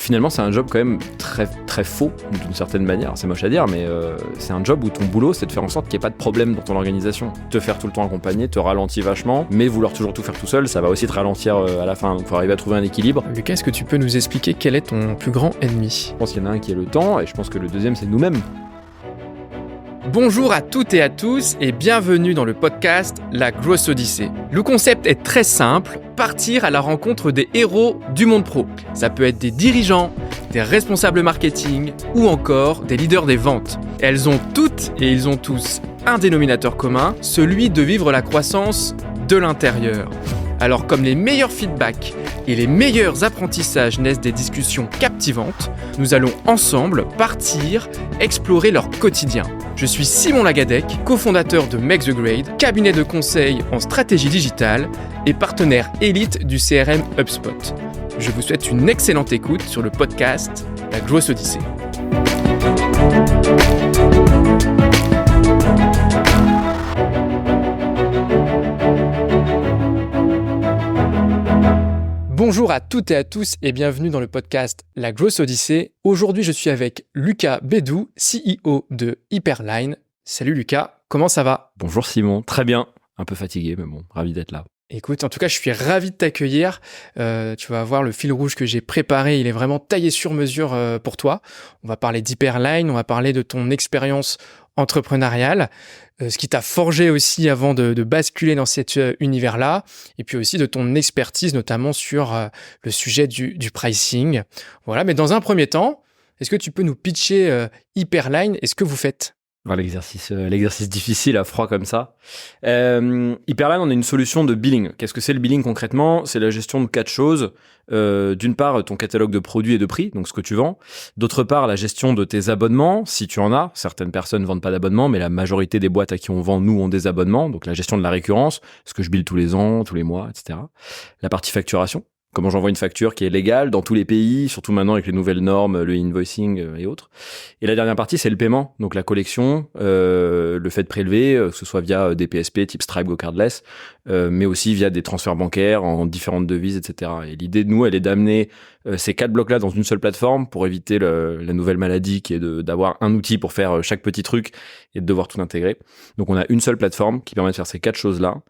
finalement, c'est un job quand même très, très faux, d'une certaine manière. C'est moche à dire, mais c'est un job où ton boulot, c'est de faire en sorte qu'il n'y ait pas de problème dans ton organisation. Te faire tout le temps accompagner, te ralentit vachement, mais vouloir toujours tout faire tout seul, ça va aussi te ralentir à la fin. Donc, il faut arriver à trouver un équilibre. Lucas, est-ce que tu peux nous expliquer quel est ton plus grand ennemi ? Je pense qu'il y en a un qui est le temps, et je pense que le deuxième, c'est nous-mêmes. Bonjour à toutes et à tous et bienvenue dans le podcast La Grosse Odyssée. Le concept est très simple, partir à la rencontre des héros du monde pro. Ça peut être des dirigeants, des responsables marketing ou encore des leaders des ventes. Elles ont toutes et ils ont tous un dénominateur commun, celui de vivre la croissance de l'intérieur. Alors comme les meilleurs feedbacks et les meilleurs apprentissages naissent des discussions captivantes, nous allons ensemble partir explorer leur quotidien. Je suis Simon Lagadec, cofondateur de Make the Grade, cabinet de conseil en stratégie digitale et partenaire élite du CRM HubSpot. Je vous souhaite une excellente écoute sur le podcast La Grosse Odyssée. Bonjour à toutes et à tous et bienvenue dans le podcast La Grosse Odyssée. Aujourd'hui, je suis avec Lucas Bédou, CEO de Hyperline. Salut Lucas, comment ça va ? Bonjour Simon, très bien. Un peu fatigué, mais bon, ravi d'être là. Écoute, en tout cas, je suis ravi de t'accueillir. Tu vas voir le fil rouge que j'ai préparé, il est vraiment taillé sur mesure pour toi. On va parler d'Hyperline, on va parler de ton expérience entrepreneuriale, ce qui t'a forgé aussi avant de basculer dans cet univers-là, et puis aussi de ton expertise, notamment sur le sujet du pricing. Voilà, mais dans un premier temps, est-ce que tu peux nous pitcher Hyperline et ce que vous faites ? L'exercice difficile à froid comme ça. Hyperline, on a une solution de billing. Qu'est-ce que c'est le billing concrètement ? C'est la gestion de 4 choses. D'une part, ton catalogue de produits et de prix, donc ce que tu vends. D'autre part, la gestion de tes abonnements, si tu en as. Certaines personnes ne vendent pas d'abonnements, mais la majorité des boîtes à qui on vend, nous, ont des abonnements. Donc la gestion de la récurrence, ce que je bille tous les ans, tous les mois, etc. La partie facturation. Comment j'envoie une facture qui est légale dans tous les pays, surtout maintenant avec les nouvelles normes, le invoicing et autres. Et la dernière partie, c'est le paiement, donc la collection, le fait de prélever, que ce soit via des PSP type Stripe, GoCardless, mais aussi via des transferts bancaires en différentes devises, etc. Et l'idée de nous, elle est d'amener ces 4 blocs-là dans une seule plateforme pour éviter la nouvelle maladie qui est d'avoir un outil pour faire chaque petit truc et de devoir tout intégrer. Donc on a une seule plateforme qui permet de faire ces 4 choses-là.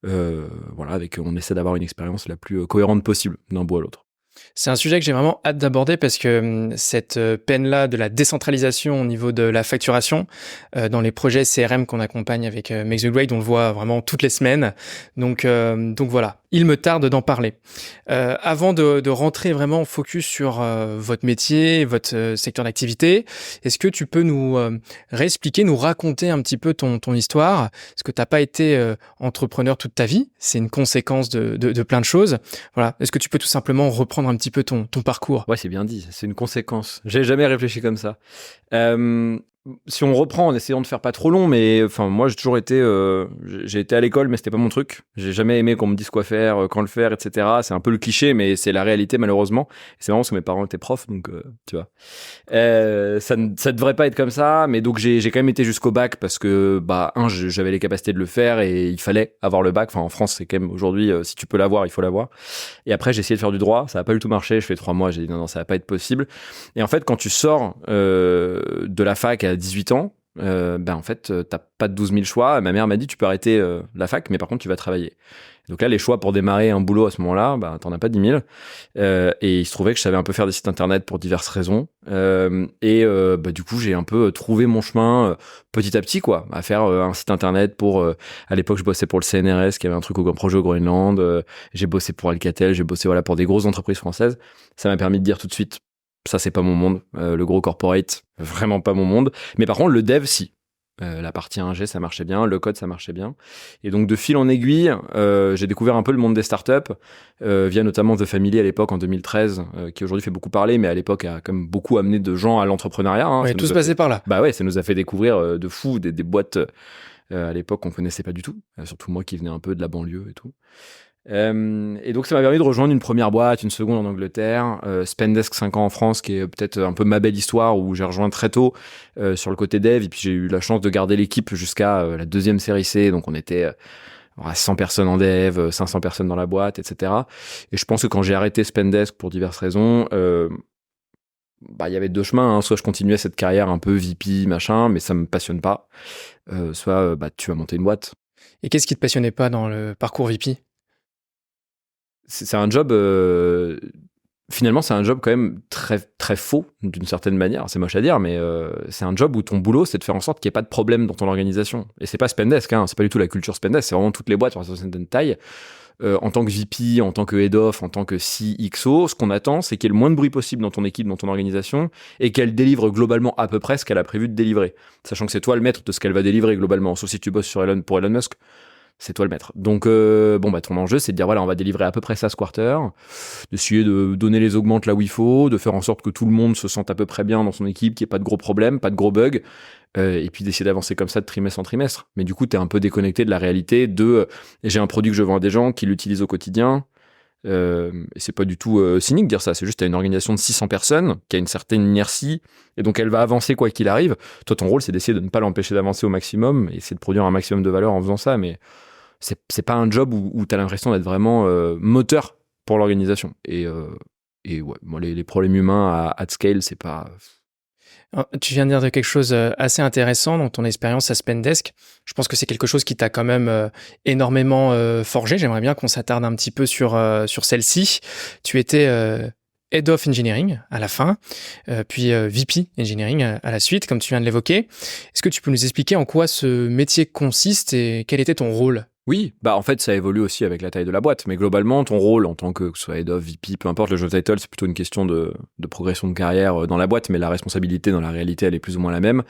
Voilà, on essaie d'avoir une expérience la plus cohérente possible d'un bout à l'autre. C'est un sujet que j'ai vraiment hâte d'aborder parce que cette peine-là de la décentralisation au niveau de la facturation, dans les projets CRM qu'on accompagne avec Make the Grade, on le voit vraiment toutes les semaines. Donc voilà, il me tarde d'en parler. Avant de rentrer vraiment focus sur votre métier, votre secteur d'activité, est-ce que tu peux nous réexpliquer, nous raconter un petit peu ton histoire ? Parce que tu n'as pas été entrepreneur toute ta vie, c'est une conséquence de plein de choses. Voilà. Est-ce que tu peux tout simplement reprendre un petit peu ton parcours ? Ouais, c'est bien dit, c'est une conséquence. J'ai jamais réfléchi comme ça. Si on reprend en essayant de faire pas trop long, mais enfin moi j'ai toujours été, j'ai été à l'école, mais c'était pas mon truc. J'ai jamais aimé qu'on me dise quoi faire, quand le faire, etc. C'est un peu le cliché, mais c'est la réalité malheureusement. Et c'est marrant parce que mes parents étaient profs, donc tu vois. Ça devrait pas être comme ça, mais donc j'ai quand même été jusqu'au bac parce que j'avais les capacités de le faire et il fallait avoir le bac. Enfin en France c'est quand même aujourd'hui, si tu peux l'avoir, il faut l'avoir. Et après j'ai essayé de faire du droit, ça a pas du tout marché. Je fais 3 mois, j'ai dit non ça va pas être possible. Et en fait quand tu sors de la fac à 18 ans, en fait, t'as pas de 12 000 choix. Ma mère m'a dit, tu peux arrêter la fac, mais par contre, tu vas travailler. Donc là, les choix pour démarrer un boulot à ce moment-là, t'en as pas 10 000. Et il se trouvait que je savais un peu faire des sites internet pour diverses raisons. Du coup, j'ai un peu trouvé mon chemin petit à petit, quoi, à faire un site internet pour... à l'époque, je bossais pour le CNRS, qui avait un truc au projet au Groenland. J'ai bossé pour Alcatel, j'ai bossé pour des grosses entreprises françaises. Ça m'a permis de dire tout de suite, ça, c'est pas mon monde. Le gros corporate, vraiment pas mon monde. Mais par contre, le dev, si. La partie 1G, ça marchait bien. Le code, ça marchait bien. Et donc, de fil en aiguille, j'ai découvert un peu le monde des startups, via notamment The Family à l'époque, en 2013, qui aujourd'hui fait beaucoup parler, mais à l'époque a quand même beaucoup amené de gens à l'entrepreneuriat. Hein. Ouais, tout se passait par là. Bah ouais, ça nous a fait découvrir de fou des boîtes à l'époque qu'on connaissait pas du tout. Surtout moi qui venais un peu de la banlieue et tout. Et donc ça m'a permis de rejoindre une première boîte, une seconde en Angleterre, Spendesk 5 ans en France, qui est peut-être un peu ma belle histoire, où j'ai rejoint très tôt sur le côté dev, et puis j'ai eu la chance de garder l'équipe jusqu'à la deuxième série C, donc on était 100 personnes en dev, 500 personnes dans la boîte, etc. Et je pense que quand j'ai arrêté Spendesk pour diverses raisons, il y avait deux chemins, hein. Soit je continuais cette carrière un peu VP, machin, mais ça me passionne pas. Soit tu vas monter une boîte. Et qu'est-ce qui te passionnait pas dans le parcours VP? C'est un job, finalement, c'est un job quand même très, très faux, d'une certaine manière. C'est moche à dire, mais c'est un job où ton boulot, c'est de faire en sorte qu'il n'y ait pas de problème dans ton organisation. Et c'est pas Spendesk, hein, c'est pas du tout la culture Spendesk, c'est vraiment toutes les boîtes sur une certaine taille. En tant que VP, en tant que Head of, en tant que CXO, ce qu'on attend, c'est qu'il y ait le moins de bruit possible dans ton équipe, dans ton organisation, et qu'elle délivre globalement à peu près ce qu'elle a prévu de délivrer. Sachant que c'est toi le maître de ce qu'elle va délivrer globalement, sauf si tu bosses pour Elon Musk. C'est toi le maître. Donc, ton enjeu, c'est de dire, voilà, on va délivrer à peu près ça ce quarter, d'essayer de donner les augmentes là où il faut, de faire en sorte que tout le monde se sente à peu près bien dans son équipe, qu'il n'y ait pas de gros problèmes, pas de gros bugs, et puis d'essayer d'avancer comme ça de trimestre en trimestre. Mais du coup, tu es un peu déconnecté de la réalité j'ai un produit que je vends à des gens qui l'utilisent au quotidien. Et c'est pas du tout cynique de dire ça, c'est juste que tu as une organisation de 600 personnes qui a une certaine inertie, et donc elle va avancer quoi qu'il arrive. Toi, ton rôle, c'est d'essayer de ne pas l'empêcher d'avancer au maximum, et c'est de produire un maximum de valeur en faisant ça, mais c'est pas un job où tu as l'impression d'être vraiment moteur pour l'organisation. Et ouais, moi, les problèmes humains à scale, c'est pas... Tu viens de dire de quelque chose assez intéressant dans ton expérience à Spendesk. Je pense que c'est quelque chose qui t'a quand même énormément forgé. J'aimerais bien qu'on s'attarde un petit peu sur celle-ci. Tu étais Head of Engineering à la fin, puis VP Engineering à la suite, comme tu viens de l'évoquer. Est-ce que tu peux nous expliquer en quoi ce métier consiste et quel était ton rôle? Oui, en fait, ça évolue aussi avec la taille de la boîte. Mais globalement, ton rôle en tant que ce soit Head of, VP, peu importe, le job title, c'est plutôt une question de progression de carrière dans la boîte, mais la responsabilité dans la réalité, elle est plus ou moins la même.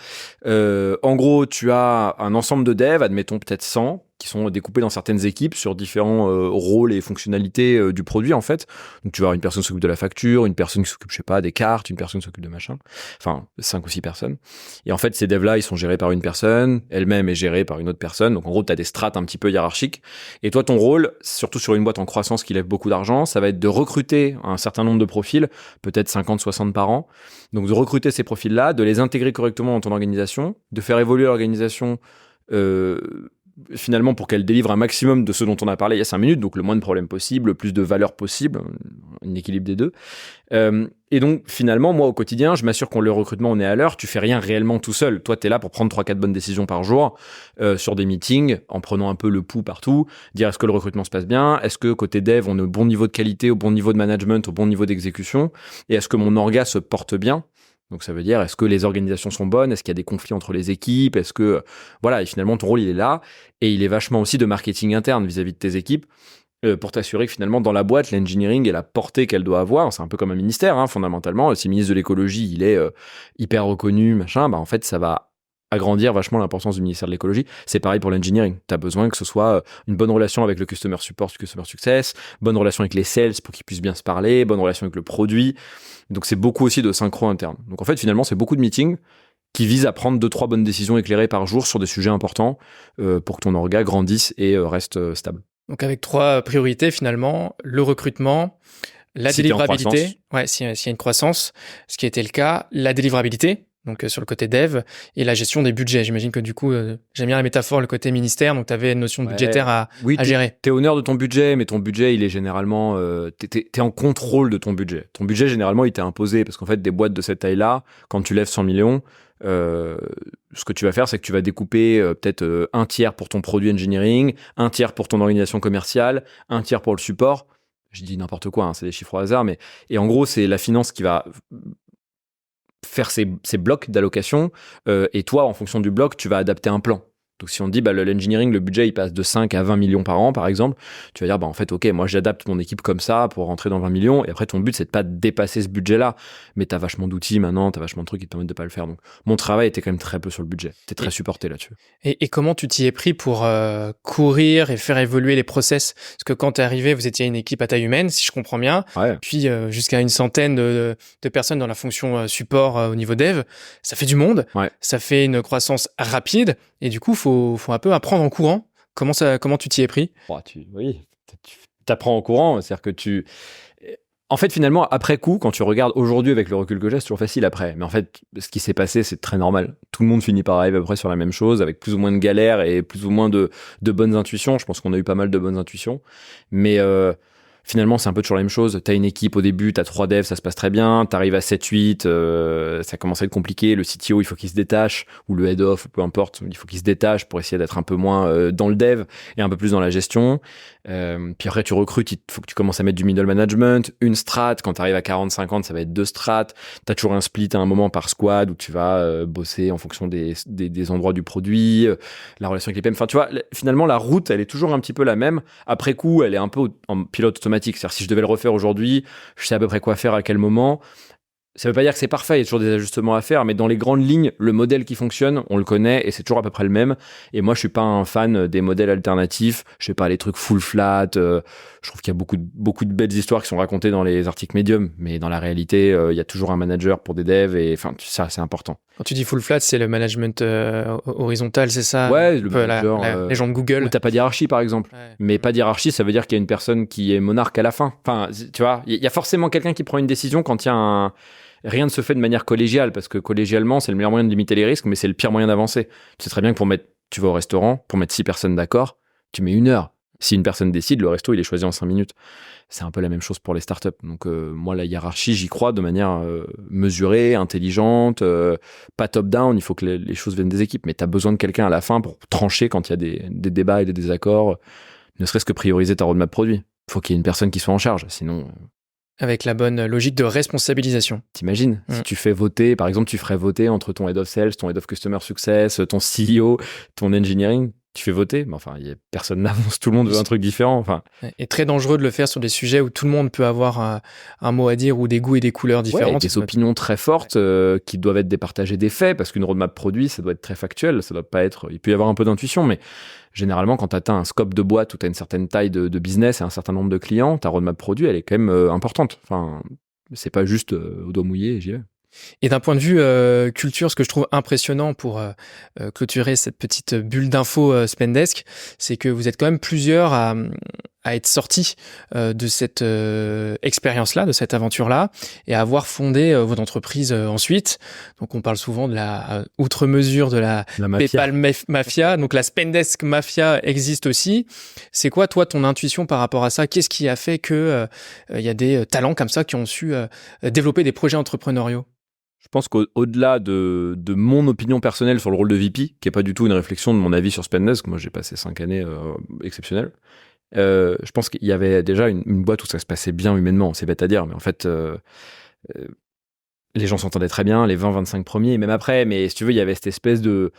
En gros, tu as un ensemble de devs, admettons peut-être 100, qui sont découpés dans certaines équipes sur différents rôles et fonctionnalités du produit, en fait. Donc, tu vas avoir une personne qui s'occupe de la facture, une personne qui s'occupe, je sais pas, des cartes, une personne qui s'occupe de machin. Enfin, 5 ou 6 personnes. Et en fait, ces devs-là, ils sont gérés par une personne, elle-même est gérée par une autre personne. Donc, en gros, tu as des strates un petit peu hiérarchiques. Et toi, ton rôle, surtout sur une boîte en croissance qui lève beaucoup d'argent, ça va être de recruter un certain nombre de profils, peut-être 50, 60 par an. Donc, de recruter ces profils-là, de les intégrer correctement dans ton organisation, de faire évoluer l'organisation finalement pour qu'elle délivre un maximum de ce dont on a parlé il y a 5 minutes, donc le moins de problèmes possible, le plus de valeur possible, un équilibre des deux. Et donc finalement, moi au quotidien, je m'assure qu'on le recrutement, on est à l'heure, tu fais rien réellement tout seul. Toi, tu es là pour prendre 3-4 bonnes décisions par jour sur des meetings, en prenant un peu le pouls partout, dire est-ce que le recrutement se passe bien, est-ce que côté dev, on est au bon niveau de qualité, au bon niveau de management, au bon niveau d'exécution, et est-ce que mon orga se porte bien. Donc ça veut dire, est-ce que les organisations sont bonnes? Est-ce qu'il y a des conflits entre les équipes? Est-ce que... Voilà, et finalement, ton rôle, il est là. Et il est vachement aussi de marketing interne vis-à-vis de tes équipes pour t'assurer que finalement, dans la boîte, l'engineering et la portée qu'elle doit avoir, c'est un peu comme un ministère, hein, fondamentalement. Si le ministre de l'écologie, il est hyper reconnu, machin, en fait, ça va agrandir vachement l'importance du ministère de l'écologie. C'est pareil pour l'engineering. Tu as besoin que ce soit une bonne relation avec le customer support, le customer success, bonne relation avec les sales pour qu'ils puissent bien se parler, bonne relation avec le produit. Donc c'est beaucoup aussi de synchro interne. Donc en fait, finalement, c'est beaucoup de meetings qui visent à prendre 2-3 bonnes décisions éclairées par jour sur des sujets importants pour que ton orga grandisse et reste stable. Donc avec 3 priorités finalement, le recrutement, la délivrabilité, s'il y a une croissance, ce qui a été le cas, la délivrabilité, donc sur le côté dev, et la gestion des budgets. J'imagine que du coup, j'aime bien la métaphore, le côté ministère, donc tu avais une notion budgétaire à gérer. Tu es honneur de ton budget, mais ton budget, il est généralement... tu es en contrôle de ton budget. Ton budget, généralement, il t'est imposé, parce qu'en fait, des boîtes de cette taille-là, quand tu lèves 100 millions, ce que tu vas faire, c'est que tu vas découper peut-être un tiers pour ton produit engineering, un tiers pour ton organisation commerciale, un tiers pour le support. Je dis n'importe quoi, hein, c'est des chiffres au hasard, mais... Et en gros, c'est la finance qui va faire ces blocs d'allocation, et toi, en fonction du bloc, tu vas adapter un plan. Donc si on dit l'engineering, le budget il passe de 5 à 20 millions par an par exemple, tu vas dire en fait ok, moi j'adapte mon équipe comme ça pour rentrer dans 20 millions, et après ton but c'est de pas dépasser ce budget là, mais t'as vachement d'outils maintenant, t'as vachement de trucs qui te permettent de pas le faire. Donc mon travail était quand même très peu sur le budget, t'es très supporté là-dessus. Et comment tu t'y es pris pour courir et faire évoluer les process? Parce que quand t'es arrivé, vous étiez une équipe à taille humaine, si je comprends bien, puis jusqu'à une centaine de personnes dans la fonction support au niveau dev, ça fait du monde, ça fait une croissance rapide, et du coup faut un peu apprendre en courant. Comment tu t'y es pris? Tu apprends en courant, c'est-à-dire que en fait, finalement, après coup, quand tu regardes aujourd'hui avec le recul que j'ai, c'est toujours facile après. Mais en fait, ce qui s'est passé, c'est très normal. Tout le monde finit par arriver à peu près sur la même chose, avec plus ou moins de galères et plus ou moins de bonnes intuitions. Je pense qu'on a eu pas mal de bonnes intuitions. Mais finalement, c'est un peu toujours la même chose. Tu as une équipe au début, tu as 3 devs, ça se passe très bien. Tu arrives à 7-8, ça commence à être compliqué. Le CTO, il faut qu'il se détache, ou le head of, peu importe, il faut qu'il se détache pour essayer d'être un peu moins dans le dev et un peu plus dans la gestion. Puis après, tu recrutes, il faut que tu commences à mettre du middle management, une strat. Quand tu arrives à 40-50, ça va être 2 strats. Tu as toujours un split à un moment par squad où tu vas bosser en fonction des endroits du produit, la relation avec les PM. Enfin, tu vois, finalement, la route, elle est toujours un petit peu la même. Après coup, elle est un peu en pilote automatique. C'est-à-dire, si je devais le refaire aujourd'hui, je sais à peu près quoi faire à quel moment. Ça veut pas dire que c'est parfait, il y a toujours des ajustements à faire, mais dans les grandes lignes, le modèle qui fonctionne, on le connaît et c'est toujours à peu près le même. Et moi, je suis pas un fan des modèles alternatifs. Je sais pas, les trucs full flat. Je trouve qu'il y a beaucoup de belles histoires qui sont racontées dans les articles Medium, mais dans la réalité, il y a toujours un manager pour des devs et enfin, ça, c'est important. Quand tu dis full flat, c'est le management horizontal, c'est ça? Ouais, le manager. Les gens de Google. Où t'as pas de hiérarchie, par exemple. Ouais. Mais pas de hiérarchie, ça veut dire qu'il y a une personne qui est monarque à la fin. Enfin, tu vois, il y a forcément quelqu'un qui prend une décision quand il y a un... Rien ne se fait de manière collégiale, parce que collégialement, c'est le meilleur moyen de limiter les risques, mais c'est le pire moyen d'avancer. Tu sais très bien que tu vas au restaurant, pour mettre 6 personnes d'accord, tu mets 1 heure. Si une personne décide, le resto, il est choisi en 5 minutes. C'est un peu la même chose pour les startups. Donc, moi, la hiérarchie, j'y crois de manière mesurée, intelligente, pas top-down. Il faut que les choses viennent des équipes, mais tu as besoin de quelqu'un à la fin pour trancher quand il y a des débats et des désaccords, ne serait-ce que prioriser ta roadmap produit. Il faut qu'il y ait une personne qui soit en charge, sinon... Avec la bonne logique de responsabilisation. T'imagines, si tu fais voter, par exemple, tu ferais voter entre ton head of sales, ton head of customer success, ton CEO, ton engineering, tu fais voter, mais enfin, personne n'avance, tout le monde veut un truc différent. Enfin. Et très dangereux de le faire sur des sujets où tout le monde peut avoir un mot à dire ou des goûts et des couleurs différentes. Ouais, et des opinions très fortes qui doivent être départagées des faits, parce qu'une roadmap produit, ça doit être très factuel, ça doit pas être... Il peut y avoir un peu d'intuition, mais généralement, quand tu atteins un scope de boîte où tu as une certaine taille de business et un certain nombre de clients, ta roadmap produit, elle est quand même importante. Enfin, c'est pas juste au doigt mouillé, j'y vais. Et d'un point de vue culture, ce que je trouve impressionnant pour clôturer cette petite bulle d'infos Spendesk, c'est que vous êtes quand même plusieurs à être sortis de cette expérience-là, de cette aventure-là, et à avoir fondé votre entreprise ensuite. Donc on parle souvent de la outre mesure de la PayPal Mafia, donc la Spendesk Mafia existe aussi. C'est quoi toi ton intuition par rapport à ça? Qu'est-ce qui a fait que y a des talents comme ça qui ont su développer des projets entrepreneuriaux? Je pense qu'au-delà de mon opinion personnelle sur le rôle de VP, qui n'est pas du tout une réflexion de mon avis sur Spendesk, moi j'ai passé 5 années exceptionnelles, je pense qu'il y avait déjà une boîte où ça se passait bien humainement, c'est bête à dire, mais en fait, les gens s'entendaient très bien, les 20-25 premiers, et même après, mais si tu veux, il y avait cette espèce de...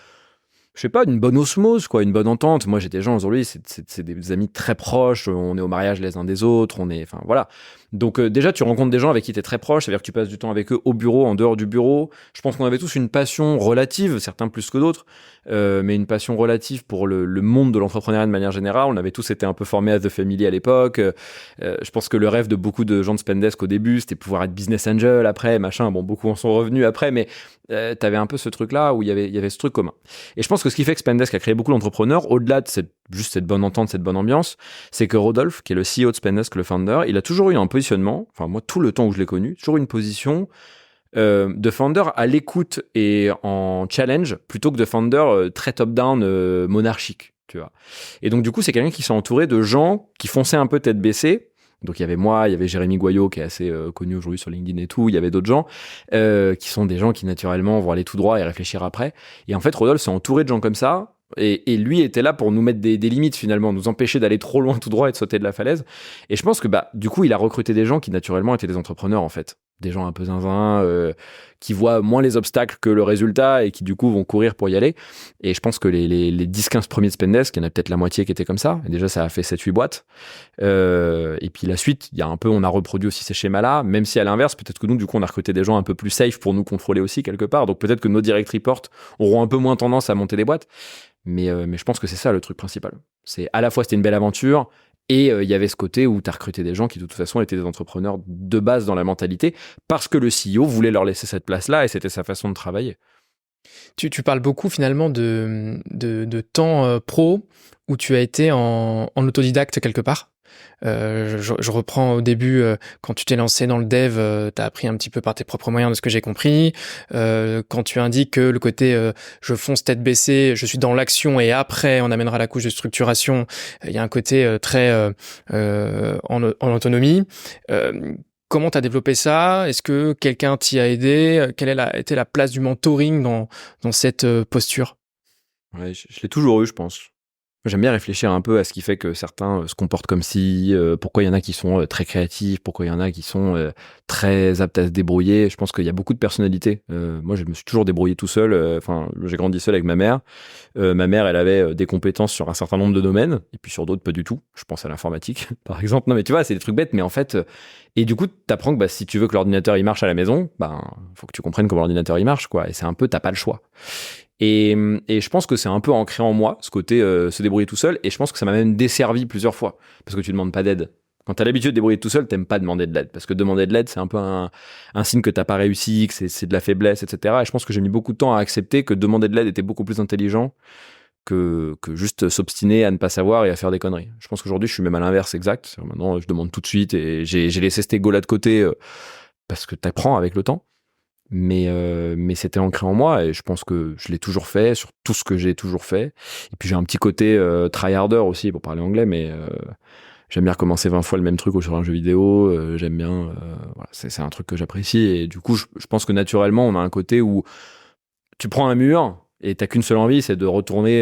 Je sais pas, une bonne osmose, quoi, une bonne entente. Moi, j'ai des gens aujourd'hui, c'est des amis très proches, on est au mariage les uns des autres, enfin, voilà. Donc, déjà, tu rencontres des gens avec qui tu es très proche, c'est-à-dire que tu passes du temps avec eux au bureau, en dehors du bureau. Je pense qu'on avait tous une passion relative, certains plus que d'autres, mais une passion relative pour le monde de l'entrepreneuriat de manière générale. On avait tous été un peu formés à The Family à l'époque. Je pense que le rêve de beaucoup de gens de Spendesk au début, c'était pouvoir être business angel après, machin. Bon, beaucoup en sont revenus après, mais t'avais un peu ce truc-là où il y avait ce truc commun. Et je pense que ce qui fait que Spendesk a créé beaucoup d'entrepreneurs, au-delà de juste cette bonne entente, cette bonne ambiance, c'est que Rodolphe, qui est le CEO de Spendesk, le founder, il a toujours eu un positionnement, enfin moi tout le temps où je l'ai connu, toujours une position de founder à l'écoute et en challenge, plutôt que de founder très top-down, monarchique, tu vois. Et donc du coup, c'est quelqu'un qui s'est entouré de gens qui fonçaient un peu tête baissée. Donc il y avait moi, il y avait Jérémy Goyot qui est assez connu aujourd'hui sur LinkedIn et tout, il y avait d'autres gens qui sont des gens qui naturellement vont aller tout droit et réfléchir après. Et en fait, Rodolphe s'est entouré de gens comme ça. Et lui était là pour nous mettre des limites finalement, nous empêcher d'aller trop loin tout droit et de sauter de la falaise. Et je pense que du coup, il a recruté des gens qui naturellement étaient des entrepreneurs en fait. Des gens un peu zinzin, qui voient moins les obstacles que le résultat et qui du coup vont courir pour y aller. Et je pense que les 10-15 premiers de Spendesk, il y en a peut-être la moitié qui étaient comme ça. Et déjà, ça a fait 7-8 boîtes. Et puis la suite, on a reproduit aussi ces schémas-là, même si à l'inverse, peut-être que nous, du coup, on a recruté des gens un peu plus safe pour nous contrôler aussi quelque part. Donc peut-être que nos direct reports auront un peu moins tendance à monter des boîtes. Mais je pense que c'est ça le truc principal. C'est à la fois, c'était une belle aventure, et il y avait ce côté où tu as recruté des gens qui de toute façon étaient des entrepreneurs de base dans la mentalité, parce que le CEO voulait leur laisser cette place-là, et c'était sa façon de travailler. Tu parles beaucoup finalement de temps pro où tu as été en autodidacte quelque part. Je reprends au début, quand tu t'es lancé dans le dev, tu as appris un petit peu par tes propres moyens de ce que j'ai compris. Quand tu indiques que le côté je fonce tête baissée, je suis dans l'action et après on amènera la couche de structuration, il y a un côté très en autonomie. Comment tu as développé ça? Est-ce que quelqu'un t'y a aidé? Quelle été la place du mentoring dans cette posture? Ouais, je l'ai toujours eu, je pense. J'aime bien réfléchir un peu à ce qui fait que certains se comportent comme si, pourquoi il y en a qui sont très créatifs, pourquoi il y en a qui sont très aptes à se débrouiller. Je pense qu'il y a beaucoup de personnalités. Moi, je me suis toujours débrouillé tout seul. Enfin, j'ai grandi seul avec ma mère. Ma mère, elle avait des compétences sur un certain nombre de domaines, et puis sur d'autres, pas du tout. Je pense à l'informatique, par exemple. Non, mais tu vois, c'est des trucs bêtes, mais en fait... Et du coup, t'apprends que si tu veux que l'ordinateur il marche à la maison, faut que tu comprennes comment l'ordinateur il marche, quoi. Et c'est un peu, t'as pas le choix. Et je pense que c'est un peu ancré en moi, ce côté se débrouiller tout seul. Et je pense que ça m'a même desservi plusieurs fois, parce que tu demandes pas d'aide. Quand t'as l'habitude de débrouiller tout seul, t'aimes pas demander de l'aide, parce que demander de l'aide, c'est un peu un signe que t'as pas réussi, que c'est de la faiblesse, etc. Et je pense que j'ai mis beaucoup de temps à accepter que demander de l'aide était beaucoup plus intelligent que juste s'obstiner à ne pas savoir et à faire des conneries. Je pense qu'aujourd'hui, je suis même à l'inverse exact. Maintenant, je demande tout de suite et j'ai laissé cet ego-là de côté parce que t'apprends avec le temps. Mais c'était ancré en moi et je pense que je l'ai toujours fait sur tout ce que j'ai toujours fait. Et puis j'ai un petit côté tryharder aussi pour parler anglais, mais j'aime bien recommencer 20 fois le même truc sur un jeu vidéo. J'aime bien, voilà, c'est un truc que j'apprécie et du coup je pense que naturellement on a un côté où tu prends un mur et t'as qu'une seule envie, c'est de retourner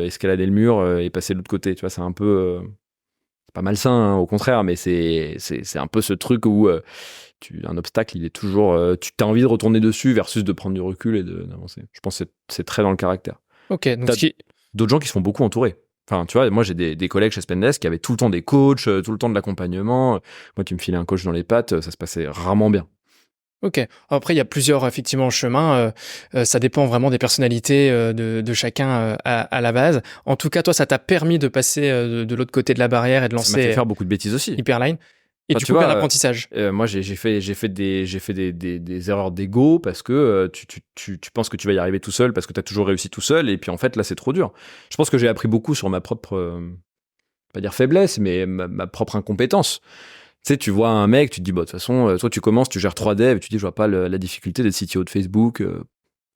escalader le mur et passer de l'autre côté. Tu vois, c'est un peu c'est pas malsain, hein, au contraire, mais c'est un peu ce truc où un obstacle, il est toujours. Tu as envie de retourner dessus versus de prendre du recul et d'avancer. Je pense que c'est très dans le caractère. Ok, donc t'as d'autres gens qui se font beaucoup entourer. Enfin, tu vois, moi j'ai des collègues chez Spendesk qui avaient tout le temps des coachs, tout le temps de l'accompagnement. Moi, tu me filais un coach dans les pattes, ça se passait rarement bien. Ok. Après, il y a plusieurs effectivement chemins. Ça dépend vraiment des personnalités de chacun à la base. En tout cas, toi, ça t'a permis de passer de l'autre côté de la barrière et de Ça m'a fait lancer faire beaucoup de bêtises aussi. Hyperline. Et Enfin, du tu coup, vois, plein d'apprentissage. moi, j'ai fait des erreurs d'ego parce que tu penses que tu vas y arriver tout seul parce que tu as toujours réussi tout seul. Et puis en fait, là, c'est trop dur. Je pense que j'ai appris beaucoup sur ma propre, pas dire faiblesse, mais ma propre incompétence. Tu sais, tu vois un mec, tu te dis, de toute façon, toi, tu commences, tu gères 3 devs, et tu te dis, je vois pas la difficulté d'être CTO de Facebook.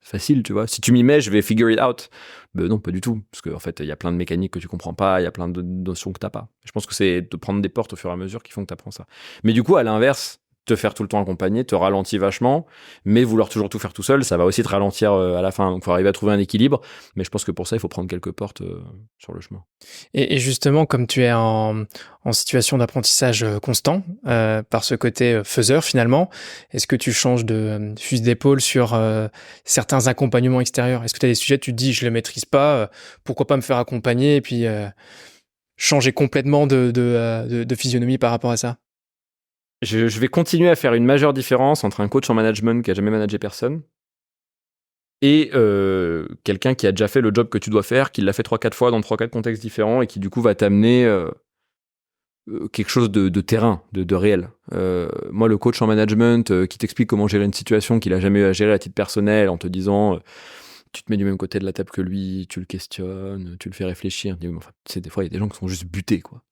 Facile, tu vois. Si tu m'y mets, je vais figure it out. Ben non, pas du tout. Parce qu'en fait, il y a plein de mécaniques que tu comprends pas, il y a plein de notions que t'as pas. Je pense que c'est de prendre des portes au fur et à mesure qui font que tu apprends ça. Mais du coup, à l'inverse, te faire tout le temps accompagner te ralentit vachement, mais vouloir toujours tout faire tout seul, ça va aussi te ralentir à la fin. Donc, il faut arriver à trouver un équilibre. Mais je pense que pour ça, il faut prendre quelques portes sur le chemin. Et justement, comme tu es en situation d'apprentissage constant, par ce côté faiseur finalement, est-ce que tu changes de fusil d'épaule sur certains accompagnements extérieurs? Est-ce que tu as des sujets, tu te dis, je ne les maîtrise pas, pourquoi pas me faire accompagner et puis changer complètement de physionomie par rapport à ça? Je vais continuer à faire une majeure différence entre un coach en management qui a jamais managé personne et quelqu'un qui a déjà fait le job que tu dois faire, qui l'a fait 3-4 fois dans 3-4 contextes différents et qui du coup va t'amener quelque chose de terrain, de réel. Moi, le coach en management qui t'explique comment gérer une situation qu'il a jamais eu à gérer à titre personnel en te disant tu te mets du même côté de la table que lui, tu le questionnes, tu le fais réfléchir. Enfin, tu sais, des fois, il y a des gens qui sont juste butés, quoi.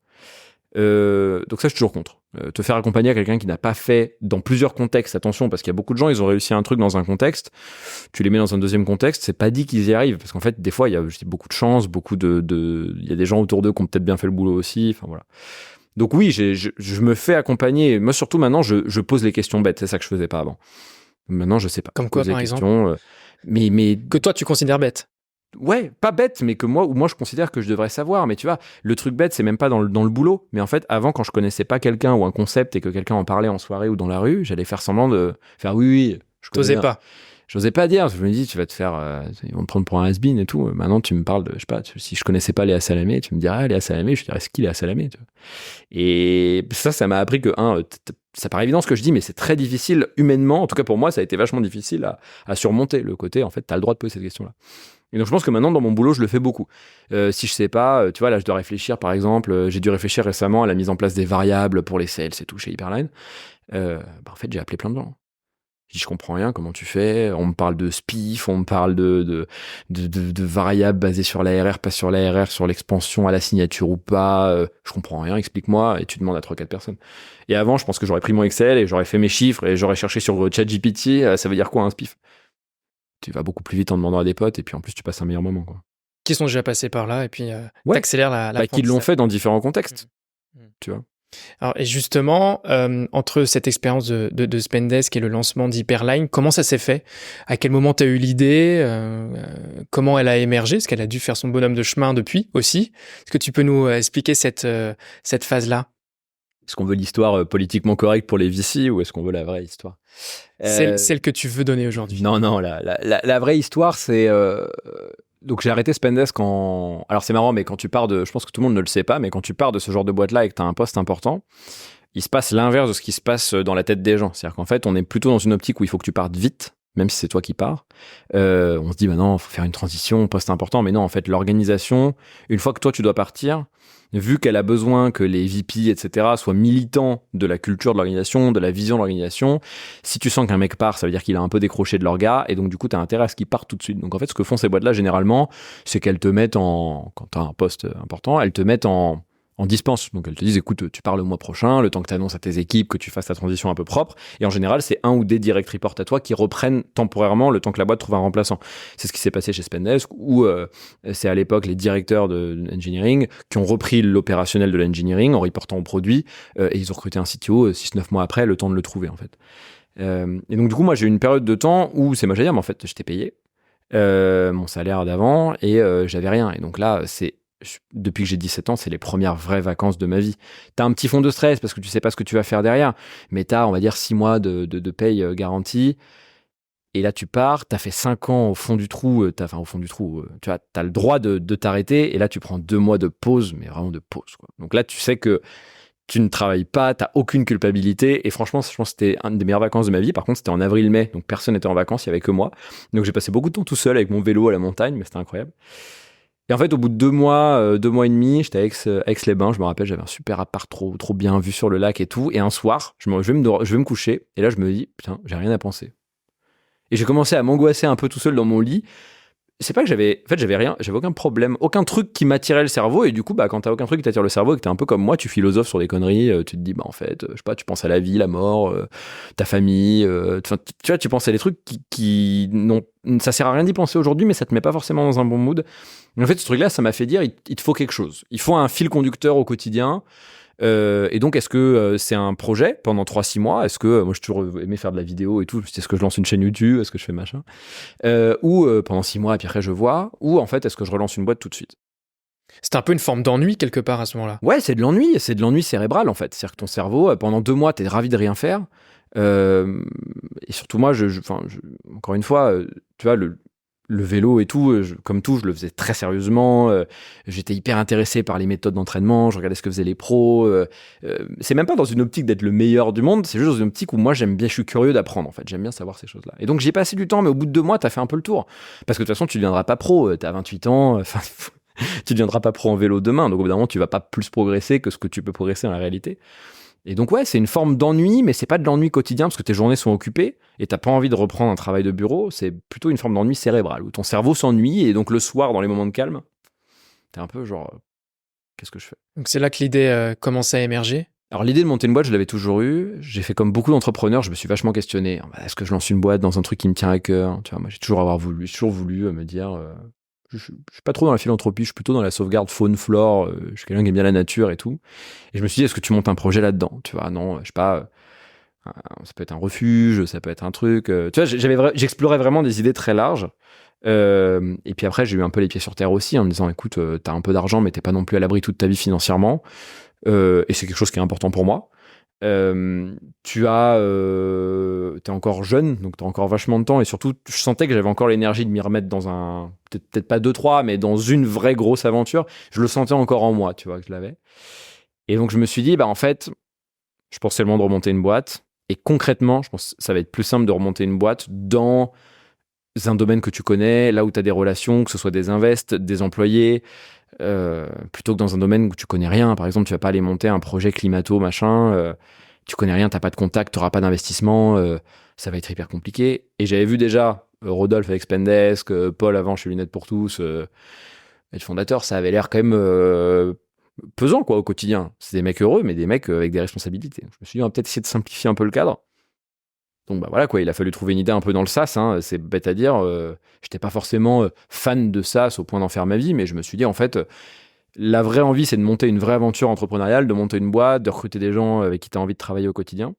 Donc ça, je suis toujours contre. Te faire accompagner à quelqu'un qui n'a pas fait dans plusieurs contextes, attention, parce qu'il y a beaucoup de gens, ils ont réussi un truc dans un contexte, tu les mets dans un deuxième contexte, c'est pas dit qu'ils y arrivent, parce qu'en fait, des fois, il y a beaucoup de chance, il y a des gens autour d'eux qui ont peut-être bien fait le boulot aussi, enfin voilà. Donc oui, je me fais accompagner. Moi, surtout maintenant, je pose les questions bêtes, c'est ça que je faisais pas avant. Maintenant, je sais pas. Comme quoi, par exemple mais que toi, tu considères bête? Ouais, pas bête, mais que moi je considère que je devrais savoir. Mais tu vois, le truc bête, c'est même pas dans le boulot. Mais en fait, avant, quand je connaissais pas quelqu'un ou un concept et que quelqu'un en parlait en soirée ou dans la rue, j'allais faire semblant de faire oui, je connais T'osais bien. pas. J'osais pas dire. Je me dis, tu vas te faire, ils vont te prendre pour un has-been et tout. Maintenant, tu me parles de, je sais pas, si je connaissais pas Léa Salamé, tu me dirais Léa Salamé, je dirais ce qu'il est Léa Salamé, tu vois. Et ça m'a appris que ça paraît évident ce que je dis, mais c'est très difficile humainement. En tout cas pour moi, ça a été vachement difficile à surmonter le côté. En fait, t'as le droit de poser cette question-là. Et donc je pense que maintenant dans mon boulot je le fais beaucoup. Si je sais pas, tu vois là je dois réfléchir par exemple, j'ai dû réfléchir récemment à la mise en place des variables pour les sales et tout chez Hyperline. En fait j'ai appelé plein de gens. Je dis, je comprends rien, comment tu fais? On me parle de SPIF, on me parle de variables basées sur l'ARR, pas sur l'ARR, sur l'expansion à la signature ou pas. Je comprends rien, explique-moi. Et tu demandes à 3-4 personnes. Et avant, je pense que j'aurais pris mon Excel et j'aurais fait mes chiffres et j'aurais cherché sur ChatGPT, ça veut dire quoi un SPIF? Tu vas beaucoup plus vite en demandant à des potes et puis en plus, tu passes un meilleur moment, quoi. Qui sont déjà passés par là et puis Ouais. t'accélères Qui l'ont fait dans différents contextes, tu vois. Alors, et justement, entre cette expérience de Spendesk et le lancement d'Hyperline, comment ça s'est fait? À quel moment tu as eu l'idée? Comment elle a émergé? Est-ce qu'elle a dû faire son bonhomme de chemin depuis aussi? Est-ce que tu peux nous expliquer cette phase-là? Est-ce qu'on veut l'histoire politiquement correcte pour les VC ou est-ce qu'on veut la vraie histoire? Celle que tu veux donner aujourd'hui. Non, la vraie histoire, c'est... Donc j'ai arrêté Spendesk en... Alors c'est marrant, mais quand tu pars de... Je pense que tout le monde ne le sait pas, mais quand tu pars de ce genre de boîte-là et que tu as un poste important, il se passe l'inverse de ce qui se passe dans la tête des gens. C'est-à-dire qu'en fait, on est plutôt dans une optique où il faut que tu partes vite, même si c'est toi qui pars. On se dit, bah non, il faut faire une transition, poste important. Mais non, en fait, l'organisation, une fois que toi, tu dois partir, vu qu'elle a besoin que les VP, etc., soient militants de la culture de l'organisation, de la vision de l'organisation, si tu sens qu'un mec part, ça veut dire qu'il a un peu décroché de l'orga, et donc du coup, tu as intérêt à ce qu'il parte tout de suite. Donc en fait, ce que font ces boîtes-là, généralement, c'est qu'elles te mettent quand tu as un poste important, elles te mettent en dispense. Donc elles te disent, écoute, tu pars le mois prochain, le temps que tu annonces à tes équipes que tu fasses ta transition un peu propre. Et en général, c'est un ou des direct reports à toi qui reprennent temporairement le temps que la boîte trouve un remplaçant. C'est ce qui s'est passé chez Spendesk, où c'est à l'époque les directeurs de engineering qui ont repris l'opérationnel de l'engineering en reportant au produit, et ils ont recruté un CTO 6-9 mois après, le temps de le trouver en fait. Et donc du coup, moi j'ai eu une période de temps où c'est mais en fait, j'étais payé mon salaire d'avant et j'avais rien. Et donc là, depuis que j'ai 17 ans, c'est les premières vraies vacances de ma vie. T'as un petit fond de stress parce que tu sais pas ce que tu vas faire derrière, mais t'as, on va dire, 6 mois de paye garantie. Et là, tu pars, t'as fait 5 ans au fond du trou, tu vois, t'as le droit de t'arrêter, et là, tu prends 2 mois de pause, mais vraiment de pause, quoi. Donc là, tu sais que tu ne travailles pas, t'as aucune culpabilité, et franchement, je pense que c'était une des meilleures vacances de ma vie. Par contre, c'était en avril-mai, donc personne n'était en vacances, il y avait que moi. Donc j'ai passé beaucoup de temps tout seul avec mon vélo à la montagne, mais c'était incroyable. Et en fait, au bout de 2 mois, 2 mois et demi, j'étais à Aix-les-Bains. Je me rappelle, j'avais un super appart trop bien vu sur le lac et tout. Et un soir, je vais me coucher. Et là, je me dis, putain, j'ai rien à penser. Et j'ai commencé à m'angoisser un peu tout seul dans mon lit. C'est pas que j'avais rien, j'avais aucun problème, aucun truc qui m'attirait le cerveau. Et du coup, quand t'as aucun truc qui t'attire le cerveau et que t'es un peu comme moi, tu philosophes sur des conneries, tu te dis, en fait, je sais pas, tu penses à la vie, la mort, ta famille, tu vois, tu penses à des trucs qui n'ont, ça sert à rien d'y penser aujourd'hui, mais ça te met pas forcément dans un bon mood. Et en fait, ce truc-là, ça m'a fait dire, il te faut quelque chose. Il faut un fil conducteur au quotidien. Et donc, est-ce que c'est un projet pendant 3-6 mois? Est-ce que moi, j'ai toujours aimé faire de la vidéo et tout? Est-ce que je lance une chaîne YouTube? Est-ce que je fais machin? Ou pendant 6 mois, et puis après, je vois. Ou en fait, est-ce que je relance une boîte tout de suite? C'est un peu une forme d'ennui quelque part à ce moment-là. Ouais, c'est de l'ennui cérébral en fait. C'est-à-dire que ton cerveau, pendant 2 mois, t'es ravi de rien faire. Et surtout moi, encore une fois, tu vois, le vélo et tout, comme tout, je le faisais très sérieusement. J'étais hyper intéressé par les méthodes d'entraînement. Je regardais ce que faisaient les pros. C'est même pas dans une optique d'être le meilleur du monde. C'est juste dans une optique où moi, je suis curieux d'apprendre en fait. J'aime bien savoir ces choses-là. Et donc, j'ai passé du temps, mais au bout de 2 mois, t'as fait un peu le tour. Parce que de toute façon, tu deviendras pas pro. T'as 28 ans. Tu deviendras pas pro en vélo demain. Donc, au bout d'un moment, tu vas pas plus progresser que ce que tu peux progresser dans la réalité. Et donc ouais, c'est une forme d'ennui, mais c'est pas de l'ennui quotidien parce que tes journées sont occupées et t'as pas envie de reprendre un travail de bureau. C'est plutôt une forme d'ennui cérébral où ton cerveau s'ennuie et donc le soir, dans les moments de calme, t'es un peu genre, qu'est-ce que je fais? Donc c'est là que l'idée commence à émerger. Alors l'idée de monter une boîte, je l'avais toujours eue. J'ai fait comme beaucoup d'entrepreneurs, je me suis vachement questionné. Est-ce que je lance une boîte dans un truc qui me tient à cœur? Tu vois, moi j'ai toujours voulu me dire. Je suis pas trop dans la philanthropie, je suis plutôt dans la sauvegarde faune-flore, je suis quelqu'un qui aime bien la nature et tout. Et je me suis dit, est-ce que tu montes un projet là-dedans? Tu vois, non, je sais pas, ça peut être un refuge, ça peut être un truc. Tu vois, j'explorais vraiment des idées très larges. Et puis après, j'ai eu un peu les pieds sur terre aussi en me disant, écoute, t'as un peu d'argent, mais t'es pas non plus à l'abri toute ta vie financièrement. Et c'est quelque chose qui est important pour moi. T'es encore jeune, donc t'as encore vachement de temps, et surtout, je sentais que j'avais encore l'énergie de m'y remettre dans peut-être pas 2-3, mais dans une vraie grosse aventure. Je le sentais encore en moi, tu vois, que je l'avais. Et donc, je me suis dit, en fait, je pense que c'est le moment de remonter une boîte. Et concrètement, je pense que ça va être plus simple de remonter une boîte dans un domaine que tu connais, là où tu as des relations, que ce soit des invests, des employés, plutôt que dans un domaine où tu connais rien. Par exemple, tu vas pas aller monter un projet climato, machin, tu connais rien, t'as pas de contact, t'auras pas d'investissement. ça va être hyper compliqué. Et j'avais vu déjà Rodolphe avec Spendesk, Paul avant chez Lunettes pour tous, et le fondateur, ça avait l'air quand même pesant quoi, au quotidien. C'est des mecs heureux, mais des mecs avec des responsabilités. Je me suis dit, on va peut-être essayer de simplifier un peu le cadre. Donc bah voilà quoi, il a fallu trouver une idée un peu dans le SaaS, hein. C'est bête à dire, j'étais pas forcément fan de SaaS au point d'en faire ma vie, mais je me suis dit en fait, la vraie envie c'est de monter une vraie aventure entrepreneuriale, de monter une boîte, de recruter des gens avec qui tu as envie de travailler au quotidien.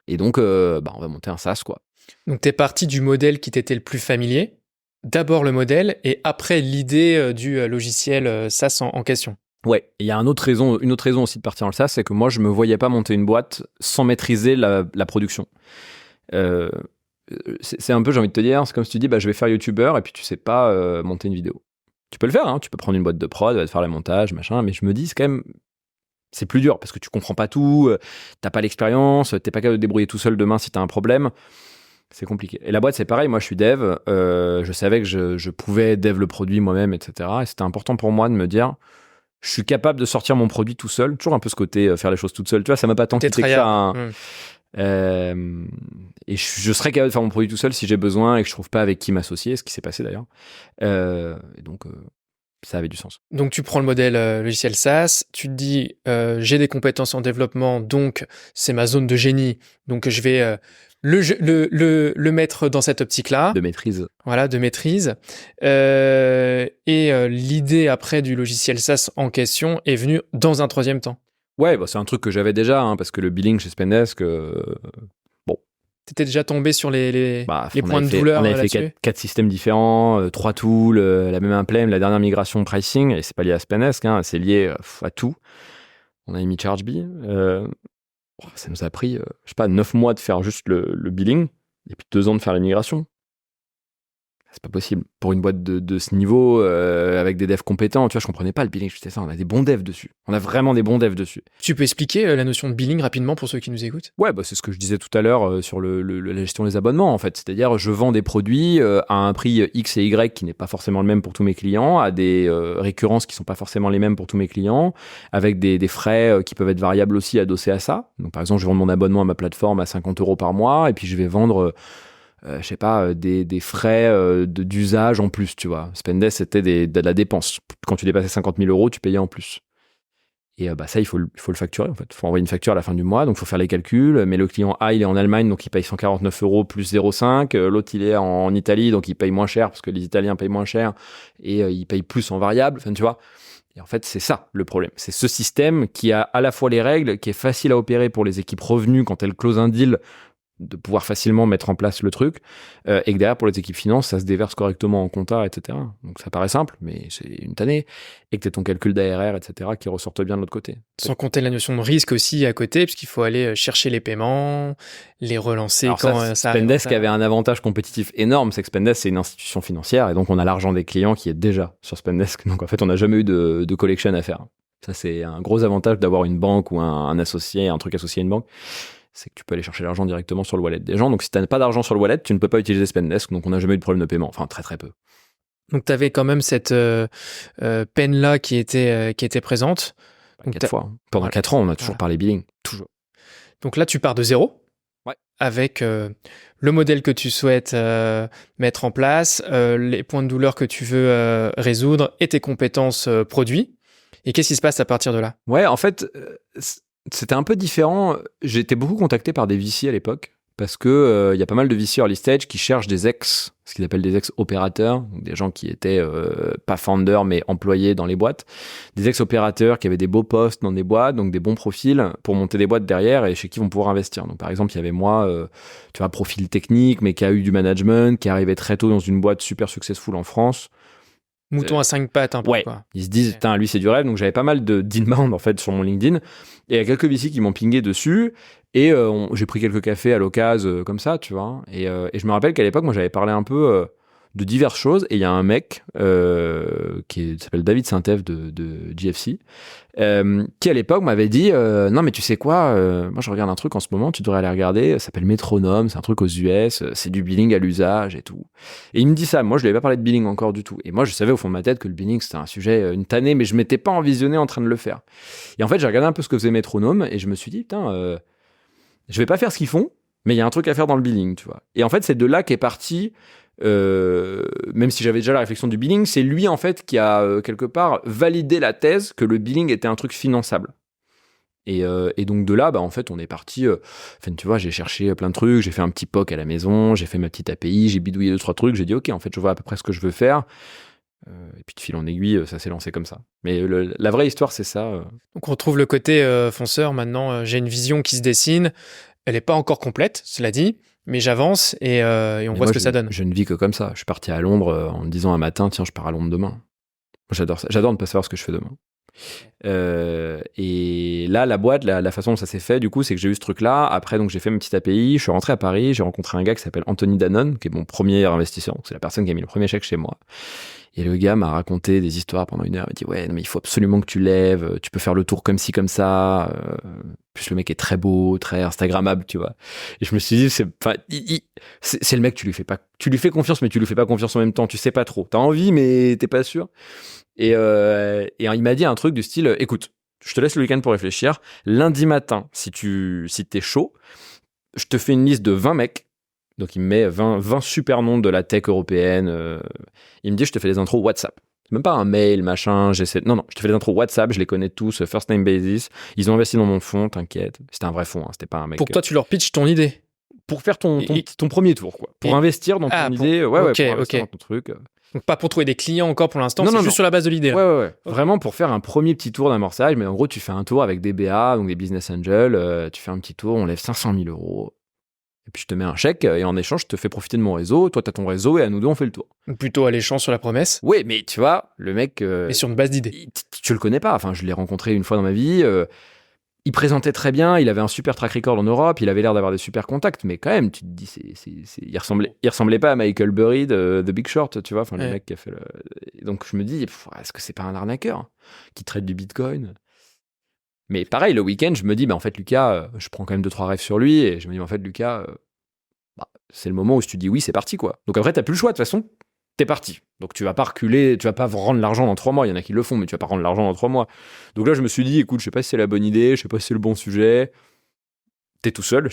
Et donc on va monter un SaaS quoi. Donc, tu es parti du modèle qui t'était le plus familier. D'abord le modèle et après l'idée du logiciel SaaS en question. Ouais, il y a une autre raison aussi de partir dans le SaaS, c'est que moi je me voyais pas monter une boîte sans maîtriser la production. C'est un peu, j'ai envie de te dire, c'est comme si tu dis je vais faire youtubeur et puis tu sais pas monter une vidéo. Tu peux le faire, hein, tu peux prendre une boîte de prod, va te faire le montage, machin, mais je me dis c'est quand même, c'est plus dur parce que tu comprends pas tout, t'as pas l'expérience, t'es pas capable de débrouiller tout seul demain si t'as un problème. C'est compliqué. Et la boîte, c'est pareil. Moi, je suis dev. Je savais que je pouvais dev le produit moi-même, etc. Et c'était important pour moi de me dire, je suis capable de sortir mon produit tout seul. Toujours un peu ce côté faire les choses toute seule. Tu vois, ça m'a pas tant quitté que ça. Hein. Et je serais capable de faire mon produit tout seul si j'ai besoin et que je trouve pas avec qui m'associer, ce qui s'est passé d'ailleurs. Et donc, ça avait du sens. Donc, tu prends le modèle logiciel SaaS, tu te dis, j'ai des compétences en développement, donc c'est ma zone de génie, donc je vais le mettre dans cette optique-là. De maîtrise. Voilà, de maîtrise. Et l'idée après du logiciel SaaS en question est venue dans un troisième temps. Ouais, c'est un truc que j'avais déjà, hein, parce que le billing chez Spendesk, t'étais déjà tombé sur les points de douleur. On avait fait 4 systèmes différents, 3 tools, la même implème, la dernière migration pricing, et c'est pas lié à Spendesk, hein, c'est lié à tout. On a mis Chargebee. Ça nous a pris, 9 mois de faire juste le billing, et puis 2 ans de faire la migration. C'est pas possible. Pour une boîte de ce niveau, avec des devs compétents, tu vois, je comprenais pas le billing. Je disais ça, on a des bons devs dessus. On a vraiment des bons devs dessus. Tu peux expliquer la notion de billing rapidement pour ceux qui nous écoutent ? Ouais, c'est ce que je disais tout à l'heure sur la gestion des abonnements, en fait. C'est-à-dire, je vends des produits à un prix X et Y qui n'est pas forcément le même pour tous mes clients, à des récurrences qui sont pas forcément les mêmes pour tous mes clients, avec des frais qui peuvent être variables aussi adossés à ça. Donc, par exemple, je vends mon abonnement à ma plateforme à 50 € par mois, et puis je vais vendre... des frais d'usage en plus, tu vois. Spendesk, c'était de la dépense. Quand tu dépassais 50 000 €, tu payais en plus. Et ça, il faut le facturer, en fait. Il faut envoyer une facture à la fin du mois, donc il faut faire les calculs. Mais le client A, il est en Allemagne, donc il paye 149 € plus 0,5. L'autre, il est en Italie, donc il paye moins cher, parce que les Italiens payent moins cher, et il paye plus en variable. Enfin, tu vois. Et en fait, c'est ça, le problème. C'est ce système qui a à la fois les règles, qui est facile à opérer pour les équipes revenus quand elles closent un deal, de pouvoir facilement mettre en place le truc, et que derrière, pour les équipes finances, ça se déverse correctement en compta, etc. Donc ça paraît simple, mais c'est une tannée. Et que tu as ton calcul d'ARR, etc., qui ressorte bien de l'autre côté. Sans compter la notion de risque aussi à côté, puisqu'il faut aller chercher les paiements, les relancer. Alors quand ça Spendesk avait un avantage compétitif énorme, c'est que Spendesk, c'est une institution financière, et donc on a l'argent des clients qui est déjà sur Spendesk. Donc en fait, on n'a jamais eu de collection à faire. Ça, c'est un gros avantage d'avoir une banque ou un associé, un truc associé à une banque. C'est que tu peux aller chercher l'argent directement sur le wallet des gens. Donc, si tu n'as pas d'argent sur le wallet, tu ne peux pas utiliser Spendesk. Donc, on n'a jamais eu de problème de paiement. Enfin, très, très peu. Donc, tu avais quand même cette peine-là qui était présente. Donc, 4 fois. Pendant 4 ans, on a toujours parlé billing. Toujours. Donc là, tu pars de zéro. Ouais. Avec le modèle que tu souhaites mettre en place, les points de douleur que tu veux résoudre et tes compétences produits. Et qu'est-ce qui se passe à partir de là ? Ouais, en fait... C'était un peu différent. J'ai été beaucoup contacté par des VC à l'époque parce que y a pas mal de VC early stage qui cherchent des ce qu'ils appellent des ex-opérateurs, donc des gens qui étaient pas founders mais employés dans les boîtes, des ex-opérateurs qui avaient des beaux postes dans des boîtes, donc des bons profils pour monter des boîtes derrière et chez qui vont pouvoir investir. Donc par exemple, il y avait moi, tu vois, profil technique mais qui a eu du management, qui arrivait très tôt dans une boîte super successful en France. Mouton à 5 pattes un peu. Ouais, quoi. Ils se disent, putain, lui c'est du rêve, donc j'avais pas mal d'inbound en fait sur mon LinkedIn, et il y a quelques VC qui m'ont pingé dessus, et j'ai pris quelques cafés à l'occasion comme ça, tu vois, et je me rappelle qu'à l'époque, moi j'avais parlé un peu de diverses choses, et il y a un mec qui s'appelle David Saint-Ève de GFC, qui à l'époque m'avait dit non mais tu sais quoi, moi je regarde un truc en ce moment, tu devrais aller regarder, ça s'appelle Metronome, c'est un truc aux US, c'est du billing à l'usage et tout. Et il me dit ça, moi je lui avais pas parlé de billing encore du tout, et moi je savais au fond de ma tête que le billing c'était un sujet, une tannée, mais je m'étais pas envisionné en train de le faire. Et en fait j'ai regardé un peu ce que faisait Metronome et je me suis dit putain, je vais pas faire ce qu'ils font, mais il y a un truc à faire dans le billing, tu vois. Et en fait, c'est de là qu'est parti, même si j'avais déjà la réflexion du billing, c'est lui, en fait, qui a, quelque part, validé la thèse que le billing était un truc finançable. Et donc de là, en fait, on est parti. Enfin, tu vois, j'ai cherché plein de trucs, j'ai fait un petit POC à la maison, j'ai fait ma petite API, j'ai bidouillé 2-3 trucs, j'ai dit ok, en fait, je vois à peu près ce que je veux faire. Et puis de fil en aiguille, ça s'est lancé comme ça. Mais la vraie histoire, c'est ça. Donc on retrouve le côté fonceur. Maintenant, j'ai une vision qui se dessine. Elle n'est pas encore complète, cela dit, mais j'avance et on voit ce que ça donne. Je ne vis que comme ça. Je suis parti à Londres en me disant un matin, tiens, je pars à Londres demain. J'adore ça. J'adore ne pas savoir ce que je fais demain. Et là, la boîte, la façon dont ça s'est fait, du coup, c'est que j'ai eu ce truc-là. Après, donc, j'ai fait ma petite API. Je suis rentré à Paris. J'ai rencontré un gars qui s'appelle Anthony Danone, qui est mon premier investisseur. Donc, c'est la personne qui a mis le premier chèque chez moi. Et le gars m'a raconté des histoires pendant 1 heure. Il m'a dit, ouais, non, mais il faut absolument que tu lèves. Tu peux faire le tour comme ci, comme ça. Plus le mec est très beau, très Instagrammable, tu vois. Et je me suis dit, c'est le mec, tu lui fais confiance, mais tu lui fais pas confiance en même temps. Tu sais pas trop. T'as envie, mais t'es pas sûr. Et il m'a dit un truc du style, écoute, je te laisse le week-end pour réfléchir. Lundi matin, si t'es chaud, je te fais une liste de 20 mecs. Donc, il me met 20 super noms de la tech européenne. Il me dit, je te fais des intros WhatsApp. C'est même pas un mail, machin, Non, je te fais des intros WhatsApp, je les connais tous, first name basis. Ils ont investi dans mon fonds, t'inquiète. C'était un vrai fonds, hein, c'était pas un mec. Pour que toi, tu leur pitches ton idée. Pour faire ton premier tour, quoi. Pour investir dans ton idée. Pour investir dans ton truc. Donc pas pour trouver des clients encore pour l'instant, c'est juste sur la base de l'idée. Ouais. Okay. Vraiment pour faire un premier petit tour d'amorçage. Mais en gros, tu fais un tour avec des BA, donc des business angels. Tu fais un petit tour, on lève 500 000 euros. Et puis je te mets un chèque et en échange, je te fais profiter de mon réseau. Toi, t'as ton réseau et à nous deux, on fait le tour. Plutôt alléchant sur la promesse. Oui, mais tu vois, le mec. Et sur une base d'idées. Tu le connais pas. Enfin, je l'ai rencontré une fois dans ma vie. Il présentait très bien, il avait un super track record en Europe, il avait l'air d'avoir des super contacts, mais quand même, tu te dis, il ressemblait pas à Michael Burry de The Big Short, tu vois, enfin, le mec qui a fait le. Donc je me dis, est-ce que c'est pas un arnaqueur qui traite du Bitcoin? Mais pareil, le week-end, je me dis, en fait, Lucas, je prends quand même 2-3 rêves sur lui, et je me dis, en fait, Lucas, c'est le moment où tu dis oui, c'est parti, quoi. Donc après, t'as plus le choix, de toute façon, t'es parti. Donc tu vas pas reculer, tu vas pas rendre l'argent dans 3 mois. Il y en a qui le font, mais tu vas pas rendre l'argent dans 3 mois. Donc là, je me suis dit, écoute, je sais pas si c'est la bonne idée, je sais pas si c'est le bon sujet. J'étais tout seul,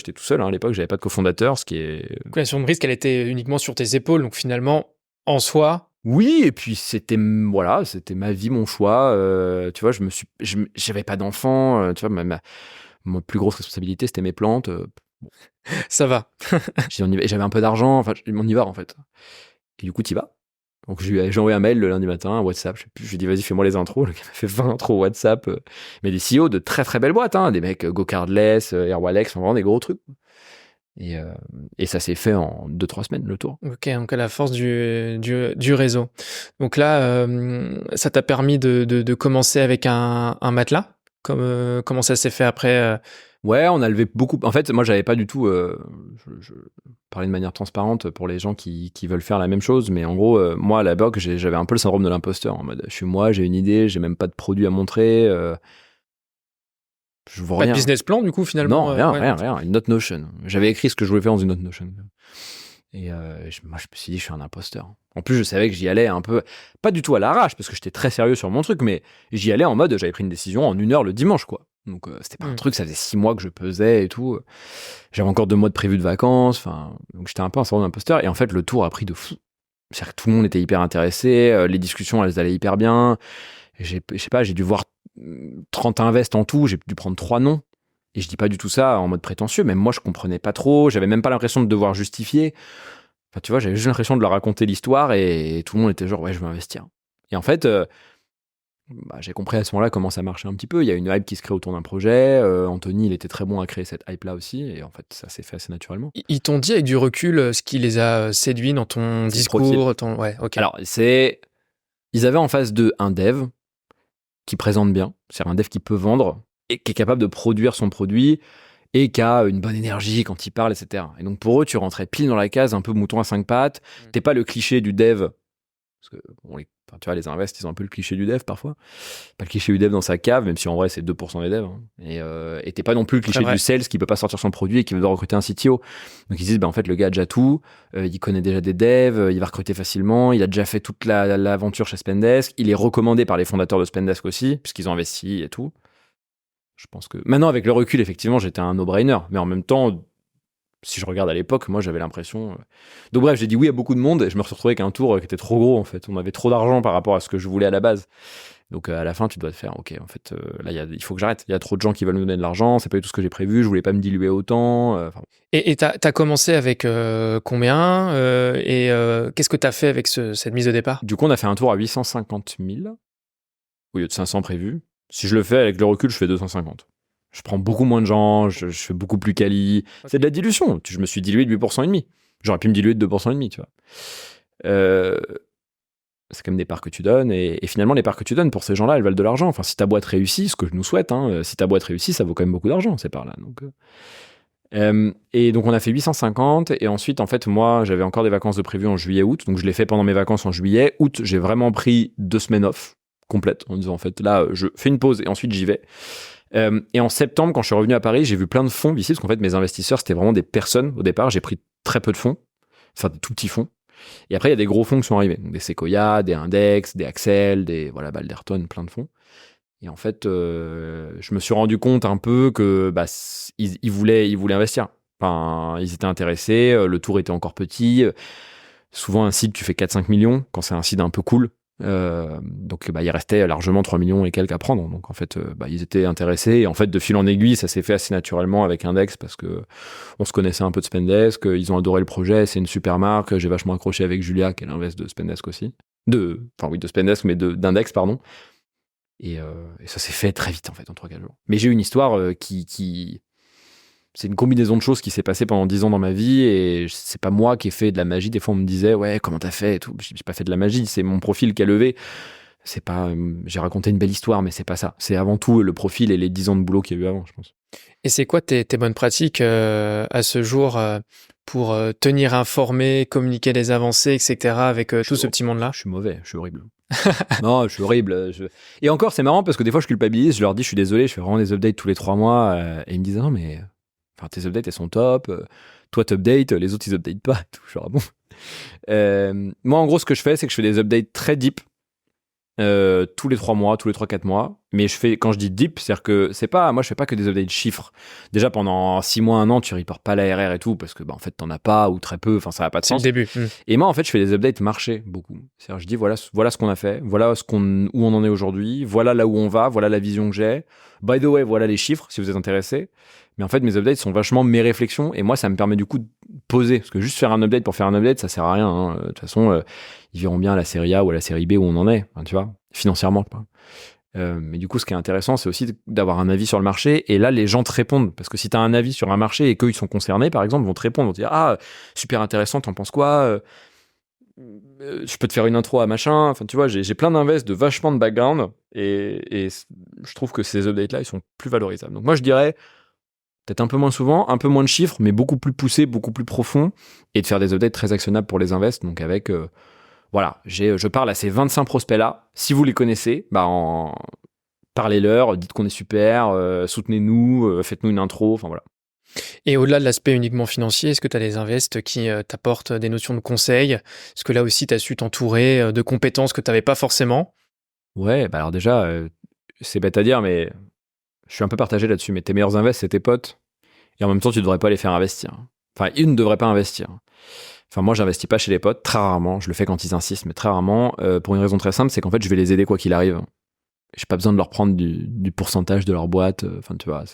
hein, à l'époque, j'avais pas de cofondateur, ce qui est. Donc la gestion de risque, elle était uniquement sur tes épaules, donc finalement, en soi. Oui, et puis c'était ma vie, mon choix. Tu vois, j'avais pas d'enfant. Tu vois, ma plus grosse responsabilité, c'était mes plantes. Ça va. J'avais un peu d'argent, enfin, on y va en fait. Et du coup, t'y vas. Donc j'ai envoyé un mail le lundi matin, un WhatsApp, je sais plus, je lui ai dit vas-y fais-moi les intros, le gars m'a fait 20 intros WhatsApp, mais des CEO de très très belles boîtes, hein, des mecs GoCardless, Airwallex, vraiment des gros trucs. Et ça s'est fait en 2-3 semaines le tour. Ok, donc à la force du réseau. Donc là, ça t'a permis de commencer avec un matelas, comment ça s'est fait après Ouais, on a levé beaucoup. En fait, moi, j'avais pas du tout. Je parlais de manière transparente pour les gens qui veulent faire la même chose, mais en gros, moi, à la BOC, j'avais un peu le syndrome de l'imposteur. En mode, je suis moi, j'ai une idée, j'ai même pas de produit à montrer. Je vois rien. Pas de business plan, du coup, finalement. Non, rien. Une note Notion. J'avais écrit ce que je voulais faire dans une note Notion. Et moi, je me suis dit, je suis un imposteur. En plus, je savais que j'y allais un peu, pas du tout à l'arrache, parce que j'étais très sérieux sur mon truc, mais j'y allais en mode, j'avais pris une décision en 1 heure le dimanche, quoi. Donc, c'était pas un truc, ça faisait 6 mois que je pesais et tout. J'avais encore 2 mois de prévu de vacances, enfin, donc j'étais un peu un syndrome d'imposteur. Et en fait, le tour a pris de fou. C'est-à-dire que tout le monde était hyper intéressé, les discussions, elles allaient hyper bien. Je sais pas, j'ai dû voir 30 invests en tout, j'ai dû prendre 3 noms. Et je dis pas du tout ça en mode prétentieux, même moi, je comprenais pas trop, j'avais même pas l'impression de devoir justifier. Enfin, tu vois, j'avais juste l'impression de leur raconter l'histoire et tout le monde était genre, ouais, je veux investir. Et en fait, j'ai compris à ce moment-là comment ça marchait un petit peu. Il y a une hype qui se crée autour d'un projet. Anthony, il était très bon à créer cette hype-là aussi. Et en fait, ça s'est fait assez naturellement. Ils t'ont dit avec du recul ce qui les a séduits dans ton discours Ouais, ok. Alors, ils avaient en face d'eux un dev qui présente bien. C'est-à-dire un dev qui peut vendre et qui est capable de produire son produit et qui a une bonne énergie quand il parle, etc. Et donc, pour eux, tu rentrais pile dans la case un peu mouton à 5 pattes. T'es pas le cliché du dev. Parce que, tu vois, les invests, ils ont un peu le cliché du dev parfois. Pas le cliché du dev dans sa cave, même si en vrai, c'est 2% des devs. Hein. Et t'es pas non plus le cliché du sales qui peut pas sortir son produit et qui veut recruter un CTO. Donc ils disent, en fait, le gars a déjà tout, il connaît déjà des devs, il va recruter facilement, il a déjà fait toute l'aventure chez Spendesk, il est recommandé par les fondateurs de Spendesk aussi, puisqu'ils ont investi et tout. Je pense que maintenant, avec le recul, effectivement, j'étais un no-brainer. Mais en même temps, Si je regarde à l'époque, moi, j'avais l'impression... Donc bref, j'ai dit oui à beaucoup de monde et je me suis retrouvé avec un tour qui était trop gros, en fait. On avait trop d'argent par rapport à ce que je voulais à la base. Donc à la fin, tu dois te faire, ok, en fait, là, il faut que j'arrête. Il y a trop de gens qui veulent me donner de l'argent, c'est pas du tout ce que j'ai prévu, je voulais pas me diluer autant. Et t'as commencé avec combien qu'est-ce que t'as fait avec cette mise au départ? Du coup, on a fait un tour à 850 000, au lieu de 500 prévus. Si je le fais avec le recul, je fais 250. Je prends beaucoup moins de gens, je fais beaucoup plus quali. C'est de la dilution. Je me suis dilué de 8% et demi. J'aurais pu me diluer de 2% et demi, tu vois. C'est comme des parts que tu donnes. Et finalement, les parts que tu donnes, pour ces gens-là, elles valent de l'argent. Enfin, si ta boîte réussit, ce que je nous souhaite, si ta boîte réussit, ça vaut quand même beaucoup d'argent, ces parts-là. Et donc, on a fait 850. Et ensuite, en fait, moi, j'avais encore des vacances de prévues en juillet-août. Donc, je l'ai fait pendant mes vacances en juillet. Août, j'ai vraiment pris 2 semaines off complète en disant, en fait, là, je fais une pause et ensuite, j'y vais. Et en septembre, quand je suis revenu à Paris, j'ai vu plein de fonds ici, parce qu'en fait, mes investisseurs, c'était vraiment des personnes au départ. J'ai pris très peu de fonds, enfin des tout petits fonds. Et après, il y a des gros fonds qui sont arrivés. Donc, des Sequoia, des Index, des Axel, des Balderton, plein de fonds. Et en fait, je me suis rendu compte un peu que ils voulaient investir. Enfin, ils étaient intéressés, le tour était encore petit. Souvent, un seed, tu fais 4-5 millions quand c'est un seed un peu cool. Donc il restait largement 3 millions et quelques à prendre, donc en fait ils étaient intéressés et en fait de fil en aiguille ça s'est fait assez naturellement avec Index parce que on se connaissait un peu de Spendesk, ils ont adoré le projet, c'est une super marque, j'ai vachement accroché avec Julia qui est l'invest de Spendesk aussi, de Spendesk mais d'Index pardon, et ça s'est fait très vite en fait en 3-4 jours. Mais j'ai eu une histoire qui c'est une combinaison de choses qui s'est passée pendant 10 ans dans ma vie et c'est pas moi qui ai fait de la magie. Des fois, on me disait, ouais, comment t'as fait et tout. J'ai pas fait de la magie, c'est mon profil qui a levé. C'est pas, j'ai raconté une belle histoire, mais c'est pas ça. C'est avant tout le profil et les 10 ans de boulot qu'il y a eu avant, je pense. Et c'est quoi tes bonnes pratiques à ce jour pour tenir informé, communiquer les avancées, etc. avec tout ce petit monde-là? Je suis mauvais, je suis horrible. Non, je suis horrible. Et encore, c'est marrant parce que des fois, je culpabilise, je leur dis, je suis désolé, je fais vraiment des updates tous les 3 mois et ils me disent, non, mais... Enfin, tes updates, elles sont top. Toi, t'updates, les autres, ils updatent pas. Genre, bon. Moi, en gros, ce que je fais, c'est que je fais des updates très deep tous les 3 mois, tous les 3-4 mois. Mais quand je dis deep, c'est-à-dire que moi, je fais pas que des updates chiffres. Déjà, pendant 6 mois, 1 an, tu reportes pas l'ARR et tout parce que, en fait, t'en as pas ou très peu. Enfin, ça n'a pas de sens. C'est le début. Et moi, en fait, je fais des updates marché beaucoup. C'est-à-dire, je dis, voilà ce qu'on a fait, voilà où on en est aujourd'hui, voilà là où on va, voilà la vision que j'ai. By the way, voilà les chiffres, si vous êtes intéressés. Mais en fait, mes updates sont vachement mes réflexions et moi, ça me permet du coup de poser. Parce que juste faire un update pour faire un update, ça sert à rien. De toute façon, ils verront bien à la série A ou à la série B où on en est, tu vois, financièrement. Mais du coup, ce qui est intéressant, c'est aussi d'avoir un avis sur le marché. Et là, les gens te répondent. Parce que si tu as un avis sur un marché et qu'eux, ils sont concernés, par exemple, vont te répondre, vont te dire, ah, super intéressant, t'en penses quoi je peux te faire une intro à machin. Enfin, tu vois, j'ai plein d'invests de vachement de background et je trouve que ces updates-là, ils sont plus valorisables. Donc moi, je dirais peut-être un peu moins souvent, un peu moins de chiffres, mais beaucoup plus poussés, beaucoup plus profonds, et de faire des updates très actionnables pour les invests. Donc avec, je parle à ces 25 prospects-là. Si vous les connaissez, parlez-leur, dites qu'on est super, soutenez-nous, faites-nous une intro, enfin voilà. Et au-delà de l'aspect uniquement financier, est-ce que tu as des invests qui t'apportent des notions de conseil? Est-ce que là aussi, tu as su t'entourer de compétences que tu n'avais pas forcément? Ouais, alors déjà, c'est bête à dire, mais je suis un peu partagé là-dessus. Mais tes meilleurs invests, c'est tes potes. Et en même temps, tu ne devrais pas les faire investir. Enfin, ils ne devraient pas investir. Enfin, moi, j'investis pas chez les potes, très rarement. Je le fais quand ils insistent, mais très rarement. Pour une raison très simple, c'est qu'en fait, je vais les aider quoi qu'il arrive. J'ai pas besoin de leur prendre du pourcentage de leur boîte. Enfin, tu vois,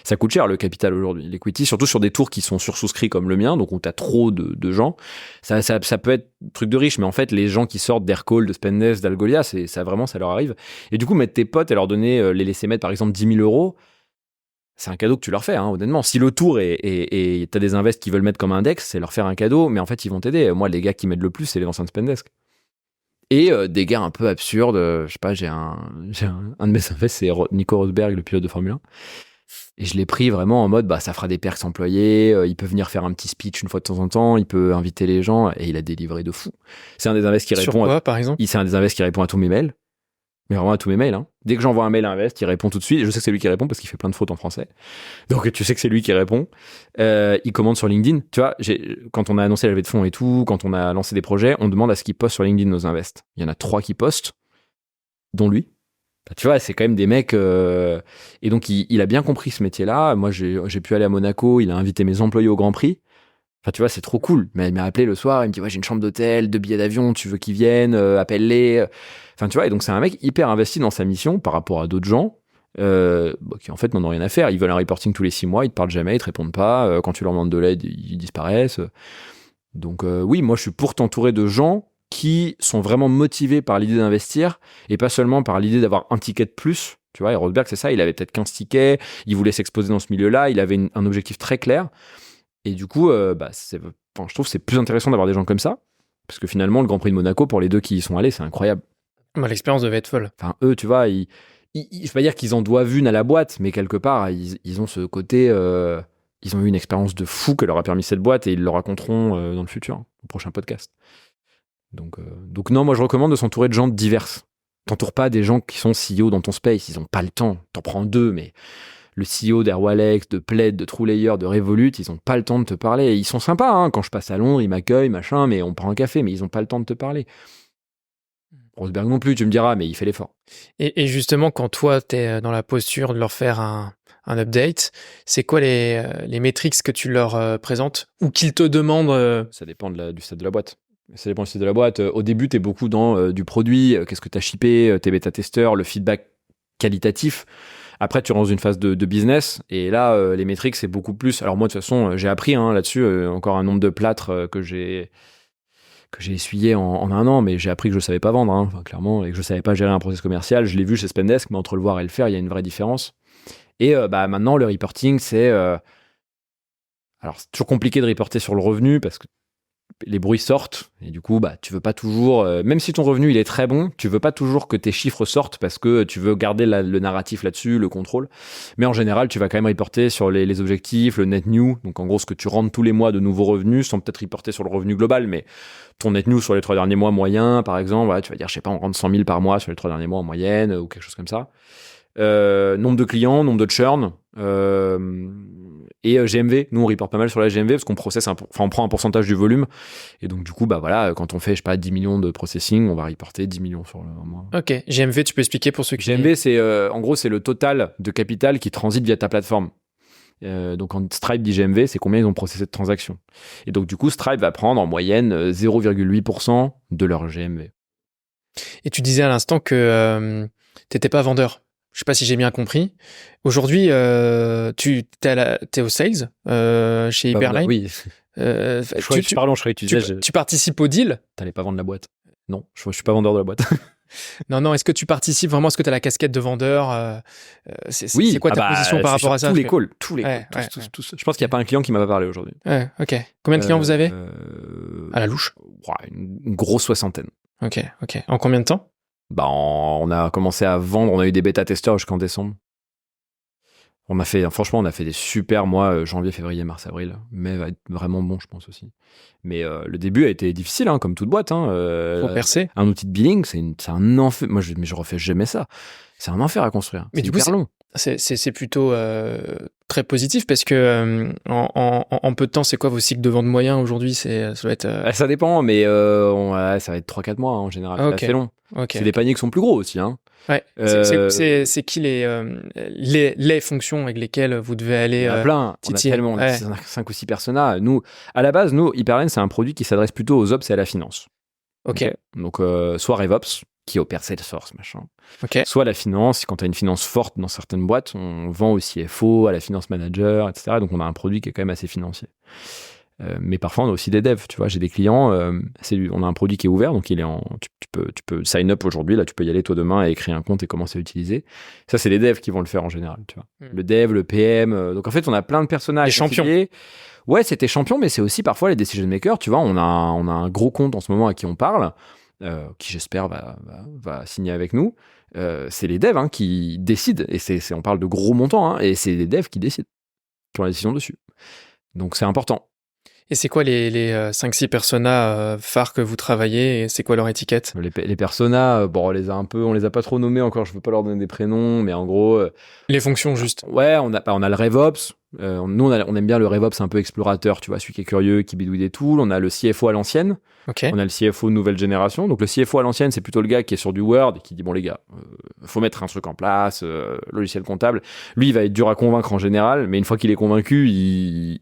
ça coûte cher le capital aujourd'hui. L'equity, surtout sur des tours qui sont sursouscrits comme le mien, donc où t'as trop de gens. Ça peut être truc de riche, mais en fait, les gens qui sortent d'Aircall, de Spendesk, d'Algolia, ça leur arrive. Et du coup, mettre tes potes et leur donner, les laisser mettre par exemple 10 000 euros, c'est un cadeau que tu leur fais, honnêtement. Si le tour et t'as des invests qui veulent mettre comme index, c'est leur faire un cadeau, mais en fait, ils vont t'aider. Moi, les gars qui m'aident le plus, c'est les anciens de Spendesk. Et des gars un peu absurdes, je sais pas, j'ai un de mes invests, c'est Nico Rosberg, le pilote de Formule 1. Et je l'ai pris vraiment en mode, ça fera des perks employés, il peut venir faire un petit speech une fois de temps en temps, il peut inviter les gens, et il a délivré de fou. C'est un des invests qui Sur répond quoi, par exemple? C'est un des invests qui répond à tous mes mails. Mais vraiment à tous mes mails. Dès que j'envoie un mail à Invest, il répond tout de suite. Je sais que c'est lui qui répond parce qu'il fait plein de fautes en français. Donc tu sais que c'est lui qui répond. Il commente sur LinkedIn. Tu vois, quand on a annoncé la levée de fonds et tout, quand on a lancé des projets, on demande à ce qu'ils postent sur LinkedIn nos invests. Il y en a 3 qui postent, dont lui. Tu vois, c'est quand même des mecs... Et donc il a bien compris ce métier-là. Moi, j'ai pu aller à Monaco. Il a invité mes employés au Grand Prix. Enfin, tu vois, c'est trop cool. Mais il m'a appelé le soir, il me dit, ouais, j'ai une chambre d'hôtel, 2 billets d'avion, tu veux qu'ils viennent, appelle-les. Enfin, tu vois, et donc c'est un mec hyper investi dans sa mission par rapport à d'autres gens qui en fait n'en ont rien à faire. Ils veulent un reporting tous les 6 mois, ils te parlent jamais, ils te répondent pas. Quand tu leur demandes de l'aide, ils disparaissent. Donc oui, moi je suis pour t'entourer de gens qui sont vraiment motivés par l'idée d'investir et pas seulement par l'idée d'avoir un ticket de plus. Tu vois, et Rosberg, c'est ça, il avait peut-être 15 tickets, il voulait s'exposer dans ce milieu-là, il avait un objectif très clair. Et du coup, je trouve que c'est plus intéressant d'avoir des gens comme ça, parce que finalement, le Grand Prix de Monaco, pour les deux qui y sont allés, c'est incroyable. L'expérience devait être folle. Enfin, eux, tu vois, je vais pas dire qu'ils en doivent une à la boîte, mais quelque part, ils ont ce côté... ils ont eu une expérience de fou qui leur a permis cette boîte et ils le raconteront dans le futur, au prochain podcast. Donc non, moi, je recommande de s'entourer de gens divers. T'entoures pas des gens qui sont CEO dans ton space, ils ont pas le temps. T'en prends 2, mais... Le CEO d'Airwallex, de Plaid, de TrueLayer, de Revolut, ils ont pas le temps de te parler. Et ils sont sympas, hein. Quand je passe à Londres, ils m'accueillent, machin, mais on prend un café, mais ils ont pas le temps de te parler. Rosberg non plus, tu me diras, mais il fait l'effort. Et justement, quand toi, tu es dans la posture de leur faire un update, c'est quoi les métriques que tu leur présentes ou qu'ils te demandent Ça dépend du stade de la boîte. Ça dépend du stade de la boîte. Au début, tu es beaucoup dans du produit, qu'est-ce que tu as shippé, tes bêta-testeurs, le feedback qualitatif. Après, tu rentres dans une phase de business et là, les métriques, c'est beaucoup plus. Alors moi, de toute façon, j'ai appris là-dessus encore un nombre de plâtres que j'ai essuyé en 1 an, mais j'ai appris que je savais pas vendre, enfin, clairement, et que je savais pas gérer un process commercial. Je l'ai vu chez Spendesk, mais entre le voir et le faire, il y a une vraie différence. Et maintenant, le reporting, c'est... Alors, c'est toujours compliqué de reporter sur le revenu parce que les bruits sortent et du coup tu veux pas toujours même si ton revenu il est très bon, tu veux pas toujours que tes chiffres sortent parce que tu veux garder le narratif là-dessus, le contrôle, mais en général tu vas quand même reporter sur les objectifs, le net new, donc en gros ce que tu rentres tous les mois de nouveaux revenus, sans peut-être reporter sur le revenu global, mais ton net new sur les 3 derniers mois moyen par exemple, voilà, tu vas dire je sais pas, on rentre 100 000 par mois sur les 3 derniers mois en moyenne ou quelque chose comme ça. Nombre de clients, nombre de churn et GMV, nous on reporte pas mal sur la GMV parce qu'on processe on prend un pourcentage du volume et donc du coup quand on fait je sais pas 10 millions de processing, on va reporter 10 millions sur un mois. Ok, GMV tu peux expliquer pour ceux qui... GMV c'est en gros c'est le total de capital qui transite via ta plateforme. Donc en Stripe dit GMV, c'est combien ils ont processé de transactions. Et donc du coup Stripe va prendre en moyenne 0,8% de leur GMV. Et tu disais à l'instant que t'étais pas vendeur. Je sais pas si j'ai bien compris. Aujourd'hui, t'es au sales chez Hyperline. Oui. Tu participes au deal. T'allais pas vendre la boîte. Non, je suis pas vendeur de la boîte. Non. Est-ce que tu participes vraiment? Est-ce que tu as la casquette de vendeur? Oui. C'est quoi ta position par rapport à ça? Tous les calls. Tous. Je pense qu'il n'y a pas un client qui m'a pas parlé aujourd'hui. Ouais, ok. Combien de clients vous avez à la louche? Une grosse 60aine. Ok. En combien de temps? On a commencé à vendre, on a eu des bêta-testeurs jusqu'en décembre. On a fait des super mois, janvier, février, mars, avril. Mai va être vraiment bon, je pense aussi. Mais le début a été difficile, comme toute boîte. Pour percer. Un outil de billing, c'est un enfer. Moi, je refais jamais ça. C'est un enfer à construire. Mais du coup, long. C'est plutôt très positif parce que en peu de temps, c'est quoi vos cycles de vente moyens aujourd'hui? Ça doit être... Ça dépend, mais ça va être 3-4 mois en général. C'est assez long. Okay. C'est des paniers qui sont plus gros aussi. Ouais. C'est qui les fonctions avec lesquelles vous devez aller? Il y en a plein. Titiller. On a 5 ou 6 personas. À la base, Hyperline, c'est un produit qui s'adresse plutôt aux ops et à la finance. Ok. Donc, soit RevOps, qui opère Salesforce, machin. Okay. Soit la finance, quand tu as une finance forte dans certaines boîtes, on vend au CFO, à la finance manager, etc. Donc, on a un produit qui est quand même assez financier. Mais parfois, on a aussi des devs. Tu vois, j'ai des clients, on a un produit qui est ouvert, donc tu peux sign up aujourd'hui. Là, tu peux y aller toi demain et créer un compte et commencer à l'utiliser. Ça, c'est les devs qui vont le faire en général. Tu vois. Le dev, le PM. Donc, en fait, on a plein de personnages. Les champions. Ouais, c'était champion, mais c'est aussi parfois les decision makers. Tu vois, on a un gros compte en ce moment à qui on parle, qui j'espère va signer avec nous. C'est les devs qui décident. Et on parle de gros montants, et c'est les devs qui décident, qui ont la décision dessus. Donc, c'est important. Et c'est quoi les 5-6 personas phares que vous travaillez et c'est quoi leur étiquette? Les personas, on les a pas trop nommés encore, je veux pas leur donner des prénoms, mais en gros... les fonctions juste. Ouais, on a le RevOps, Nous, on aime bien le RevOps un peu explorateur, tu vois, celui qui est curieux, qui bidouille des tools. On a le CFO à l'ancienne. Ok. On a le CFO nouvelle génération. Donc, le CFO à l'ancienne, c'est plutôt le gars qui est sur du Word et qui dit, bon, les gars, faut mettre un truc en place, logiciel comptable. Lui, il va être dur à convaincre en général, mais une fois qu'il est convaincu, il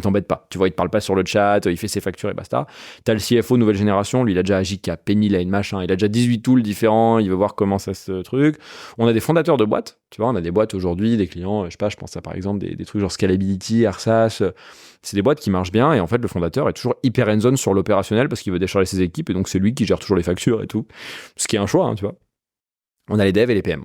t'embête pas. Tu vois, il te parle pas sur le chat, il fait ses factures et basta. T'as le CFO nouvelle génération. Lui, il a déjà Agika, Penny Lane, machin. Il a déjà 18 tools différents. Il veut voir comment ça se truc. On a des fondateurs de boîtes. Tu vois, on a des boîtes aujourd'hui, des clients, je sais pas, je pense à par exemple des trucs genre Scalability, Arsas. C'est des boîtes qui marchent bien et en fait, le fondateur est toujours hyper hands-on sur l'opérationnel parce qu'il veut décharger ses équipes et donc c'est lui qui gère toujours les factures et tout. Ce qui est un choix, hein, tu vois. On a les devs et les PM.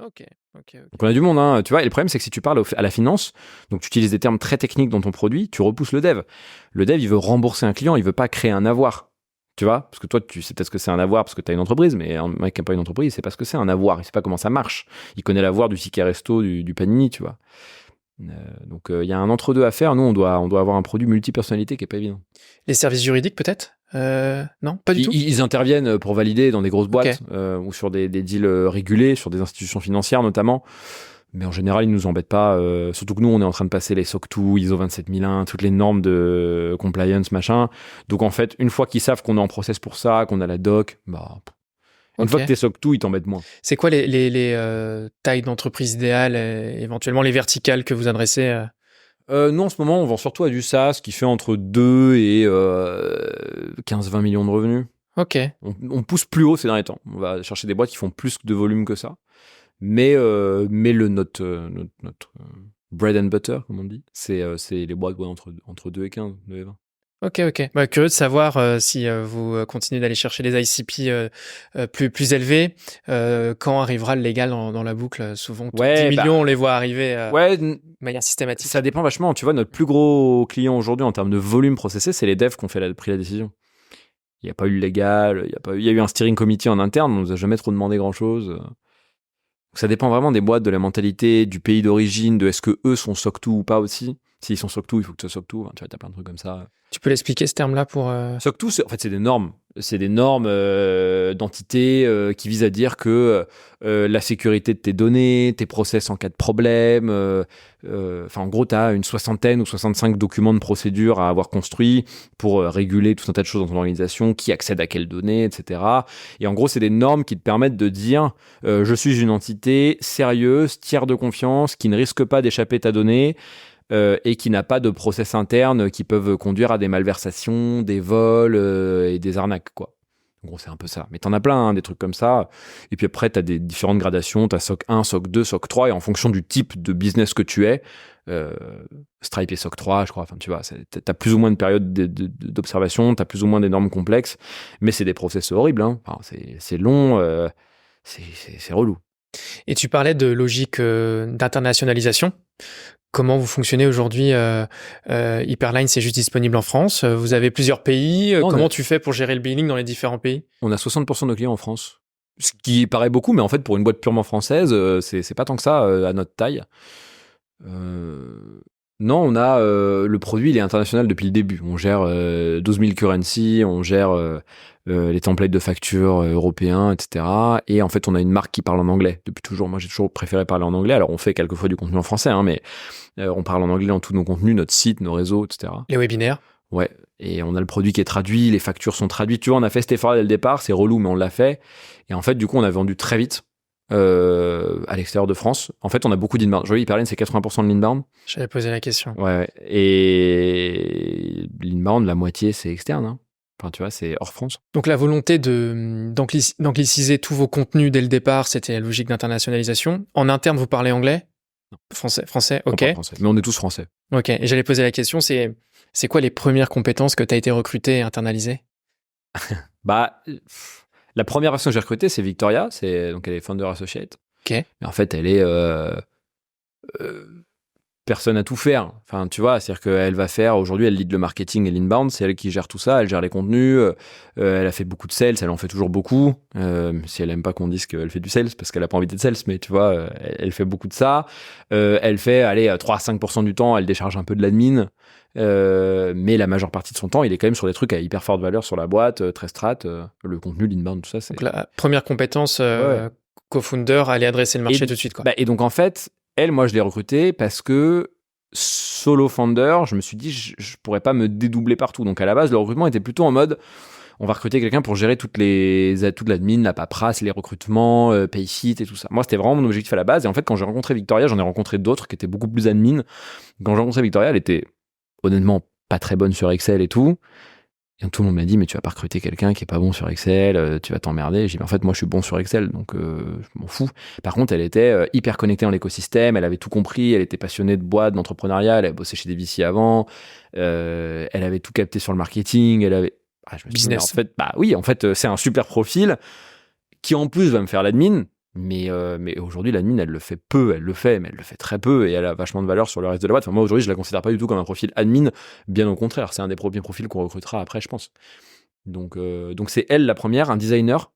Ok. Donc on a du monde, hein, tu vois. Et le problème, c'est que si tu parles à la finance, donc tu utilises des termes très techniques dans ton produit, tu repousses le dev. Le dev, il veut rembourser un client, il veut pas créer un avoir. Tu vois, parce que toi, tu sais peut-être ce que c'est un avoir parce que tu as une entreprise, mais un mec qui n'a pas une entreprise, il sait pas ce que c'est un avoir, il sait pas comment ça marche. Il connaît l'avoir du ticket resto, du panini, tu vois. Donc il y a un entre-deux à faire. Nous, on doit avoir un produit multi-personnalité qui est pas évident. Les services juridiques, peut-être non, pas du tout. Ils interviennent pour valider dans des grosses boîtes ou sur des deals régulés, sur des institutions financières notamment. Mais en général, ils nous embêtent pas. Surtout que nous, on est en train de passer les SOC 2, ISO 27001, toutes les normes de compliance, machin. Donc en fait, une fois qu'ils savent qu'on est en process pour ça, qu'on a la doc, une fois que t'es SOC 2, ils t'embêtent moins. C'est quoi les tailles d'entreprise idéales, éventuellement les verticales que vous adressez Nous, en ce moment, on vend surtout à du SaaS qui fait entre 2 et 15-20 millions de revenus. Ok. On pousse plus haut ces derniers temps. On va chercher des boîtes qui font plus de volume que ça. Mais notre bread and butter, comme on dit, c'est les boîtes entre 2 et 15, 2 et 20. Ok. Curieux de savoir si vous continuez d'aller chercher des ICP plus élevés. Quand arrivera le légal dans la boucle? Souvent, 10 millions, on les voit arriver de manière systématique. Ça dépend vachement. Tu vois, notre plus gros client aujourd'hui en termes de volume processé, c'est les devs qui ont pris la décision. Il n'y a pas eu le légal, il y a eu un steering committee en interne, on nous a jamais trop demandé grand-chose. Ça dépend vraiment des boîtes, de la mentalité, du pays d'origine, de est-ce que eux sont SOC 2 ou pas aussi. S'ils sont SOC 2, il faut que tu sois SOC 2. Enfin, tu vois, t'as plein de trucs comme ça. Tu peux l'expliquer ce terme-là pour... SOC 2, c'est des normes. C'est des normes d'entité qui visent à dire que la sécurité de tes données, tes process en cas de problème, en gros, tu as une 60 ou 65 documents de procédure à avoir construits pour réguler tout un tas de choses dans ton organisation, qui accède à quelles données, etc. Et en gros, c'est des normes qui te permettent de dire je suis une entité sérieuse, tiers de confiance, qui ne risque pas d'échapper ta donnée, et qui n'a pas de process interne qui peuvent conduire à des malversations, des vols et des arnaques, quoi. En gros, c'est un peu ça. Mais t'en as plein, hein, des trucs comme ça. Et puis après, t'as des différentes gradations. T'as SOC 1, SOC 2, SOC 3. Et en fonction du type de business que tu es, Stripe et SOC 3, je crois. Enfin, tu vois, t'as plus ou moins de périodes d'observation. T'as plus ou moins des normes complexes. Mais c'est des process horribles, hein. Enfin, c'est long. C'est relou. Et tu parlais de logique d'internationalisation. Comment vous fonctionnez aujourd'hui? Hyperline, c'est juste disponible en France. Vous avez plusieurs pays. Comment tu fais pour gérer le billing dans les différents pays? On a 60% de nos clients en France. Ce qui paraît beaucoup, mais en fait, pour une boîte purement française, c'est pas tant que ça à notre taille. Non, on a le produit, il est international depuis le début. On gère 12 000 currencies, on gère les templates de factures européens, etc. Et en fait, on a une marque qui parle en anglais depuis toujours. Moi, j'ai toujours préféré parler en anglais. Alors, on fait quelquefois du contenu en français, hein, mais on parle en anglais dans tous nos contenus, notre site, nos réseaux, etc. Les webinaires. Ouais, et on a le produit qui est traduit, les factures sont traduites. Tu vois, on a fait cet effort dès le départ, c'est relou, mais on l'a fait. Et en fait, du coup, on a vendu très vite à l'extérieur de France. En fait, on a beaucoup d'inbound. Je vois, Hyperline, c'est 80% de l'inbound. J'avais posé la question. Ouais, et l'inbound, la moitié, c'est externe, hein. Enfin, tu vois, c'est hors France. Donc, la volonté d'angliciser tous vos contenus dès le départ, c'était la logique d'internationalisation. En interne, vous parlez anglais? Non. Français, ok. On parle français, mais on est tous français. Ok, et j'allais poser la question, c'est quoi les premières compétences que tu as été recruté et internalisé? La première personne que j'ai recrutée, c'est Victoria. Donc, elle est founder associate. Ok. Mais en fait, elle est personne à tout faire. Enfin, tu vois, c'est-à-dire qu'elle va faire, aujourd'hui, elle lead le marketing et l'inbound, c'est elle qui gère tout ça, elle gère les contenus, elle a fait beaucoup de sales, elle en fait toujours beaucoup, si elle aime pas qu'on dise qu'elle fait du sales, parce qu'elle a pas envie d'être sales, mais tu vois, elle fait beaucoup de ça. Elle fait, 3 à 5% du temps, elle décharge un peu de l'admin, mais la majeure partie de son temps, il est quand même sur des trucs à hyper forte valeur sur la boîte, très strat, le contenu, l'inbound, tout ça. C'est... Donc la première compétence co-founder, aller adresser le marché tout de suite, quoi. Et donc en fait, elle, moi, je l'ai recrutée parce que solo founder, je me suis dit, je pourrais pas me dédoubler partout. Donc à la base, le recrutement était plutôt en mode, on va recruter quelqu'un pour gérer toute l'admin, la paperasse, les recrutements, paysheet et tout ça. Moi, c'était vraiment mon objectif à la base. Et en fait, quand j'ai rencontré Victoria, j'en ai rencontré d'autres qui étaient beaucoup plus admin. Quand j'ai rencontré Victoria, elle était honnêtement pas très bonne sur Excel et tout. Et donc, tout le monde m'a dit, mais tu vas pas recruter quelqu'un qui est pas bon sur Excel, tu vas t'emmerder. J'ai dit, en fait, moi, je suis bon sur Excel, donc je m'en fous. Par contre, elle était hyper connectée dans l'écosystème, elle avait tout compris, elle était passionnée de boîte, d'entrepreneuriat, elle avait bossé chez des VC avant, elle avait tout capté sur le marketing, elle avait... je me suis dit, Business. en fait, c'est un super profil qui, en plus, va me faire l'admin. Mais aujourd'hui, l'admin, elle le fait peu, elle le fait, mais elle le fait très peu et elle a vachement de valeur sur le reste de la boîte. Enfin, moi, aujourd'hui, je la considère pas du tout comme un profil admin, bien au contraire. C'est un des premiers profils qu'on recrutera après, je pense. Donc c'est elle la première, un designer.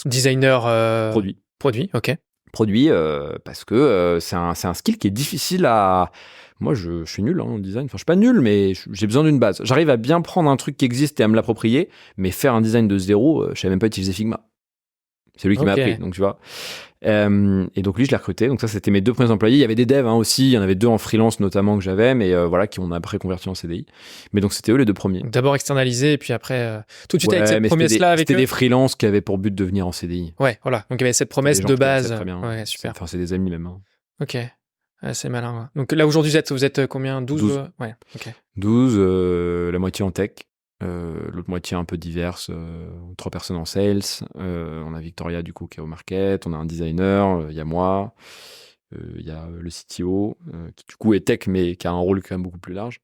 Designer Produit, ok. Produit, parce que c'est un skill qui est difficile à... Moi, je suis nul en design. Enfin, je suis pas nul, mais j'ai besoin d'une base. J'arrive à bien prendre un truc qui existe et à me l'approprier, mais faire un design de zéro, je savais même pas utiliser Figma. C'est lui qui m'a appris, donc tu vois. Et donc lui, je l'ai recruté. Donc ça, c'était mes 2 premiers employés. Il y avait des devs aussi. Il y en avait 2 en freelance notamment que j'avais, mais voilà, qui on a après converti en CDI. Mais donc c'était eux les 2 premiers. Donc d'abord externalisé et puis après tout de suite avec cette promesse-là avec eux. C'était des freelances qui avaient pour but de venir en CDI. Ouais, voilà. Donc il y avait cette promesse de base. Très bien. Ouais, super. Enfin, c'est des amis même. Hein. Ok. C'est malin. Ouais. Donc là aujourd'hui, vous êtes combien? 12. Ouais. Ok. 12, la moitié en tech. L'autre moitié un peu diverse, 3 personnes en sales, on a Victoria du coup qui est au market, on a un designer, il y a moi, il y a le CTO qui du coup est tech mais qui a un rôle quand même beaucoup plus large.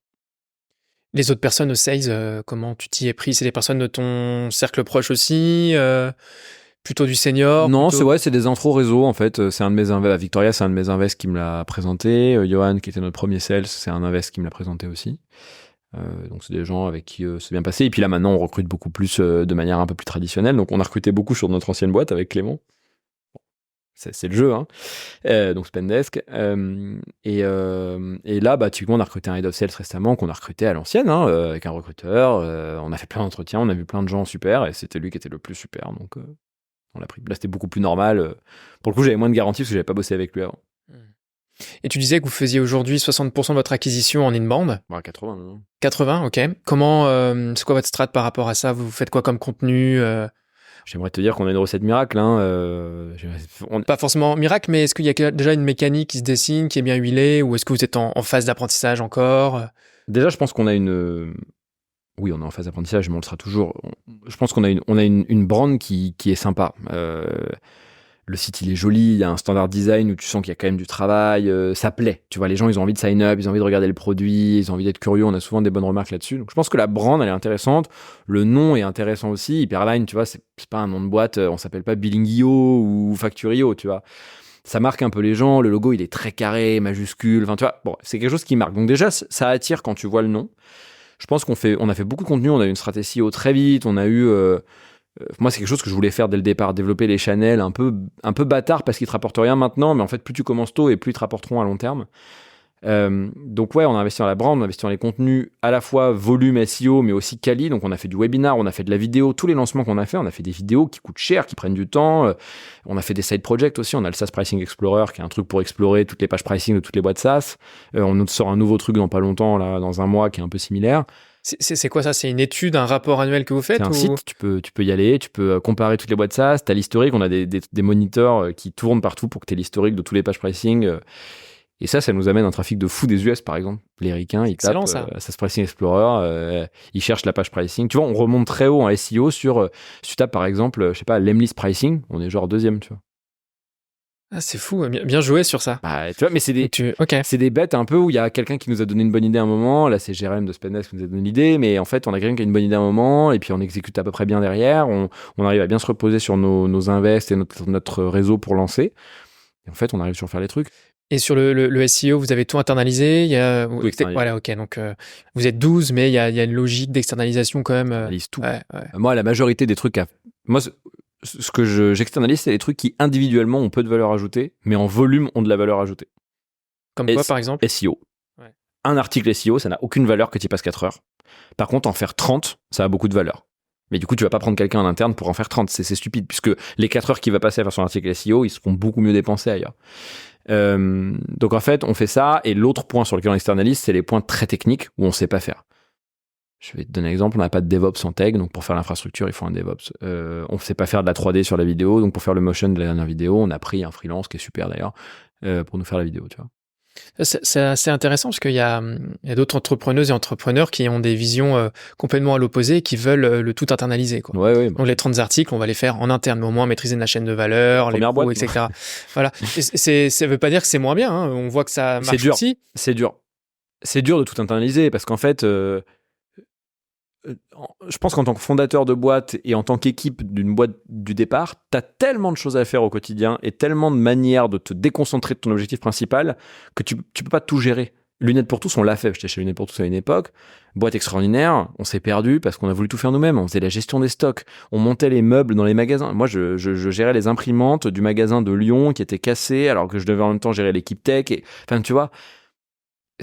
Les autres personnes au sales, comment tu t'y es pris? C'est des personnes de ton cercle proche aussi, plutôt du senior? Non, plutôt... c'est des intros réseau en fait. C'est un de mes invests. Victoria, c'est un de mes invests qui me l'a présenté. Johan, qui était notre premier sales, c'est un invest qui me l'a présenté aussi. Donc c'est des gens avec qui c'est bien passé. Et puis là maintenant on recrute beaucoup plus de manière un peu plus traditionnelle. Donc on a recruté beaucoup sur notre ancienne boîte avec Clément. C'est le jeu, hein. Donc Spendesk. Et là, typiquement, on a recruté un head of sales récemment qu'on a recruté à l'ancienne, hein, avec un recruteur. On a fait plein d'entretiens, on a vu plein de gens super, et c'était lui qui était le plus super. Donc on l'a pris. Là, c'était beaucoup plus normal. Pour le coup, j'avais moins de garanties parce que j'avais pas bossé avec lui avant. Et tu disais que vous faisiez aujourd'hui 60% de votre acquisition en inbound. 80. Non. 80, ok. Comment, c'est quoi votre strat par rapport à ça? Vous faites quoi comme contenu? J'aimerais te dire qu'on a une recette miracle. Hein. Pas forcément miracle, mais est-ce qu'il y a déjà une mécanique qui se dessine, qui est bien huilée, ou est-ce que vous êtes en phase d'apprentissage encore? Déjà, je pense qu'on a une... Oui, on est en phase d'apprentissage, mais on le sera toujours. Je pense qu'on a une brand qui est sympa. Le site, il est joli, il y a un standard design où tu sens qu'il y a quand même du travail, ça plaît. Tu vois, les gens, ils ont envie de sign up, ils ont envie de regarder le produit, ils ont envie d'être curieux. On a souvent des bonnes remarques là-dessus. Donc, je pense que la brand, elle est intéressante. Le nom est intéressant aussi. Hyperline, tu vois, c'est pas un nom de boîte. On s'appelle pas Billingio ou Facturio, tu vois. Ça marque un peu les gens. Le logo, il est très carré, majuscule. Enfin, tu vois, bon, c'est quelque chose qui marque. Donc, déjà, ça attire quand tu vois le nom. Je pense on a fait beaucoup de contenu. On a eu une stratégie SEO très vite. On a eu... moi, c'est quelque chose que je voulais faire dès le départ, développer les channels un peu bâtard parce qu'ils te rapportent rien maintenant, mais en fait, plus tu commences tôt et plus ils te rapporteront à long terme. Donc ouais, on a investi dans la brand, on a investi dans les contenus à la fois volume SEO, mais aussi quali. Donc on a fait du webinar, on a fait de la vidéo, tous les lancements qu'on a fait, on a fait des vidéos qui coûtent cher, qui prennent du temps. On a fait des side projects aussi, on a le SaaS Pricing Explorer, qui est un truc pour explorer toutes les pages pricing de toutes les boîtes SaaS. On nous sort un nouveau truc dans pas longtemps, là, dans un mois, qui est un peu similaire. C'est quoi ça? C'est une étude, un rapport annuel que vous faites? C'est un site, tu peux y aller, tu peux comparer toutes les boîtes SaaS, tu as l'historique, on a des moniteurs qui tournent partout pour que tu aies l'historique de tous les pages pricing. Et ça nous amène un trafic de fou des US, par exemple. Les ricains, ils tapent SaaS Pricing Explorer, ils cherchent la page pricing. Tu vois, on remonte très haut en SEO sur, si tu tapes par exemple, je sais pas, Lemlist Pricing, on est genre 2e, tu vois. Ah, c'est fou, bien joué sur ça. Tu vois, mais c'est des bêtes un peu où il y a quelqu'un qui nous a donné une bonne idée à un moment. Là, c'est Jérém de Spendesk qui nous a donné l'idée, mais en fait, on a quelqu'un qui a une bonne idée à un moment et puis on exécute à peu près bien derrière. On arrive à bien se reposer sur nos invests et notre réseau pour lancer. Et en fait, on arrive sur faire les trucs. Et sur le SEO, vous avez tout internalisé? Tout externalisé. Voilà, ok. Donc, vous êtes 12, mais il y a une logique d'externalisation quand même. On analyse tout. Ouais. Moi, la majorité des trucs... Moi, ce que j'externalise, c'est les trucs qui individuellement ont peu de valeur ajoutée, mais en volume ont de la valeur ajoutée. Comme quoi, par exemple? SEO. Ouais. Un article SEO, ça n'a aucune valeur que tu y passes 4 heures. Par contre, en faire 30, ça a beaucoup de valeur. Mais du coup, tu vas pas prendre quelqu'un en interne pour en faire 30. C'est stupide, puisque les 4 heures qu'il va passer à faire son article SEO, ils seront beaucoup mieux dépensés ailleurs. Donc en fait, on fait ça. Et l'autre point sur lequel on externalise, c'est les points très techniques où on sait pas faire. Je vais te donner un exemple. On n'a pas de DevOps en tech, donc pour faire l'infrastructure, il faut un DevOps. On ne sait pas faire de la 3D sur la vidéo, donc pour faire le motion de la dernière vidéo, on a pris un freelance qui est super d'ailleurs pour nous faire la vidéo, tu vois. C'est assez intéressant parce qu'il y a d'autres entrepreneuses et entrepreneurs qui ont des visions complètement à l'opposé et qui veulent le tout internaliser, quoi. Ouais. Donc les 30 articles, on va les faire en interne, mais au moins maîtriser la chaîne de valeur, les coûts, etc. Voilà. Ça veut pas dire que c'est moins bien, hein. On voit que ça marche aussi. C'est dur de tout internaliser parce qu'en fait, je pense qu'en tant que fondateur de boîte et en tant qu'équipe d'une boîte du départ, tu as tellement de choses à faire au quotidien et tellement de manières de te déconcentrer de ton objectif principal que tu peux pas tout gérer. Lunettes pour tous, on l'a fait. J'étais chez Lunettes pour tous à une époque. Boîte extraordinaire. On s'est perdu parce qu'on a voulu tout faire nous-mêmes. On faisait la gestion des stocks. On montait les meubles dans les magasins. Moi, je gérais les imprimantes du magasin de Lyon qui était cassé alors que je devais en même temps gérer l'équipe tech. Enfin, tu vois,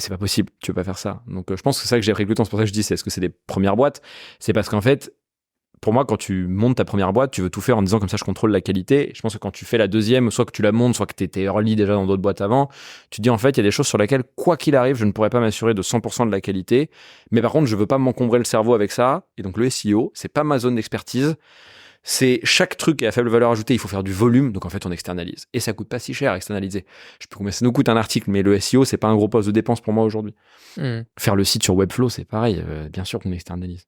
c'est pas possible, tu peux pas faire ça. Donc je pense que c'est ça que j'ai pris le temps. C'est pour ça que je dis, est-ce que c'est des premières boîtes? C'est parce qu'en fait, pour moi, quand tu montes ta première boîte, tu veux tout faire en disant comme ça, je contrôle la qualité. Je pense que quand tu fais la deuxième, soit que tu la montes, soit que tu étais early déjà dans d'autres boîtes avant, tu te dis en fait, il y a des choses sur lesquelles, quoi qu'il arrive, je ne pourrais pas m'assurer de 100% de la qualité. Mais par contre, je veux pas m'encombrer le cerveau avec ça. Et donc le SEO, c'est pas ma zone d'expertise. C'est chaque truc est à faible valeur ajoutée, il faut faire du volume, donc en fait on externalise. Et ça coûte pas si cher à externaliser. Je sais pas combien ça nous coûte un article, mais le SEO, c'est pas un gros poste de dépense pour moi aujourd'hui. Faire le site sur Webflow, c'est pareil, bien sûr qu'on externalise.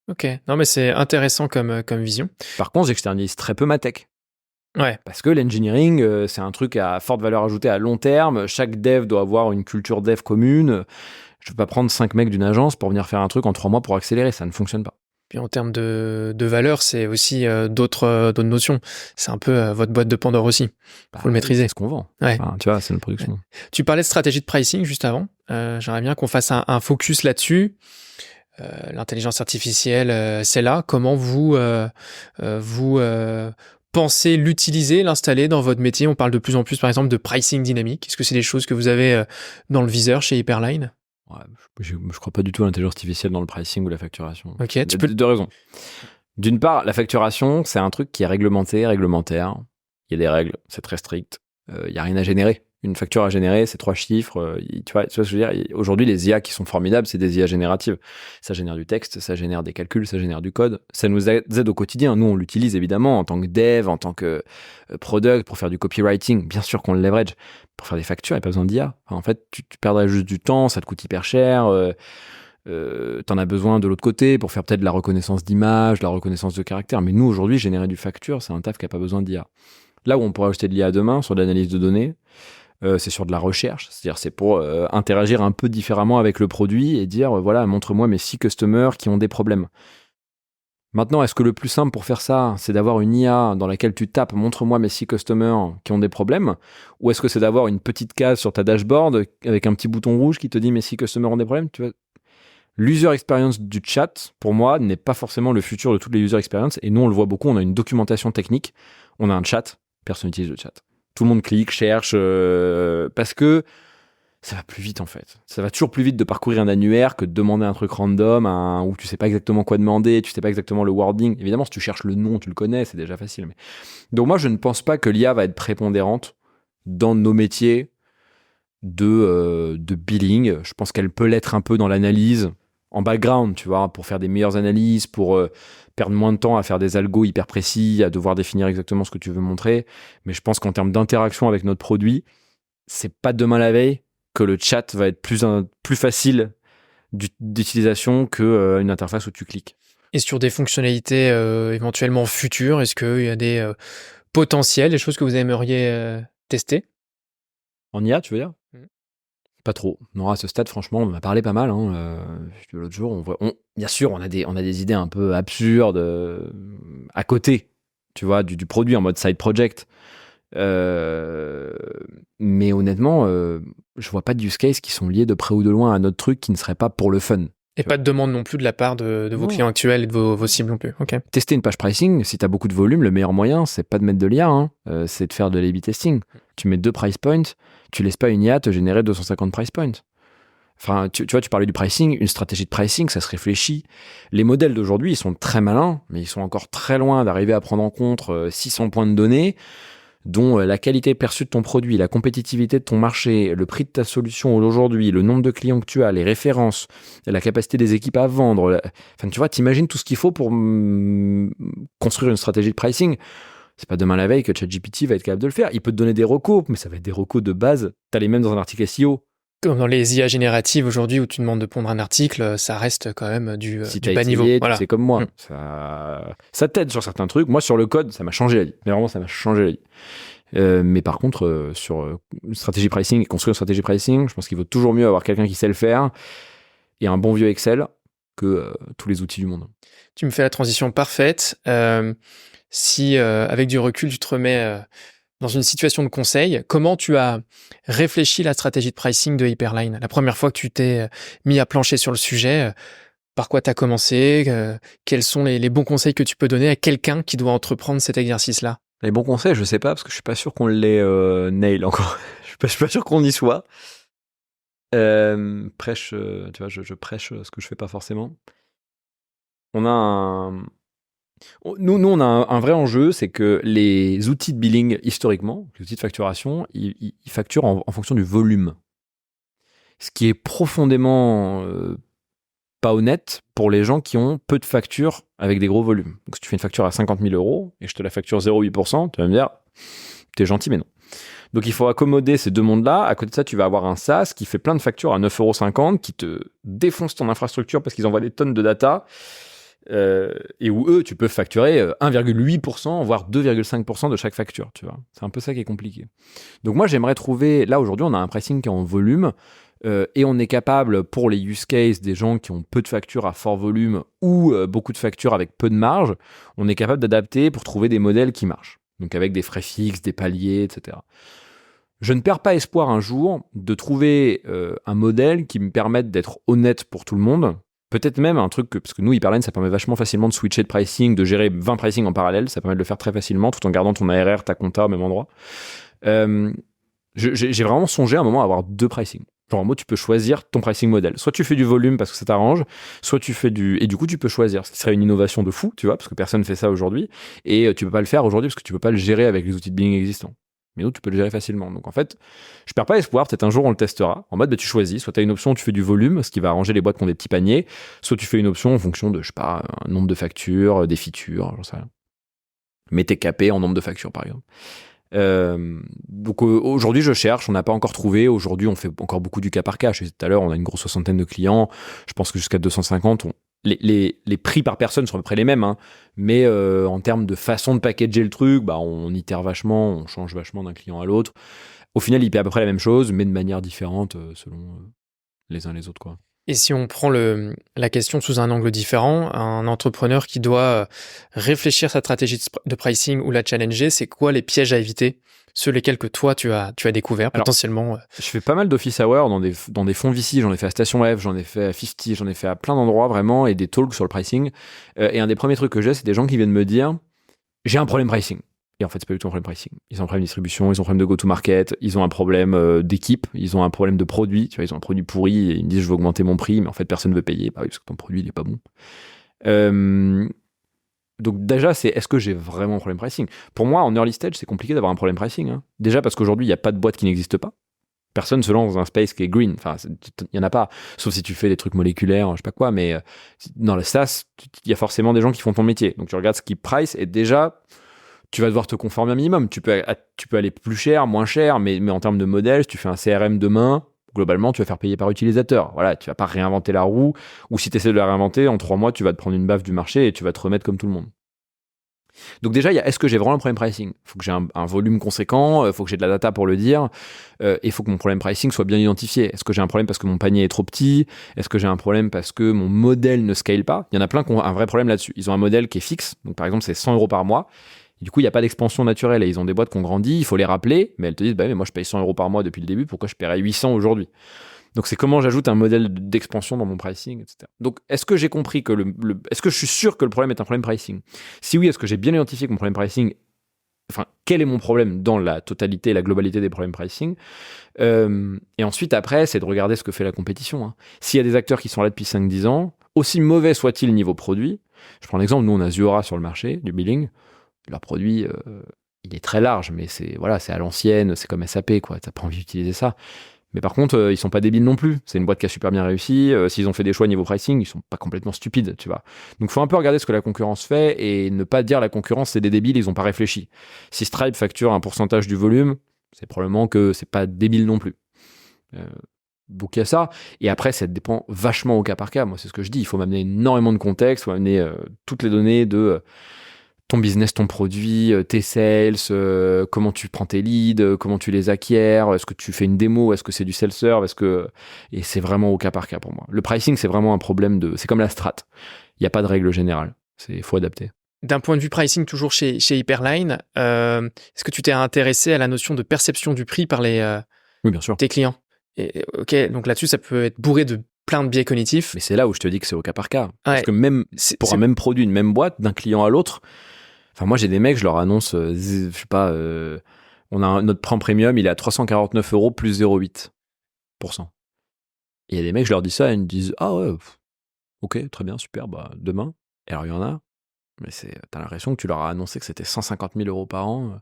Ok, non mais c'est intéressant comme vision. Par contre, j'externalise très peu ma tech. Ouais. Parce que l'engineering, c'est un truc à forte valeur ajoutée à long terme. Chaque dev doit avoir une culture dev commune. Je ne peux pas prendre 5 mecs d'une agence pour venir faire un truc en 3 mois pour accélérer, ça ne fonctionne pas. Puis en termes de valeur, c'est aussi d'autres notions. C'est un peu votre boîte de Pandore aussi. Faut le maîtriser. C'est ce qu'on vend. Ouais. Enfin, tu vois, c'est notre production. Ouais. Tu parlais de stratégie de pricing juste avant. J'aimerais bien qu'on fasse un focus là-dessus. L'intelligence artificielle, c'est là. Comment vous pensez l'utiliser, l'installer dans votre métier? On parle de plus en plus, par exemple, de pricing dynamique. Est-ce que c'est des choses que vous avez dans le viseur chez Hyperline? Ouais, je crois pas du tout à l'intelligence artificielle dans le pricing ou la facturation. Ok, deux raisons. D'une part, la facturation, c'est un truc qui est réglementaire. Il y a des règles, c'est très strict. Il y a rien à générer. Une facture à générer, c'est 3 chiffres. Tu vois ce que je veux dire? Aujourd'hui, les IA qui sont formidables, c'est des IA génératives. Ça génère du texte, ça génère des calculs, ça génère du code. Ça nous aide au quotidien. Nous, on l'utilise évidemment en tant que dev, en tant que product, pour faire du copywriting. Bien sûr qu'on le leverage. Pour faire des factures, il n'y a pas besoin d'IA. Enfin, en fait, tu perdrais juste du temps, ça te coûte hyper cher. T'en as besoin de l'autre côté pour faire peut-être de la reconnaissance d'image, de la reconnaissance de caractère. Mais nous, aujourd'hui, générer du facture, c'est un taf qui n'a pas besoin d'IA. Là où on pourrait ajouter de l'IA demain, sur de l'analyse de données, c'est sur de la recherche. C'est-à-dire, c'est pour interagir un peu différemment avec le produit et dire, voilà, montre-moi mes 6 customers qui ont des problèmes. Maintenant, est-ce que le plus simple pour faire ça, c'est d'avoir une IA dans laquelle tu tapes « montre-moi mes 6 customers qui ont des problèmes » ou est-ce que c'est d'avoir une petite case sur ta dashboard avec un petit bouton rouge qui te dit « mes 6 customers ont des problèmes » tu vois. L'user experience du chat, pour moi, n'est pas forcément le futur de toutes les user experience. Et nous, on le voit beaucoup, on a une documentation technique, on a un chat, personne n'utilise le chat. Tout le monde clique, cherche, parce que ça va plus vite en fait. Ça va toujours plus vite de parcourir un annuaire que de demander un truc random où tu sais pas exactement quoi demander, tu sais pas exactement le wording. Évidemment, si tu cherches le nom, tu le connais, c'est déjà facile. Mais... Donc moi, je ne pense pas que l'IA va être prépondérante dans nos métiers de billing. Je pense qu'elle peut l'être un peu dans l'analyse, en background, tu vois, pour faire des meilleures analyses, pour perdre moins de temps à faire des algos hyper précis, à devoir définir exactement ce que tu veux montrer. Mais je pense qu'en termes d'interaction avec notre produit, c'est pas demain la veille que le chat va être plus facile d'utilisation qu'une interface où tu cliques. Et sur des fonctionnalités éventuellement futures, est-ce qu'il y a des potentiels, des choses que vous aimeriez tester? En IA, tu veux dire? Pas trop. Non, à ce stade, franchement, on en a parlé pas mal. L'autre jour, bien sûr, on a des idées un peu absurdes à côté, tu vois, du produit en mode side project. Mais honnêtement, je vois pas de use case qui sont liés de près ou de loin à notre truc qui ne serait pas pour le fun. Et pas de demande non plus de la part de vos clients actuels et de vos cibles non plus. Okay. Tester une page pricing, si tu as beaucoup de volume, le meilleur moyen, c'est pas de mettre de l'IA, c'est de faire de l'A/B testing. Tu mets 2 price points, tu laisses pas une IA te générer 250 price points. Enfin, tu vois, tu parlais du pricing, une stratégie de pricing, ça se réfléchit. Les modèles d'aujourd'hui, ils sont très malins, mais ils sont encore très loin d'arriver à prendre en compte 600 points de données. dont la qualité perçue de ton produit, la compétitivité de ton marché, le prix de ta solution aujourd'hui, le nombre de clients que tu as, les références, la capacité des équipes à vendre. Enfin, tu vois, t'imagines tout ce qu'il faut pour construire une stratégie de pricing. C'est pas demain la veille que ChatGPT va être capable de le faire. Il peut te donner des recos, mais ça va être des recos de base. T'as les mêmes dans un article SEO. Comme dans les IA génératives aujourd'hui où tu demandes de pondre un article, ça reste quand même du bas niveau. Voilà. C'est comme moi. Ça t'aide sur certains trucs. Moi, sur le code, ça m'a changé la vie. Mais vraiment, ça m'a changé la vie. Mais par contre, sur une stratégie pricing et construire une stratégie pricing, je pense qu'il vaut toujours mieux avoir quelqu'un qui sait le faire et un bon vieux Excel que tous les outils du monde. Tu me fais la transition parfaite. Si, avec du recul, tu te remets dans une situation de conseil, comment tu as réfléchi la stratégie de pricing de Hyperline? La première fois que tu t'es mis à plancher sur le sujet, par quoi tu as commencé? Quels sont les bons conseils que tu peux donner à quelqu'un qui doit entreprendre cet exercice-là? Les bons conseils, je sais pas, parce que je suis pas sûr qu'on les nail encore. je suis pas sûr qu'on y soit. Prêche, tu vois, je prêche ce que je fais pas forcément. On a Nous, on a un vrai enjeu, c'est que les outils de billing, historiquement, les outils de facturation, ils facturent en fonction du volume. Ce qui est profondément pas honnête pour les gens qui ont peu de factures avec des gros volumes. Donc, si tu fais une facture à 50 000 € et je te la facture 0,8%, tu vas me dire, t'es gentil, mais non. Donc, il faut accommoder ces deux mondes-là. À côté de ça, tu vas avoir un SaaS qui fait plein de factures à 9,50 € qui te défonce ton infrastructure parce qu'ils envoient des tonnes de data. Et où eux, tu peux facturer 1,8%, voire 2,5% de chaque facture, tu vois. C'est un peu ça qui est compliqué. Donc moi, j'aimerais trouver... Là, aujourd'hui, on a un pricing qui est en volume et on est capable, pour les use cases des gens qui ont peu de factures à fort volume ou beaucoup de factures avec peu de marge, on est capable d'adapter pour trouver des modèles qui marchent. Donc avec des frais fixes, des paliers, etc. Je ne perds pas espoir un jour de trouver un modèle qui me permette d'être honnête pour tout le monde. Peut-être même un truc, parce que nous, Hyperline, ça permet vachement facilement de switcher de pricing, de gérer 20 pricing en parallèle. Ça permet de le faire très facilement tout en gardant ton ARR, ta compta au même endroit. J'ai vraiment songé à un moment à avoir 2 pricing. Genre en mode, tu peux choisir ton pricing modèle. Soit tu fais du volume parce que ça t'arrange, soit tu fais du... Et du coup, tu peux choisir. Ce qui serait une innovation de fou, tu vois, parce que personne ne fait ça aujourd'hui. Et tu peux pas le faire aujourd'hui parce que tu peux pas le gérer avec les outils de billing existants. Mais nous, tu peux le gérer facilement. Donc en fait, je perds pas espoir. Peut-être un jour, on le testera. En mode, tu choisis. Soit tu as une option, tu fais du volume, ce qui va arranger les boîtes qui ont des petits paniers. Soit tu fais une option en fonction de, je sais pas, un nombre de factures, des features, j'en sais rien. Mais t'es capé en nombre de factures, par exemple. Donc aujourd'hui, je cherche. On n'a pas encore trouvé. Aujourd'hui, on fait encore beaucoup du cas par cas. Je disais tout à l'heure, on a une grosse 60aine de clients. Je pense que jusqu'à 250, les prix par personne sont à peu près les mêmes, hein. Mais en termes de façon de packager le truc, bah, on itère vachement, on change vachement d'un client à l'autre. Au final, il paie à peu près la même chose, mais de manière différente selon les uns les autres, quoi. Et si on prend la question sous un angle différent, un entrepreneur qui doit réfléchir sa stratégie de pricing ou la challenger, c'est quoi les pièges à éviter? Ceux lesquels que toi, tu as découvert potentiellement. Je fais pas mal d'office hour dans des fonds VC. J'en ai fait à Station F, j'en ai fait à 50, j'en ai fait à plein d'endroits vraiment, et des talks sur le pricing. Et un des premiers trucs que j'ai, c'est des gens qui viennent me dire « J'ai un problème pricing ». Et en fait, c'est pas du tout un problème pricing. Ils ont un problème de distribution, ils ont un problème de go-to-market, ils ont un problème d'équipe, ils ont un problème de produit. Tu vois, ils ont un produit pourri et ils me disent « Je veux augmenter mon prix », mais en fait, personne ne veut payer. Bah oui, parce que ton produit, il est pas bon. Donc déjà, c'est est-ce que j'ai vraiment un problème pricing? Pour moi, en early stage, c'est compliqué d'avoir un problème pricing, hein. Déjà parce qu'aujourd'hui, il n'y a pas de boîte qui n'existe pas. Personne se lance dans un space qui est green. Enfin, il n'y en a pas. Sauf si tu fais des trucs moléculaires, je sais pas quoi. Mais dans le SaaS, il y a forcément des gens qui font ton métier. Donc tu regardes ce qu'ils price et déjà, tu vas devoir te conformer un minimum. Tu peux aller plus cher, moins cher, mais en termes de modèle, si tu fais un CRM demain, globalement, tu vas faire payer par utilisateur. Voilà, tu vas pas réinventer la roue. Ou si tu essaies de la réinventer, en 3 mois, tu vas te prendre une baffe du marché et tu vas te remettre comme tout le monde. Donc déjà, est-ce que j'ai vraiment un problème pricing? Il faut que j'ai un volume conséquent, il faut que j'ai de la data pour le dire, et il faut que mon problème pricing soit bien identifié. Est-ce que j'ai un problème parce que mon panier est trop petit? Est-ce que j'ai un problème parce que mon modèle ne scale pas? Il y en a plein qui ont un vrai problème là-dessus. Ils ont un modèle qui est fixe, donc par exemple c'est 100 € par mois. Et du coup, il n'y a pas d'expansion naturelle et ils ont des boîtes qui ont grandi, il faut les rappeler, mais elles te disent, bah mais moi je paye 100 € par mois depuis le début, pourquoi je paierais 800 aujourd'hui? Donc c'est comment j'ajoute un modèle d'expansion dans mon pricing, etc. Donc est-ce que j'ai compris que est-ce que je suis sûr que le problème est un problème pricing? Si oui, est-ce que j'ai bien identifié que mon problème pricing, enfin quel est mon problème dans la totalité et la globalité des problèmes pricing? Et ensuite après, c'est de regarder ce que fait la compétition, hein. S'il y a des acteurs qui sont là depuis 5-10 ans, aussi mauvais soit-il niveau produit, je prends l'exemple, nous on a Zuora sur le marché du billing, leur produit, il est très large, mais c'est à l'ancienne, c'est comme SAP, quoi. T'as pas envie d'utiliser ça. Mais par contre, ils sont pas débiles non plus. C'est une boîte qui a super bien réussi. S'ils ont fait des choix niveau pricing, ils sont pas complètement stupides, tu vois. Donc, faut un peu regarder ce que la concurrence fait et ne pas dire la concurrence, c'est des débiles, ils ont pas réfléchi. Si Stripe facture un pourcentage du volume, c'est probablement que c'est pas débile non plus. Donc, il y a ça. Et après, ça dépend vachement au cas par cas. Moi, c'est ce que je dis. Il faut m'amener énormément de contexte, il faut m'amener toutes les données de ton business, ton produit, tes sales, comment tu prends tes leads, comment tu les acquiers, est-ce que tu fais une démo, est-ce que c'est du self-serve, et c'est vraiment au cas par cas pour moi. Le pricing, c'est vraiment un problème c'est comme la strat. Il n'y a pas de règle générale. Faut adapter. D'un point de vue pricing, toujours chez Hyperline, est-ce que tu t'es intéressé à la notion de perception du prix par oui, bien sûr. Tes clients? Ok, donc là-dessus, ça peut être bourré de plein de biais cognitifs. Mais c'est là où je te dis que c'est au cas par cas. Parce que même pour un même produit, une même boîte, d'un client à l'autre, enfin, moi, j'ai des mecs, je leur annonce, je sais pas, on a notre prêt premium, il est à 349 € plus 0,8%. Et il y a des mecs, je leur dis ça, et ils me disent, ah ouais, ok, très bien, super, bah, demain. Et alors, il y en a, mais t'as l'impression que tu leur as annoncé que c'était 150 000 € par an.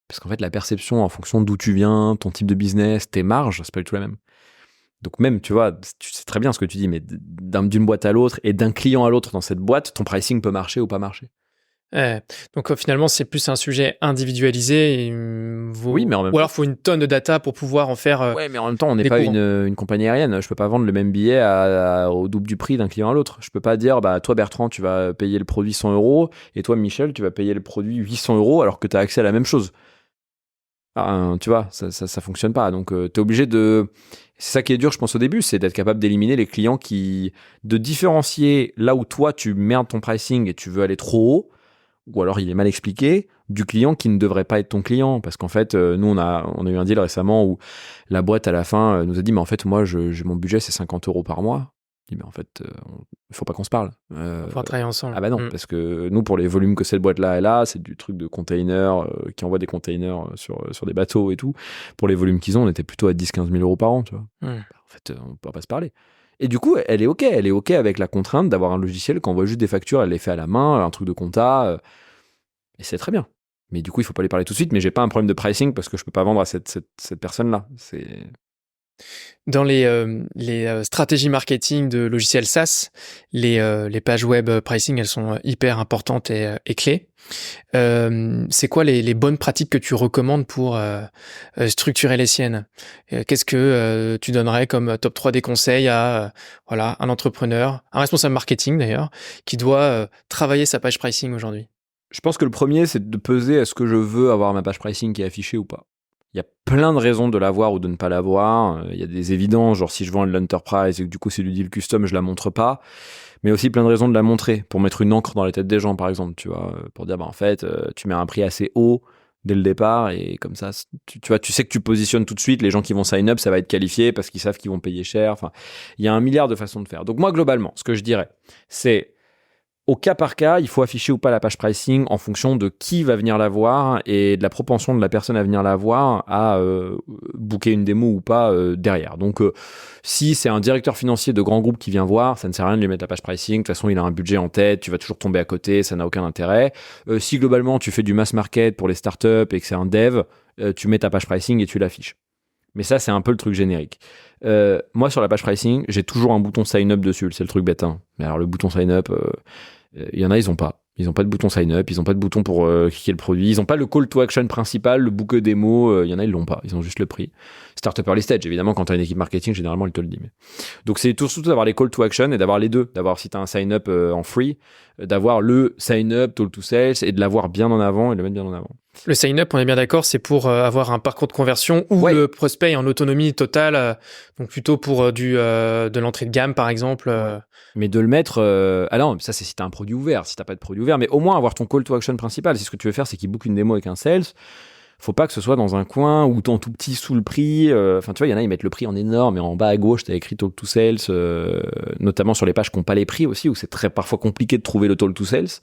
Parce qu'en fait, la perception en fonction d'où tu viens, ton type de business, tes marges, c'est pas du tout la même. Donc même, tu vois, tu sais très bien ce que tu dis, mais d'une boîte à l'autre et d'un client à l'autre dans cette boîte, ton pricing peut marcher ou pas marcher. Donc finalement, c'est plus un sujet individualisé. Oui, mais en même temps, ou alors, il faut une tonne de data pour pouvoir en faire. Ouais, mais en même temps, on n'est pas une compagnie aérienne. Je peux pas vendre le même billet au double du prix d'un client à l'autre. Je peux pas dire, bah toi Bertrand, tu vas payer le produit 100 € et toi Michel, tu vas payer le produit 800 € alors que tu as accès à la même chose. Tu vois, ça fonctionne pas. Donc t'es obligé c'est ça qui est dur, je pense, au début, c'est d'être capable d'éliminer les clients de différencier là où toi tu merdes ton pricing et tu veux aller trop haut, ou alors il est mal expliqué, du client qui ne devrait pas être ton client. Parce qu'en fait, nous, on a eu un deal récemment où la boîte, à la fin, nous a dit, mais en fait, moi, mon budget, c'est 50 € par mois. Je dis, mais en fait, il faut pas qu'on se parle. On va travailler ensemble. Ah bah non, parce que nous, pour les volumes que cette boîte-là est là, c'est du truc de containers, qui envoie des containers sur des bateaux et tout. Pour les volumes qu'ils ont, on était plutôt à 10-15 000 € par an, tu vois. En fait, on peut pas se parler. Et du coup, elle est OK avec la contrainte d'avoir un logiciel qui envoie juste des factures, elle les fait à la main, un truc de compta, et c'est très bien. Mais du coup, il faut pas lui parler tout de suite, mais j'ai pas un problème de pricing parce que je peux pas vendre à cette personne-là. Dans les stratégies marketing de logiciels SaaS, les pages web pricing, elles sont hyper importantes et clés. C'est quoi les bonnes pratiques que tu recommandes pour structurer les siennes? Qu'est-ce que tu donnerais comme top 3 des conseils à un entrepreneur, un responsable marketing d'ailleurs, qui doit travailler sa page pricing aujourd'hui? Je pense que le premier, c'est de peser est-ce que je veux avoir ma page pricing qui est affichée ou pas. Il y a plein de raisons de l'avoir ou de ne pas l'avoir. Il y a des évidences, genre si je vends de l'enterprise et que du coup c'est du deal custom, je la montre pas. Mais aussi plein de raisons de la montrer, pour mettre une encre dans la tête des gens, par exemple, tu vois, pour dire, bah en fait, tu mets un prix assez haut dès le départ et comme ça, tu vois, tu sais que tu positionnes tout de suite, les gens qui vont sign up, ça va être qualifié parce qu'ils savent qu'ils vont payer cher. Enfin, il y a un milliard de façons de faire. Donc moi, globalement, ce que je dirais, c'est au cas par cas, il faut afficher ou pas la page pricing en fonction de qui va venir la voir et de la propension de la personne à venir la voir à booker une démo ou pas derrière. Donc, si c'est un directeur financier de grand groupe qui vient voir, ça ne sert à rien de lui mettre la page pricing. De toute façon, il a un budget en tête, tu vas toujours tomber à côté, ça n'a aucun intérêt. Si globalement, tu fais du mass market pour les startups et que c'est un dev, tu mets ta page pricing et tu l'affiches. Mais ça, c'est un peu le truc générique. Moi, sur la page pricing, j'ai toujours un bouton sign up dessus. C'est le truc bête, hein. Mais alors, le bouton sign up... il y en a, ils ont pas. Ils ont pas de bouton sign up, ils ont pas de bouton pour cliquer le produit, ils ont pas le call to action principal, le book démo, il y en a, ils l'ont pas, ils ont juste le prix. Startup early stage, évidemment, quand tu as une équipe marketing, généralement, elle te le dit. Mais... Donc, c'est surtout d'avoir les call to action et d'avoir les deux. D'avoir, si tu as un sign up en free, d'avoir le sign up, call to sales et de l'avoir bien en avant et de le mettre bien en avant. Le sign-up, on est bien d'accord, c'est pour avoir un parcours de conversion où le prospect est en autonomie totale, donc plutôt pour de l'entrée de gamme, par exemple. Mais de le mettre... Ah non, ça c'est si tu as un produit ouvert, si tu n'as pas de produit ouvert, mais au moins avoir ton call to action principal. Si ce que tu veux faire, c'est qu'il book une démo avec un sales, faut pas que ce soit dans un coin ou en tout petit sous le prix. Enfin, tu vois, il y en a, ils mettent le prix en énorme et en bas à gauche, tu as écrit talk to sales, notamment sur les pages qui n'ont pas les prix aussi, où c'est parfois compliqué de trouver le talk to sales.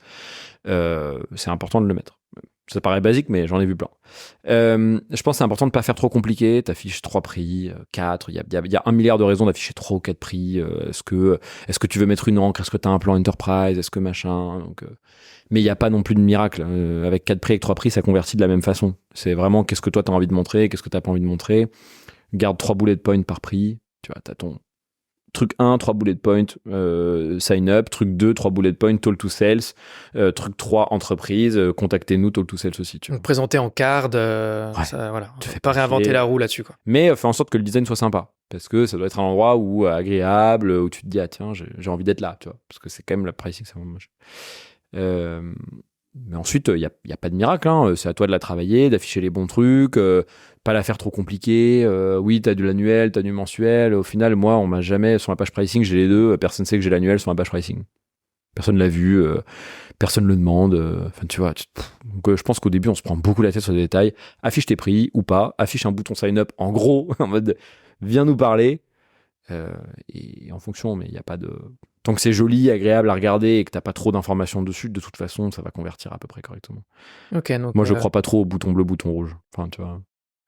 C'est important de le mettre. Ça paraît basique, mais j'en ai vu plein. Je pense que c'est important de ne pas faire trop compliqué. Tu affiches 3 prix, 4. Il y a 1 milliard de raisons d'afficher 3 ou 4 prix. Est-ce que tu veux mettre une encre? Est-ce que tu as un plan enterprise? Est-ce que machin? Mais il n'y a pas non plus de miracle. Avec 4 prix, avec 3 prix, ça convertit de la même façon. C'est vraiment qu'est-ce que toi, tu as envie de montrer, qu'est-ce que tu n'as pas envie de montrer. Garde 3 bullet points par prix. Tu vois, tu as ton truc 1, 3 bullet points, sign up. Truc 2, 3 bullet points, talk to sales. Truc 3, entreprise. Contactez-nous, talk to sales aussi. Tu vois. Donc, présenter en card, ça, voilà. Tu fais pas réinventer la roue là-dessus, quoi. Mais fais en sorte que le design soit sympa. Parce que ça doit être un endroit où agréable, où tu te dis, ah tiens, j'ai envie d'être là. Tu vois. Parce que c'est quand même la pricing, c'est vraiment moche. Mais ensuite, il y a pas de miracle. C'est à toi de la travailler, d'afficher les bons trucs, pas la faire trop compliquée. Oui, t'as de l'annuel, t'as du mensuel. Au final, moi, on m'a jamais, sur la page pricing, j'ai les deux. Personne sait que j'ai l'annuel sur la page pricing. Personne l'a vu, personne le demande. Enfin, tu vois. Donc, je pense qu'au début, on se prend beaucoup la tête sur les détails. Affiche tes prix ou pas. Affiche un bouton sign up en gros, en mode viens nous parler. Et en fonction, mais il n'y a pas de. Tant que c'est joli, agréable à regarder et que t'as pas trop d'informations dessus, de toute façon, ça va convertir à peu près correctement. Ok, donc moi, je crois pas trop au bouton bleu, bouton rouge. Enfin, tu vois.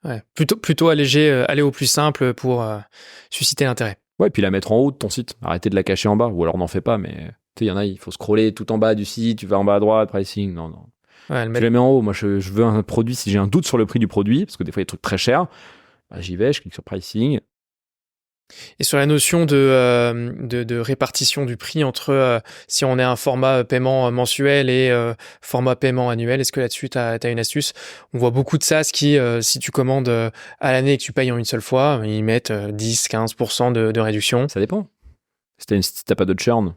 Ouais, plutôt alléger, aller au plus simple pour susciter l'intérêt. Ouais, et puis la mettre en haut de ton site. Arrêtez de la cacher en bas, ou alors n'en fais pas, mais tu sais, il y en a, il faut scroller tout en bas du site, tu vas en bas à droite, pricing. Non. Ouais, je la mets en haut. Moi, je veux un produit, si j'ai un doute sur le prix du produit, parce que des fois, il y a des trucs très chers, bah, j'y vais, je clique sur pricing. Et sur la notion de répartition du prix entre si on est un format paiement mensuel et format paiement annuel, est-ce que là-dessus, tu as une astuce? On voit beaucoup de SaaS qui, si tu commandes à l'année et que tu payes en une seule fois, ils mettent 10-15% de réduction. Ça dépend. Si t'as pas de churn.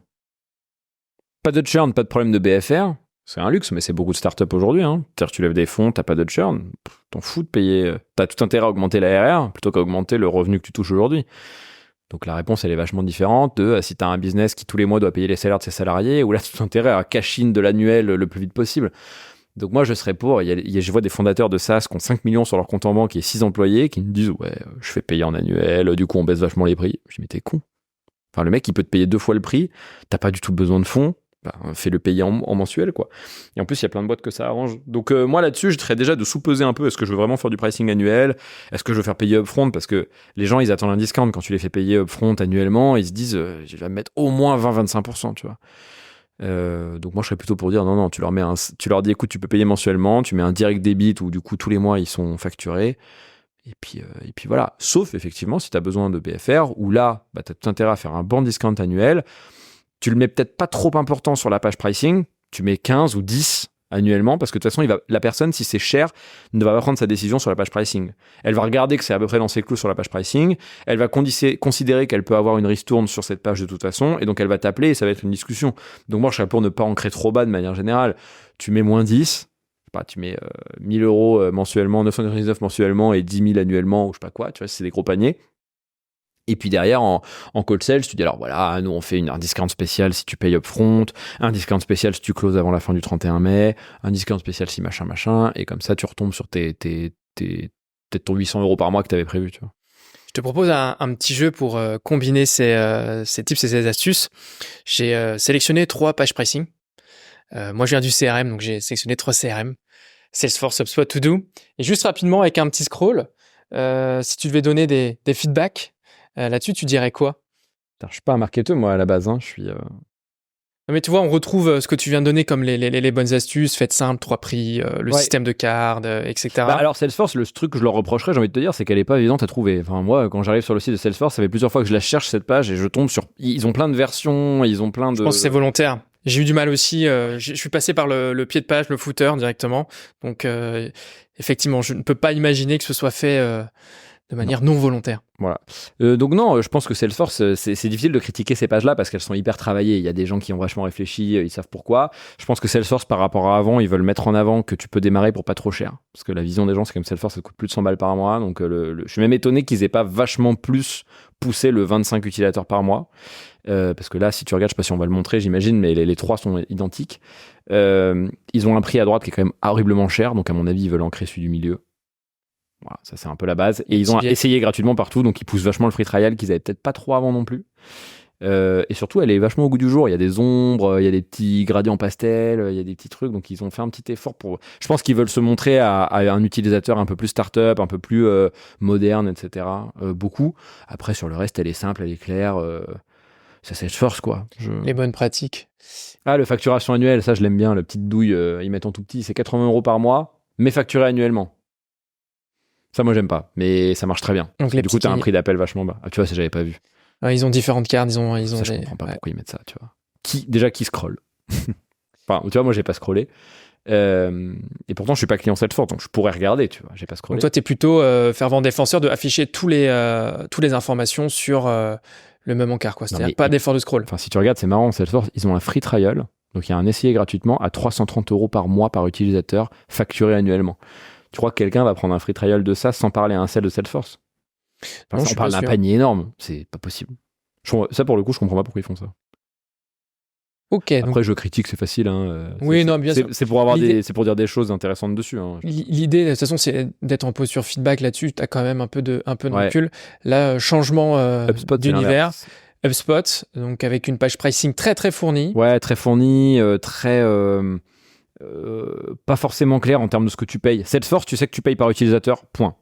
Pas de churn, pas de problème de BFR. C'est un luxe, mais c'est beaucoup de startups aujourd'hui. C'est-à-dire que tu lèves des fonds, t'as pas de churn. T'en fous de payer. T'as tout intérêt à augmenter l'ARR plutôt qu'à augmenter le revenu que tu touches aujourd'hui. Donc la réponse, elle est vachement différente de si t'as un business qui tous les mois doit payer les salaires de ses salariés, ou là, tu as tout intérêt à cash-in de l'annuel le plus vite possible. Donc moi, je serais pour. Je vois des fondateurs de SaaS qui ont 5 millions sur leur compte en banque et 6 employés qui me disent ouais, je fais payer en annuel, du coup, on baisse vachement les prix. Je dis mais t'es con. Enfin, le mec, il peut te payer 2 fois le prix, t'as pas du tout besoin de fonds. Bah, fais-le payer en mensuel, quoi. Et en plus, il y a plein de boîtes que ça arrange. Donc, moi, là-dessus, je traiterais déjà de sous-peser un peu. Est-ce que je veux vraiment faire du pricing annuel? Est-ce que je veux faire payer upfront? Parce que les gens, ils attendent un discount. Quand tu les fais payer upfront annuellement, ils se disent, je vais mettre au moins 20-25%, tu vois. Donc, moi, je serais plutôt pour dire, non, tu leur dis, écoute, tu peux payer mensuellement, tu mets un direct debit où, du coup, tous les mois, ils sont facturés. Et puis voilà. Sauf, effectivement, si tu as besoin de BFR, où là, bah, tu as tout intérêt à faire un bon discount annuel. Tu le mets peut-être pas trop important sur la page pricing, tu mets 15 ou 10 annuellement, parce que de toute façon, la personne, si c'est cher, ne va pas prendre sa décision sur la page pricing. Elle va regarder que c'est à peu près dans ses clous sur la page pricing, elle va considérer qu'elle peut avoir une ristourne sur cette page de toute façon, et donc elle va t'appeler et ça va être une discussion. Donc moi, je serais pour ne pas ancrer trop bas de manière générale. Tu mets moins 10, tu mets 1000 euros mensuellement, 999 mensuellement et 10 000 annuellement, ou je sais pas quoi, tu vois, c'est des gros paniers. Et puis derrière, en call sales, tu dis alors voilà, nous on fait un discount spécial si tu payes upfront, un discount spécial si tu closes avant la fin du 31 mai, un discount spécial si machin, et comme ça tu retombes sur peut-être ton 800 euros par mois que tu avais prévu, tu vois. Je te propose un petit jeu pour combiner ces tips et ces astuces. J'ai sélectionné 3 pages pricing. Moi, je viens du CRM, donc j'ai sélectionné 3 CRM. Salesforce, HubSpot, To-Do. Et juste rapidement, avec un petit scroll, si tu devais donner des feedbacks, là-dessus, tu dirais quoi? Je suis pas un marketeur, moi, à la base. Je suis... Mais tu vois, on retrouve ce que tu viens de donner comme les bonnes astuces, faites simple, 3 prix, le système de card, etc. Bah alors, Salesforce, le truc que je leur reprocherais, j'ai envie de te dire, c'est qu'elle est pas évidente à trouver. Enfin, moi, quand j'arrive sur le site de Salesforce, ça fait plusieurs fois que je la cherche, cette page, et je tombe sur... Ils ont plein de versions, ils ont plein de... Je pense que c'est volontaire. J'ai eu du mal aussi. Je suis passé par le pied de page, le footer directement. Donc, effectivement, je ne peux pas imaginer que ce soit fait... de manière non volontaire. Voilà. Donc non, je pense que Salesforce, c'est difficile de critiquer ces pages-là parce qu'elles sont hyper travaillées. Il y a des gens qui ont vachement réfléchi, ils savent pourquoi. Je pense que Salesforce, par rapport à avant, ils veulent mettre en avant que tu peux démarrer pour pas trop cher. Parce que la vision des gens, c'est comme Salesforce, ça coûte plus de 100 balles par mois. Donc je suis même étonné qu'ils aient pas vachement plus poussé le 25 utilisateurs par mois. Parce que là, si tu regardes, je sais pas si on va le montrer, j'imagine, mais les 3 sont identiques. Ils ont un prix à droite qui est quand même horriblement cher. Donc à mon avis, ils veulent ancrer celui du milieu. Voilà, ça c'est un peu la base. Et ils ont essayé gratuitement partout, donc ils poussent vachement le free trial qu'ils avaient peut-être pas trop avant non plus. Et surtout, elle est vachement au goût du jour. Il y a des ombres, il y a des petits gradient pastel, il y a des petits trucs. Donc, ils ont fait un petit effort pour. Je pense qu'ils veulent se montrer à un utilisateur un peu plus start-up, un peu plus moderne, etc. Beaucoup. Après, sur le reste, elle est simple, elle est claire. Ça, c'est Salesforce, quoi. Les bonnes pratiques. Ah, le facturation annuelle, ça, je l'aime bien. Le petite douille, ils mettent en tout petit. C'est 80 € par mois, mais facturé annuellement. Ça, moi, j'aime pas. Mais ça marche très bien. Donc, Du coup, t'as un prix d'appel vachement bas. Ah, tu vois, ça, j'avais pas vu. Ils ont différentes cartes, ils ont Ça, je comprends pas pourquoi ils mettent ça, tu vois. Qui scrolle. Enfin, tu vois, moi, j'ai pas scrollé. Et pourtant, je suis pas client Salesforce, donc je pourrais regarder, tu vois. J'ai pas scrollé. Donc, toi, t'es plutôt fervent défenseur de afficher toutes les informations sur le même encart, quoi. C'est-à-dire pas d'effort de scroll. Enfin, si tu regardes, c'est marrant, Salesforce, ils ont un free trial. Donc, il y a un essai gratuitement à 330 € par mois par utilisateur, facturé annuellement. Tu crois que quelqu'un va prendre un free trial de ça sans parler à un sel de Salesforce? Enfin, on parle d'un panier énorme, c'est pas possible. Ça, pour le coup, je comprends pas pourquoi ils font ça. Ok. Après, donc... je critique, c'est facile. Hein. Oui, non, bien sûr. C'est pour dire des choses intéressantes dessus. Hein. L'idée, de toute façon, c'est d'être en posture feedback là-dessus. Tu as quand même un peu de recul. Là, changement d'univers. HubSpot, donc avec une page pricing très très fournie. Ouais, très fournie, très pas forcément clair en termes de ce que tu payes. Salesforce, tu sais que tu payes par utilisateur, point.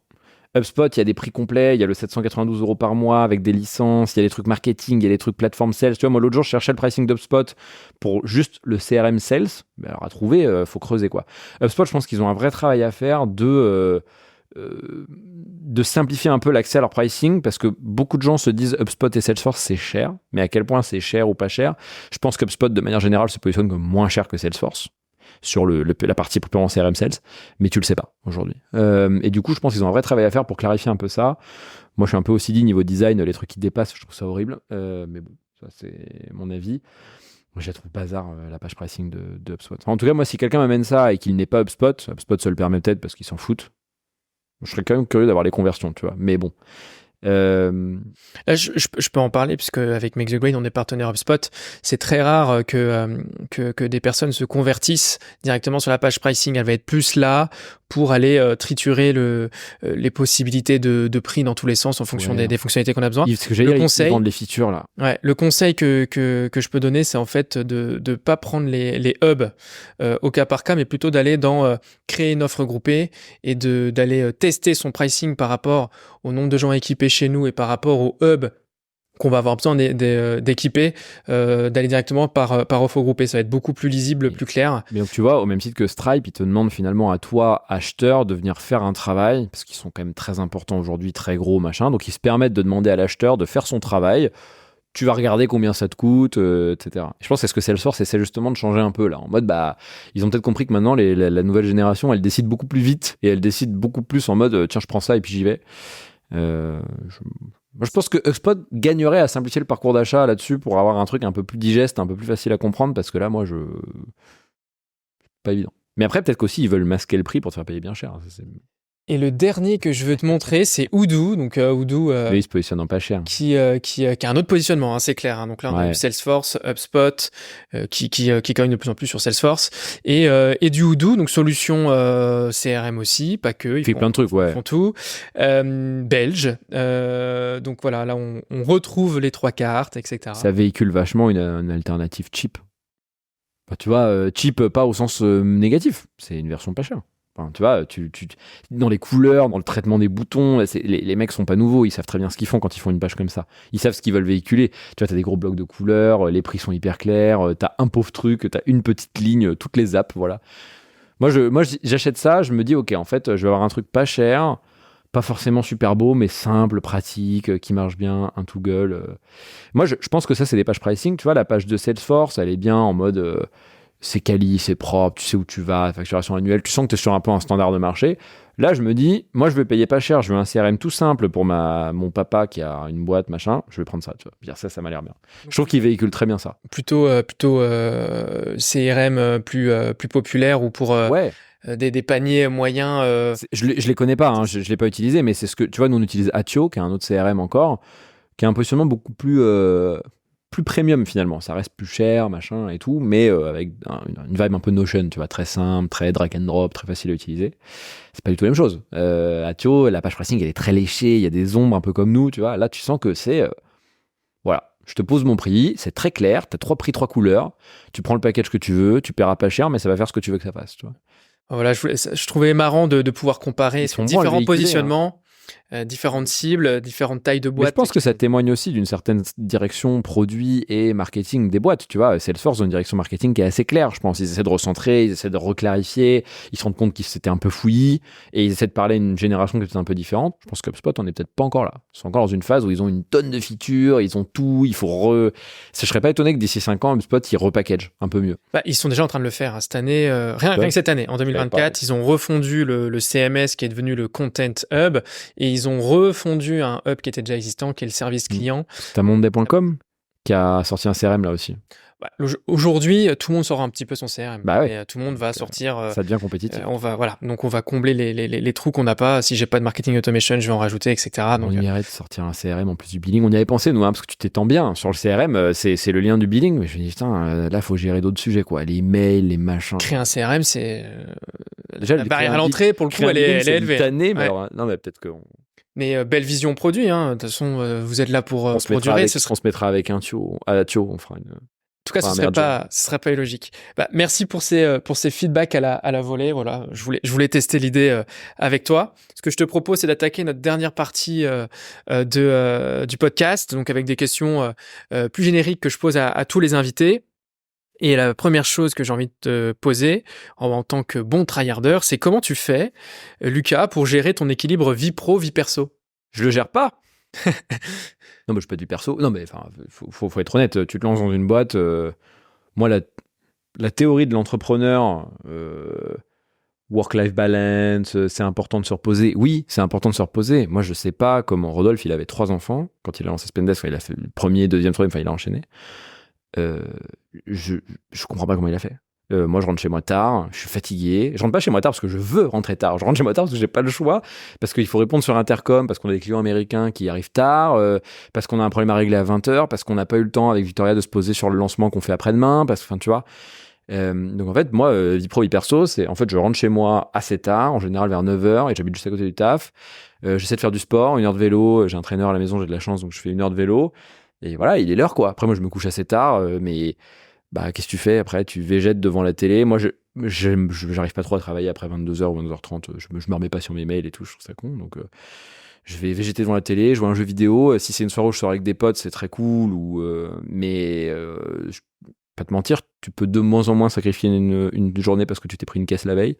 HubSpot, il y a des prix complets, il y a le 792 € par mois avec des licences, il y a des trucs marketing, il y a des trucs plateforme sales. Tu vois, moi l'autre jour, je cherchais le pricing d'HubSpot pour juste le CRM sales. Ben, alors à trouver, faut creuser quoi. HubSpot, je pense qu'ils ont un vrai travail à faire de simplifier un peu l'accès à leur pricing parce que beaucoup de gens se disent HubSpot et Salesforce c'est cher, mais à quel point c'est cher ou pas cher? Je pense qu'HubSpot de manière générale se positionne comme moins cher que Salesforce sur la partie purement CRM Sales, mais tu le sais pas aujourd'hui. Et du coup, je pense qu'ils ont un vrai travail à faire pour clarifier un peu ça. Moi, je suis un peu aussi dit niveau design, les trucs qui dépassent, je trouve ça horrible. Mais bon, ça c'est mon avis. Moi, je la trouve bazar, la page pricing de HubSpot. En tout cas, moi, si quelqu'un m'amène ça et qu'il n'est pas HubSpot se le permet peut-être parce qu'ils s'en foutent. Je serais quand même curieux d'avoir les conversions, tu vois. Mais bon. Là, je peux en parler puisque avec Make the Grade on est partenaire HubSpot. C'est très rare que des personnes se convertissent directement sur la page pricing. Elle va être plus là pour aller triturer les possibilités de prix dans tous les sens en fonction des fonctionnalités qu'on a besoin. Ce que j'allais dire, ils vendent les features là. Ouais, le conseil que je peux donner, c'est en fait de pas prendre les hubs au cas par cas, mais plutôt d'aller dans créer une offre groupée et d'aller tester son pricing par rapport au nombre de gens équipés chez nous et par rapport au hub qu'on va avoir besoin d'équiper, d'aller directement par offre groupée. Ça va être beaucoup plus lisible, plus clair. Mais donc tu vois, au même titre que Stripe, ils te demandent finalement à toi, acheteur, de venir faire un travail, parce qu'ils sont quand même très importants aujourd'hui, très gros, machin. Donc ils se permettent de demander à l'acheteur de faire son travail. Tu vas regarder combien ça te coûte, etc. Et je pense que c'est ce que Salesforce essaie justement de changer un peu là. En mode, ils ont peut-être compris que maintenant, la nouvelle génération, elle décide beaucoup plus vite et elle décide beaucoup plus en mode, tiens, je prends ça et puis j'y vais. Moi, je pense que HubSpot gagnerait à simplifier le parcours d'achat là-dessus pour avoir un truc un peu plus digeste, un peu plus facile à comprendre, parce que là, moi, pas évident. Mais après, peut-être qu'aussi, ils veulent masquer le prix pour te faire payer bien cher. Et le dernier que je veux te montrer, c'est Odoo. Donc Odoo, il se positionne en pas cher. Qui a un autre positionnement, hein, c'est clair. Hein. Donc là, on a eu Salesforce, HubSpot, qui gagne de plus en plus sur Salesforce, et du Odoo, donc solution CRM aussi, pas que. Ils font plein de trucs, Ils font tout. Belge. Donc voilà, là, on retrouve les trois cartes, etc. Ça véhicule vachement une alternative cheap. Enfin, tu vois, cheap, pas au sens négatif. C'est une version pas chère. Enfin, tu vois, dans les couleurs, dans le traitement des boutons, les mecs sont pas nouveaux, ils savent très bien ce qu'ils font quand ils font une page comme ça. Ils savent ce qu'ils veulent véhiculer. Tu vois, t'as des gros blocs de couleurs, les prix sont hyper clairs, t'as un pauvre truc, t'as une petite ligne, toutes les apps, voilà. Moi, j'achète ça, je me dis, ok, en fait, je vais avoir un truc pas cher, pas forcément super beau, mais simple, pratique, qui marche bien, un tout gueule. Moi, je pense que ça, c'est des pages pricing. Tu vois, la page de Salesforce, elle est bien en mode... c'est quali, c'est propre, tu sais où tu vas, facturation annuelle, tu sens que tu es sur un peu un standard de marché. Là, je me dis, moi, je vais payer pas cher, je veux un CRM tout simple pour mon papa qui a une boîte, machin, je vais prendre ça, tu vois. Ça m'a l'air bien. Je trouve qu'il véhicule très bien ça. Plutôt CRM plus populaire ou pour des paniers moyens. Je les connais pas, hein, je l'ai pas utilisé, mais c'est ce que, tu vois, nous on utilise Attio, qui est un autre CRM encore, qui a un positionnement beaucoup plus premium finalement, ça reste plus cher, machin et tout, mais avec une vibe un peu Notion, tu vois, très simple, très drag and drop, très facile à utiliser. C'est pas du tout la même chose. Attio, la page pricing, elle est très léchée, il y a des ombres un peu comme nous, tu vois. Là, tu sens que c'est... voilà. Je te pose mon prix, c'est très clair, tu as 3 prix, 3 couleurs, tu prends le package que tu veux, tu paieras pas cher, mais ça va faire ce que tu veux que ça fasse. Tu vois. Voilà, je trouvais marrant de pouvoir comparer Ils sont bons à le différents véhiculer, positionnements, différentes cibles, différentes tailles de Mais boîtes. je pense que ça témoigne aussi d'une certaine direction produit et marketing des boîtes. Tu vois, Salesforce a une direction marketing qui est assez claire, je pense. Ils essaient de recentrer, ils essaient de reclarifier, ils se rendent compte qu'ils s'étaient un peu fouillis et ils essaient de parler à une génération qui est peut-être un peu différente. Je pense qu'HubSpot, on n'est peut-être pas encore là. Ils sont encore dans une phase où ils ont une tonne de features, ils ont tout, il faut Je serais pas étonné que d'ici 5 ans, HubSpot, ils repackage un peu mieux. Bah, ils sont déjà en train de le faire cette année. Rien que cette année, en 2024, ils ont refondu le CMS qui est devenu le Content Hub et ils ont refondu un hub qui était déjà existant, qui est le service client. T'as Monday.com qui a sorti un CRM là aussi. Bah, aujourd'hui, tout le monde sort un petit peu son CRM. Bah ouais. Et, tout le monde va sortir. Ça devient compétitif. Donc on va combler les trous qu'on n'a pas. Si j'ai pas de marketing automation, je vais en rajouter, etc. Donc, on y arrête de sortir un CRM en plus du billing. On y avait pensé, nous, parce que tu t'étends bien. Sur le CRM, c'est le lien du billing. Mais je me dis, putain, là, faut gérer d'autres sujets, quoi. Les mails, les machins. Créer un CRM, c'est. Déjà, la barrière à l'entrée, pour le coup, elle est élevée. Tanné, mais alors, non, mais peut-être que. Mais belle vision produit, de toute façon, vous êtes là pour durer. On se mettra avec un Thio. À la Thio, on fera une. En tout cas, ce serait pas illogique. Bah, merci pour ces feedbacks à la volée. Voilà, je voulais tester l'idée avec toi. Ce que je te propose, c'est d'attaquer notre dernière partie du podcast, donc avec des questions plus génériques que je pose à tous les invités. Et la première chose que j'ai envie de te poser en tant que bon tryharder, c'est comment tu fais, Lucas, pour gérer ton équilibre vie pro, vie perso? Je le gère pas. Non, mais je peux du perso. Non, mais enfin, faut être honnête. Tu te lances dans une boîte. Moi, la théorie de l'entrepreneur, work-life balance, c'est important de se reposer. Oui, c'est important de se reposer. Moi, je sais pas comment Rodolphe, il avait 3 enfants quand il a lancé Spendesk. Il a fait le premier, deuxième, troisième. Enfin, il a enchaîné. Je comprends pas comment il a fait. Moi, je rentre chez moi tard, je suis fatigué. Je rentre pas chez moi tard parce que je veux rentrer tard. Je rentre chez moi tard parce que j'ai pas le choix, parce qu'il faut répondre sur Intercom, parce qu'on a des clients américains qui arrivent tard, parce qu'on a un problème à régler à 20h, parce qu'on n'a pas eu le temps avec Victoria de se poser sur le lancement qu'on fait après-demain, parce que, enfin, tu vois. Donc en fait, moi, vie pro, vie perso, c'est en fait, je rentre chez moi assez tard, en général vers 9h, et j'habite juste à côté du taf. J'essaie de faire du sport, 1 heure de vélo. J'ai un traîneur à la maison, j'ai de la chance, donc je fais 1 heure de vélo. Et voilà, il est l'heure, quoi. Après, moi, je me couche assez tard, mais bah, qu'est-ce que tu fais? Après, tu végètes devant la télé. Moi, j'arrive pas trop à travailler après 22h ou 22h30. Je me remets pas sur mes mails et tout, je trouve ça con. Donc, je vais végéter devant la télé, jouer à un jeu vidéo. Si c'est une soirée où je sors avec des potes, c'est très cool. Mais je vais pas te mentir, tu peux de moins en moins sacrifier une journée parce que tu t'es pris une caisse la veille,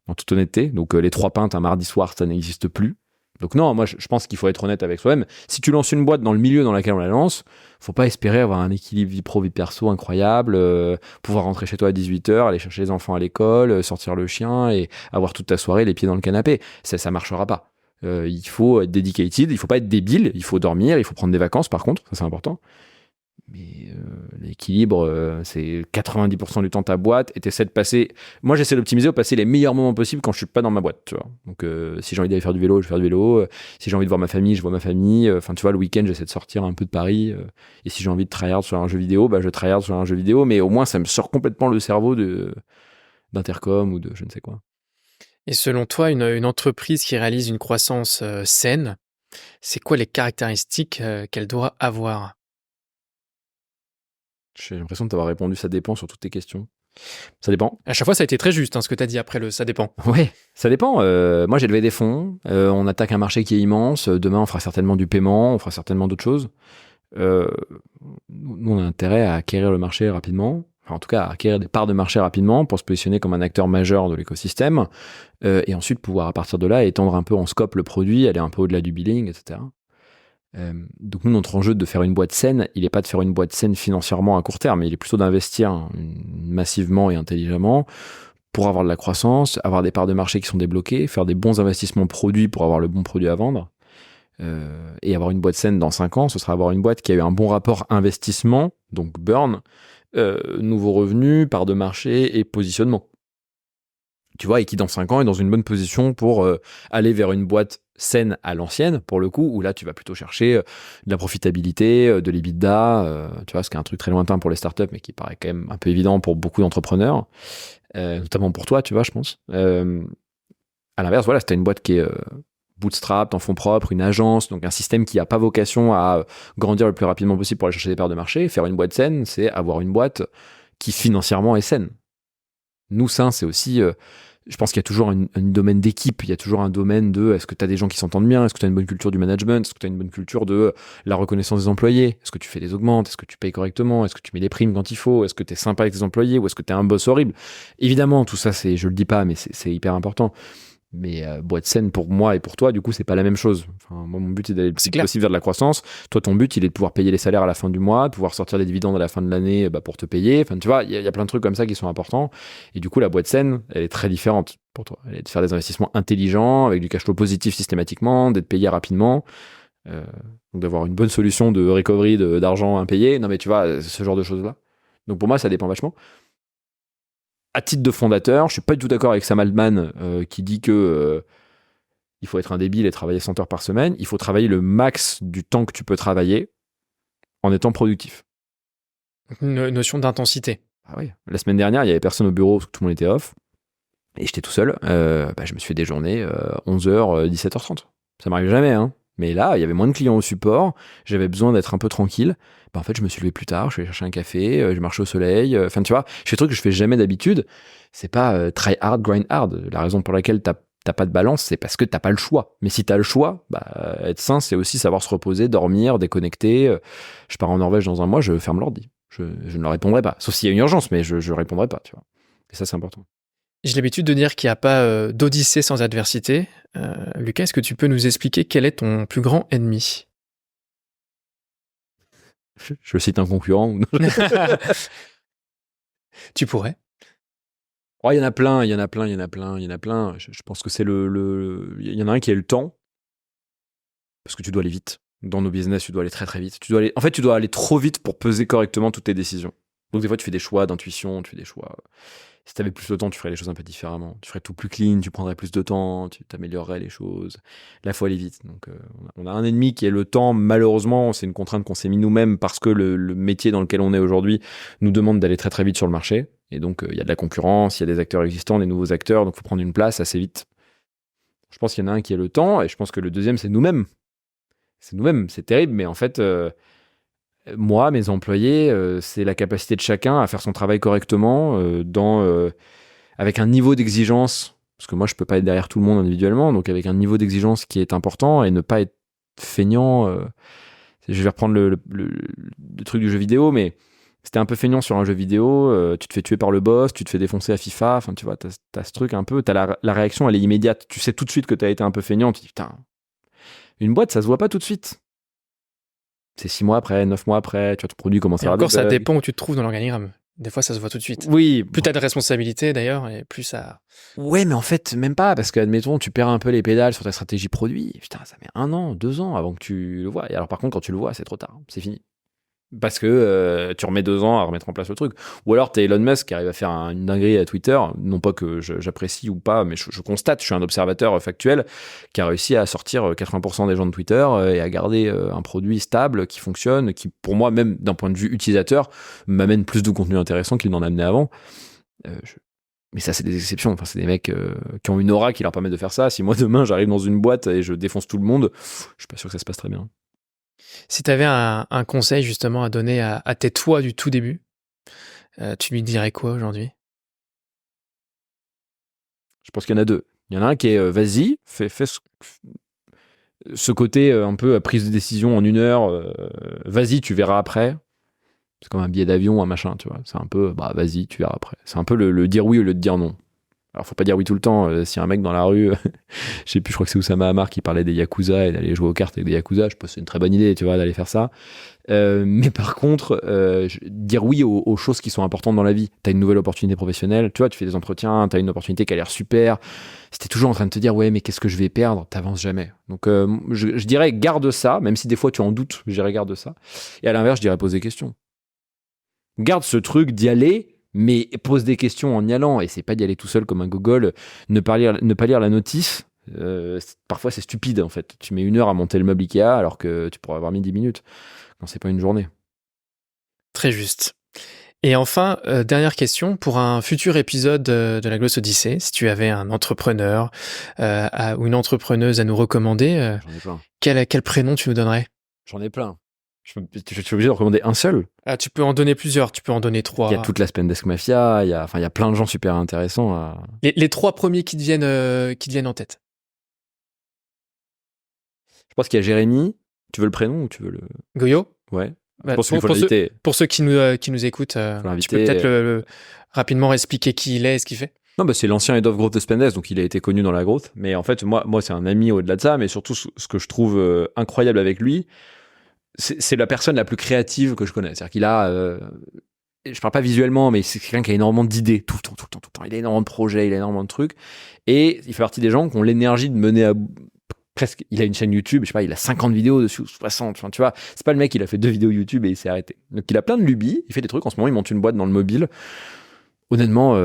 en toute honnêteté. Donc, les 3 pintes un mardi soir, ça n'existe plus. Donc non, moi je pense qu'il faut être honnête avec soi-même. Si tu lances une boîte dans le milieu dans laquelle on la lance, faut pas espérer avoir un équilibre vie pro, vie perso incroyable, pouvoir rentrer chez toi à 18h, aller chercher les enfants à l'école, sortir le chien et avoir toute ta soirée les pieds dans le canapé. Ça marchera pas. Il faut être dedicated, il faut pas être débile, il faut dormir, il faut prendre des vacances par contre, ça c'est important. Mais l'équilibre, c'est 90% du temps ta boîte et t'essaies de passer. Moi, j'essaie d'optimiser au passer les meilleurs moments possibles quand je suis pas dans ma boîte, tu vois. Donc, si j'ai envie d'aller faire du vélo, je vais faire du vélo. Si j'ai envie de voir ma famille, je vois ma famille. Enfin, tu vois, le week-end, j'essaie de sortir un peu de Paris. Et si j'ai envie de tryhard sur un jeu vidéo, bah, je tryhard sur un jeu vidéo. Mais au moins, ça me sort complètement le cerveau d'Intercom ou de je ne sais quoi. Et selon toi, une entreprise qui réalise une croissance saine, c'est quoi les caractéristiques qu'elle doit avoir? J'ai l'impression de t'avoir répondu ça dépend sur toutes tes questions. Ça dépend. À chaque fois, ça a été très juste, ce que tu as dit après ça dépend. Ouais, ça dépend. Moi, j'ai levé des fonds. On attaque un marché qui est immense. Demain, on fera certainement du paiement. On fera certainement d'autres choses. Nous, on a intérêt à acquérir le marché rapidement. Enfin, en tout cas, à acquérir des parts de marché rapidement pour se positionner comme un acteur majeur de l'écosystème. Et ensuite, pouvoir, à partir de là, étendre un peu en scope le produit, aller un peu au-delà du billing, etc. Donc nous, notre enjeu de faire une boîte saine, il n'est pas de faire une boîte saine financièrement à court terme, il est plutôt d'investir massivement et intelligemment pour avoir de la croissance, avoir des parts de marché qui sont débloquées, faire des bons investissements produits pour avoir le bon produit à vendre. Et avoir une boîte saine dans 5 ans, ce sera avoir une boîte qui a eu un bon rapport investissement, donc burn, nouveaux revenus, parts de marché et positionnement. Tu vois, et qui dans 5 ans est dans une bonne position pour aller vers une boîte saine à l'ancienne, pour le coup, où là, tu vas plutôt chercher de la profitabilité, de l'EBITDA, tu vois, ce qui est un truc très lointain pour les startups, mais qui paraît quand même un peu évident pour beaucoup d'entrepreneurs, notamment pour toi, tu vois, je pense. À l'inverse, voilà, si tu as une boîte qui est bootstrap, en fonds propres, une agence, donc un système qui n'a pas vocation à grandir le plus rapidement possible pour aller chercher des parts de marché. Faire une boîte saine, c'est avoir une boîte qui financièrement est saine. Nous, ça, c'est aussi... je pense qu'il y a toujours un domaine d'équipe, il y a toujours un domaine de est-ce que tu as des gens qui s'entendent bien, est-ce que tu as une bonne culture du management, est-ce que tu as une bonne culture de la reconnaissance des employés, est-ce que tu fais des augmentes, est-ce que tu payes correctement, est-ce que tu mets des primes quand il faut, est-ce que tu es sympa avec tes employés ou est-ce que tu es un boss horrible. Évidemment, tout ça, je le dis pas, mais c'est hyper important. Mais boîte saine pour moi et pour toi, du coup, c'est pas la même chose. Enfin, moi, mon but est d'aller le plus possible vers de la croissance. Toi, ton but, il est de pouvoir payer les salaires à la fin du mois, de pouvoir sortir des dividendes à la fin de l'année pour te payer. Enfin, tu vois, il y a plein de trucs comme ça qui sont importants. Et du coup, la boîte saine, elle est très différente pour toi. Elle est de faire des investissements intelligents, avec du cash flow positif systématiquement, d'être payé rapidement. Donc d'avoir une bonne solution de recovery d'argent impayé. Non, mais tu vois, ce genre de choses-là. Donc pour moi, ça dépend vachement. À titre de fondateur, je suis pas du tout d'accord avec Sam Altman qui dit que il faut être un débile et travailler 100 heures par semaine. Il faut travailler le max du temps que tu peux travailler en étant productif. Une notion d'intensité. Ah oui. La semaine dernière, il y avait personne au bureau parce que tout le monde était off. Et j'étais tout seul. Je me suis fait des journées 11h, 17h30. Ça m'arrive jamais, hein. Mais là, il y avait moins de clients au support. J'avais besoin d'être un peu tranquille. En fait, je me suis levé plus tard. Je suis allé chercher un café. Je marchais au soleil. Enfin, tu vois, je fais des trucs que je fais jamais d'habitude. C'est pas try hard, grind hard. La raison pour laquelle t'as pas de balance, c'est parce que t'as pas le choix. Mais si t'as le choix, être sain, c'est aussi savoir se reposer, dormir, déconnecter. Je pars en Norvège dans un mois, je ferme l'ordi. Je ne leur répondrai pas. Sauf s'il y a une urgence, mais je répondrai pas, tu vois. Et ça, c'est important. J'ai l'habitude de dire qu'il n'y a pas d'odyssée sans adversité. Lucas, est-ce que tu peux nous expliquer quel est ton plus grand ennemi ? Je cite un concurrent ou non? Tu pourrais. Oh, il y en a plein. Je pense que c'est il y en a un qui est le temps. Parce que tu dois aller vite. Dans nos business, tu dois aller très très vite. Tu dois aller trop vite pour peser correctement toutes tes décisions. Donc des fois, tu fais des choix d'intuition, tu fais des choix... Si tu avais plus de temps, tu ferais les choses un peu différemment. Tu ferais tout plus clean, tu prendrais plus de temps, tu t'améliorerais les choses. Là, il faut aller vite. Donc, on a un ennemi qui est le temps. Malheureusement, c'est une contrainte qu'on s'est mis nous-mêmes parce que le métier dans lequel on est aujourd'hui nous demande d'aller très très vite sur le marché. Et donc, il y a de la concurrence, il y a des acteurs existants, des nouveaux acteurs. Donc, il faut prendre une place assez vite. Je pense qu'il y en a un qui est le temps. Et je pense que le deuxième, c'est nous-mêmes. C'est nous-mêmes. C'est terrible. Mais en fait... moi, mes employés, c'est la capacité de chacun à faire son travail correctement, avec un niveau d'exigence, parce que moi, je peux pas être derrière tout le monde individuellement, donc avec un niveau d'exigence qui est important et ne pas être feignant. Je vais reprendre le truc du jeu vidéo, mais c'était un peu feignant sur un jeu vidéo, tu te fais tuer par le boss, tu te fais défoncer à FIFA, enfin, tu vois, t'as ce truc un peu, la réaction, elle est immédiate. Tu sais tout de suite que t'as été un peu feignant, tu te dis, putain, une boîte, ça se voit pas tout de suite. C'est 6 mois après, 9 mois après, tu vois, ton produit commence à avoir des bugs. Ça dépend où tu te trouves dans l'organigramme. Des fois, ça se voit tout de suite. Oui. Plus t'as de responsabilités, d'ailleurs, et plus ça... Ouais, mais en fait, même pas, parce que, admettons, tu perds un peu les pédales sur ta stratégie produit. Putain, ça met 1 an, 2 ans avant que tu le vois. Et alors, par contre, quand tu le vois, c'est trop tard. C'est fini. Parce que tu remets 2 ans à remettre en place le truc. Ou alors, t'es Elon Musk qui arrive à faire une dinguerie à Twitter. Non pas que j'apprécie ou pas, mais je constate, je suis un observateur factuel qui a réussi à sortir 80% des gens de Twitter et à garder un produit stable qui fonctionne, qui, pour moi, même d'un point de vue utilisateur, m'amène plus de contenu intéressant qu'il n'en amenait avant. Mais ça, c'est des exceptions. Enfin, c'est des mecs qui ont une aura qui leur permet de faire ça. Si moi, demain, j'arrive dans une boîte et je défonce tout le monde, je suis pas sûr que ça se passe très bien. Si tu avais un conseil justement à donner à tes toi du tout début, tu lui dirais quoi aujourd'hui ? Je pense qu'il y en a 2. Il y en a un qui est vas-y, fais ce côté un peu prise de décision en 1 heure, vas-y, tu verras après. C'est comme un billet d'avion, un machin, tu vois. C'est un peu, vas-y, tu verras après. C'est un peu le dire oui au lieu de dire non. Alors, faut pas dire oui tout le temps. Si un mec dans la rue, je sais plus, je crois que c'est Oussama Hamar qui parlait des Yakuza et d'aller jouer aux cartes avec des Yakuza, je pense que c'est une très bonne idée, tu vois, d'aller faire ça. Mais par contre, dire oui aux choses qui sont importantes dans la vie. T'as une nouvelle opportunité professionnelle, tu vois, tu fais des entretiens, t'as une opportunité qui a l'air super. Si t'es toujours en train de te dire, ouais, mais qu'est-ce que je vais perdre, t'avances jamais. Donc, je dirais, garde ça, même si des fois tu en doutes, je dirais, garde ça. Et à l'inverse, je dirais, pose des questions. Garde ce truc d'y aller, mais pose des questions en y allant. Et c'est pas d'y aller tout seul comme un gogol, ne pas lire la notice. Parfois, c'est stupide, en fait. Tu mets 1 heure à monter le meuble Ikea alors que tu pourrais avoir mis 10 minutes. Non, c'est pas une journée. Très juste. Et enfin, dernière question, pour un futur épisode de la Gloss Odyssée, si tu avais un entrepreneur ou une entrepreneuse à nous recommander, J'en ai plein. Quel prénom tu nous donnerais? J'en ai plein. Je suis obligé de recommander un seul. Ah, tu peux en donner plusieurs, tu peux en donner 3. Il y a toute la Spendesk Mafia, il y a plein de gens super intéressants. Les 3 premiers qui te viennent en tête. Je pense qu'il y a Jérémy. Tu veux le prénom ou tu veux le... Goyo? Ouais. Bah, Je pense qu'il faut l'inviter. Pour ceux qui nous écoutent, tu peux peut-être rapidement expliquer qui il est et ce qu'il fait. Non, c'est l'ancien Head of Growth de Spendesk, donc il a été connu dans la growth. Mais en fait, moi c'est un ami au-delà de ça, mais surtout ce que je trouve incroyable avec lui, c'est la personne la plus créative que je connais. C'est-à-dire qu'il a... je parle pas visuellement, mais c'est quelqu'un qui a énormément d'idées, tout le temps. Il a énormément de projets, il a énormément de trucs. Et il fait partie des gens qui ont l'énergie de mener à presque... Il a une chaîne YouTube, je sais pas, il a 50 vidéos dessus, 60. Enfin, tu vois, c'est pas le mec, il a fait 2 vidéos YouTube et il s'est arrêté. Donc il a plein de lubies, il fait des trucs. En ce moment, il monte une boîte dans le mobile. Honnêtement...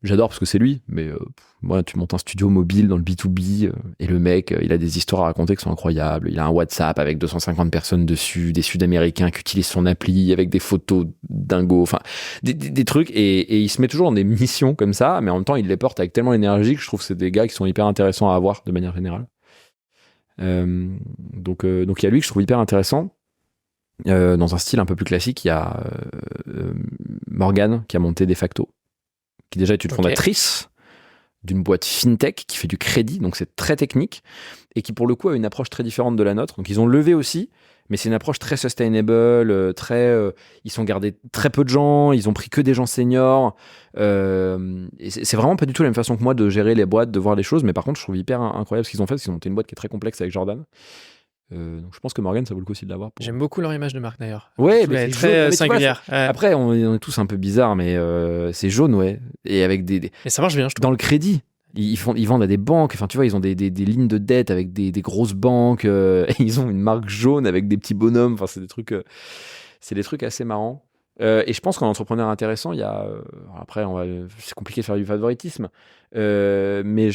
j'adore parce que c'est lui, mais moi, tu montes un studio mobile dans le B2B et le mec, il a des histoires à raconter qui sont incroyables. Il a un WhatsApp avec 250 personnes dessus, des Sud-Américains qui utilisent son appli avec des photos dingo, enfin des trucs et il se met toujours dans des missions comme ça, mais en même temps, il les porte avec tellement d'énergie que je trouve que c'est des gars qui sont hyper intéressants à avoir de manière générale. Donc il y a lui que je trouve hyper intéressant. Dans un style un peu plus classique, il y a Morgane qui a monté De Facto, qui déjà est une fondatrice d'une boîte fintech qui fait du crédit, donc c'est très technique, et qui pour le coup a une approche très différente de la nôtre. Donc ils ont levé aussi, mais c'est une approche très sustainable, ils sont gardés très peu de gens, ils ont pris que des gens seniors, et c'est vraiment pas du tout la même façon que moi de gérer les boîtes, de voir les choses, mais par contre je trouve hyper incroyable ce qu'ils ont fait, parce qu'ils ont monté une boîte qui est très complexe avec Jordan. Donc je pense que Morgane, ça vaut le coup aussi de l'avoir. J'aime beaucoup leur image de marque d'ailleurs. Ouais, mais c'est très singulière. Après, on est tous un peu bizarres, mais c'est jaune, ouais. Et avec Mais ça marche bien, je trouve. dans le crédit. Ils vendent à des banques. Enfin, tu vois, ils ont des lignes de dette avec des grosses banques. Et ils ont une marque jaune avec des petits bonhommes. Enfin, c'est des trucs assez marrants. Et je pense qu'en entrepreneur intéressant, il y a. Après, c'est compliqué de faire du favoritisme. Mais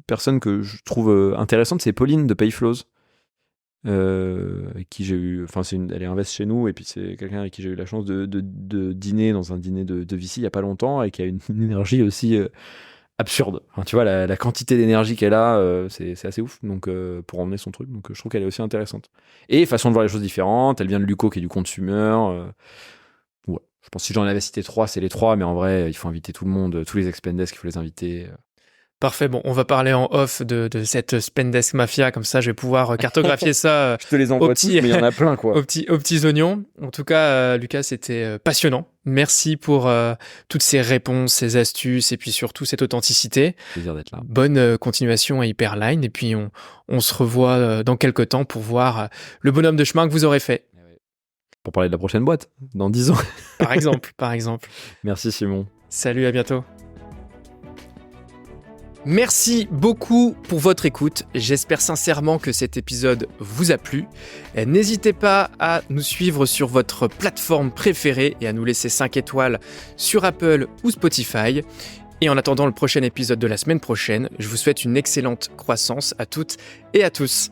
personne que je trouve intéressante, c'est Pauline de Payflows. Avec qui j'ai eu, enfin elle est invest chez nous et puis c'est quelqu'un avec qui j'ai eu la chance de dîner dans un dîner de VC il y a pas longtemps et qui a une énergie aussi absurde. Enfin, tu vois la quantité d'énergie qu'elle a, c'est assez ouf. Donc pour emmener son truc, donc je trouve qu'elle est aussi intéressante. Et façon de voir les choses différentes. Elle vient de Luco qui est du consumer. Ouais, je pense que si j'en avais cité 3, c'est les 3, mais en vrai il faut inviter tout le monde, tous les ex-Spendesk, il faut les inviter. Parfait, bon, on va parler en off de cette Spendesk Mafia, comme ça je vais pouvoir cartographier ça. Je te les envoie tous, mais il y en a plein, quoi. Aux petits oignons. En tout cas, Lucas, c'était passionnant. Merci pour toutes ces réponses, ces astuces, et puis surtout cette authenticité. Plaisir d'être là. Bonne continuation à Hyperline, et puis on se revoit dans quelques temps pour voir le bonhomme de chemin que vous aurez fait. Pour parler de la prochaine boîte, dans 10 ans. Par exemple. Merci Simon. Salut, à bientôt. Merci beaucoup pour votre écoute. J'espère sincèrement que cet épisode vous a plu. N'hésitez pas à nous suivre sur votre plateforme préférée et à nous laisser 5 étoiles sur Apple ou Spotify. Et en attendant le prochain épisode de la semaine prochaine, je vous souhaite une excellente croissance à toutes et à tous.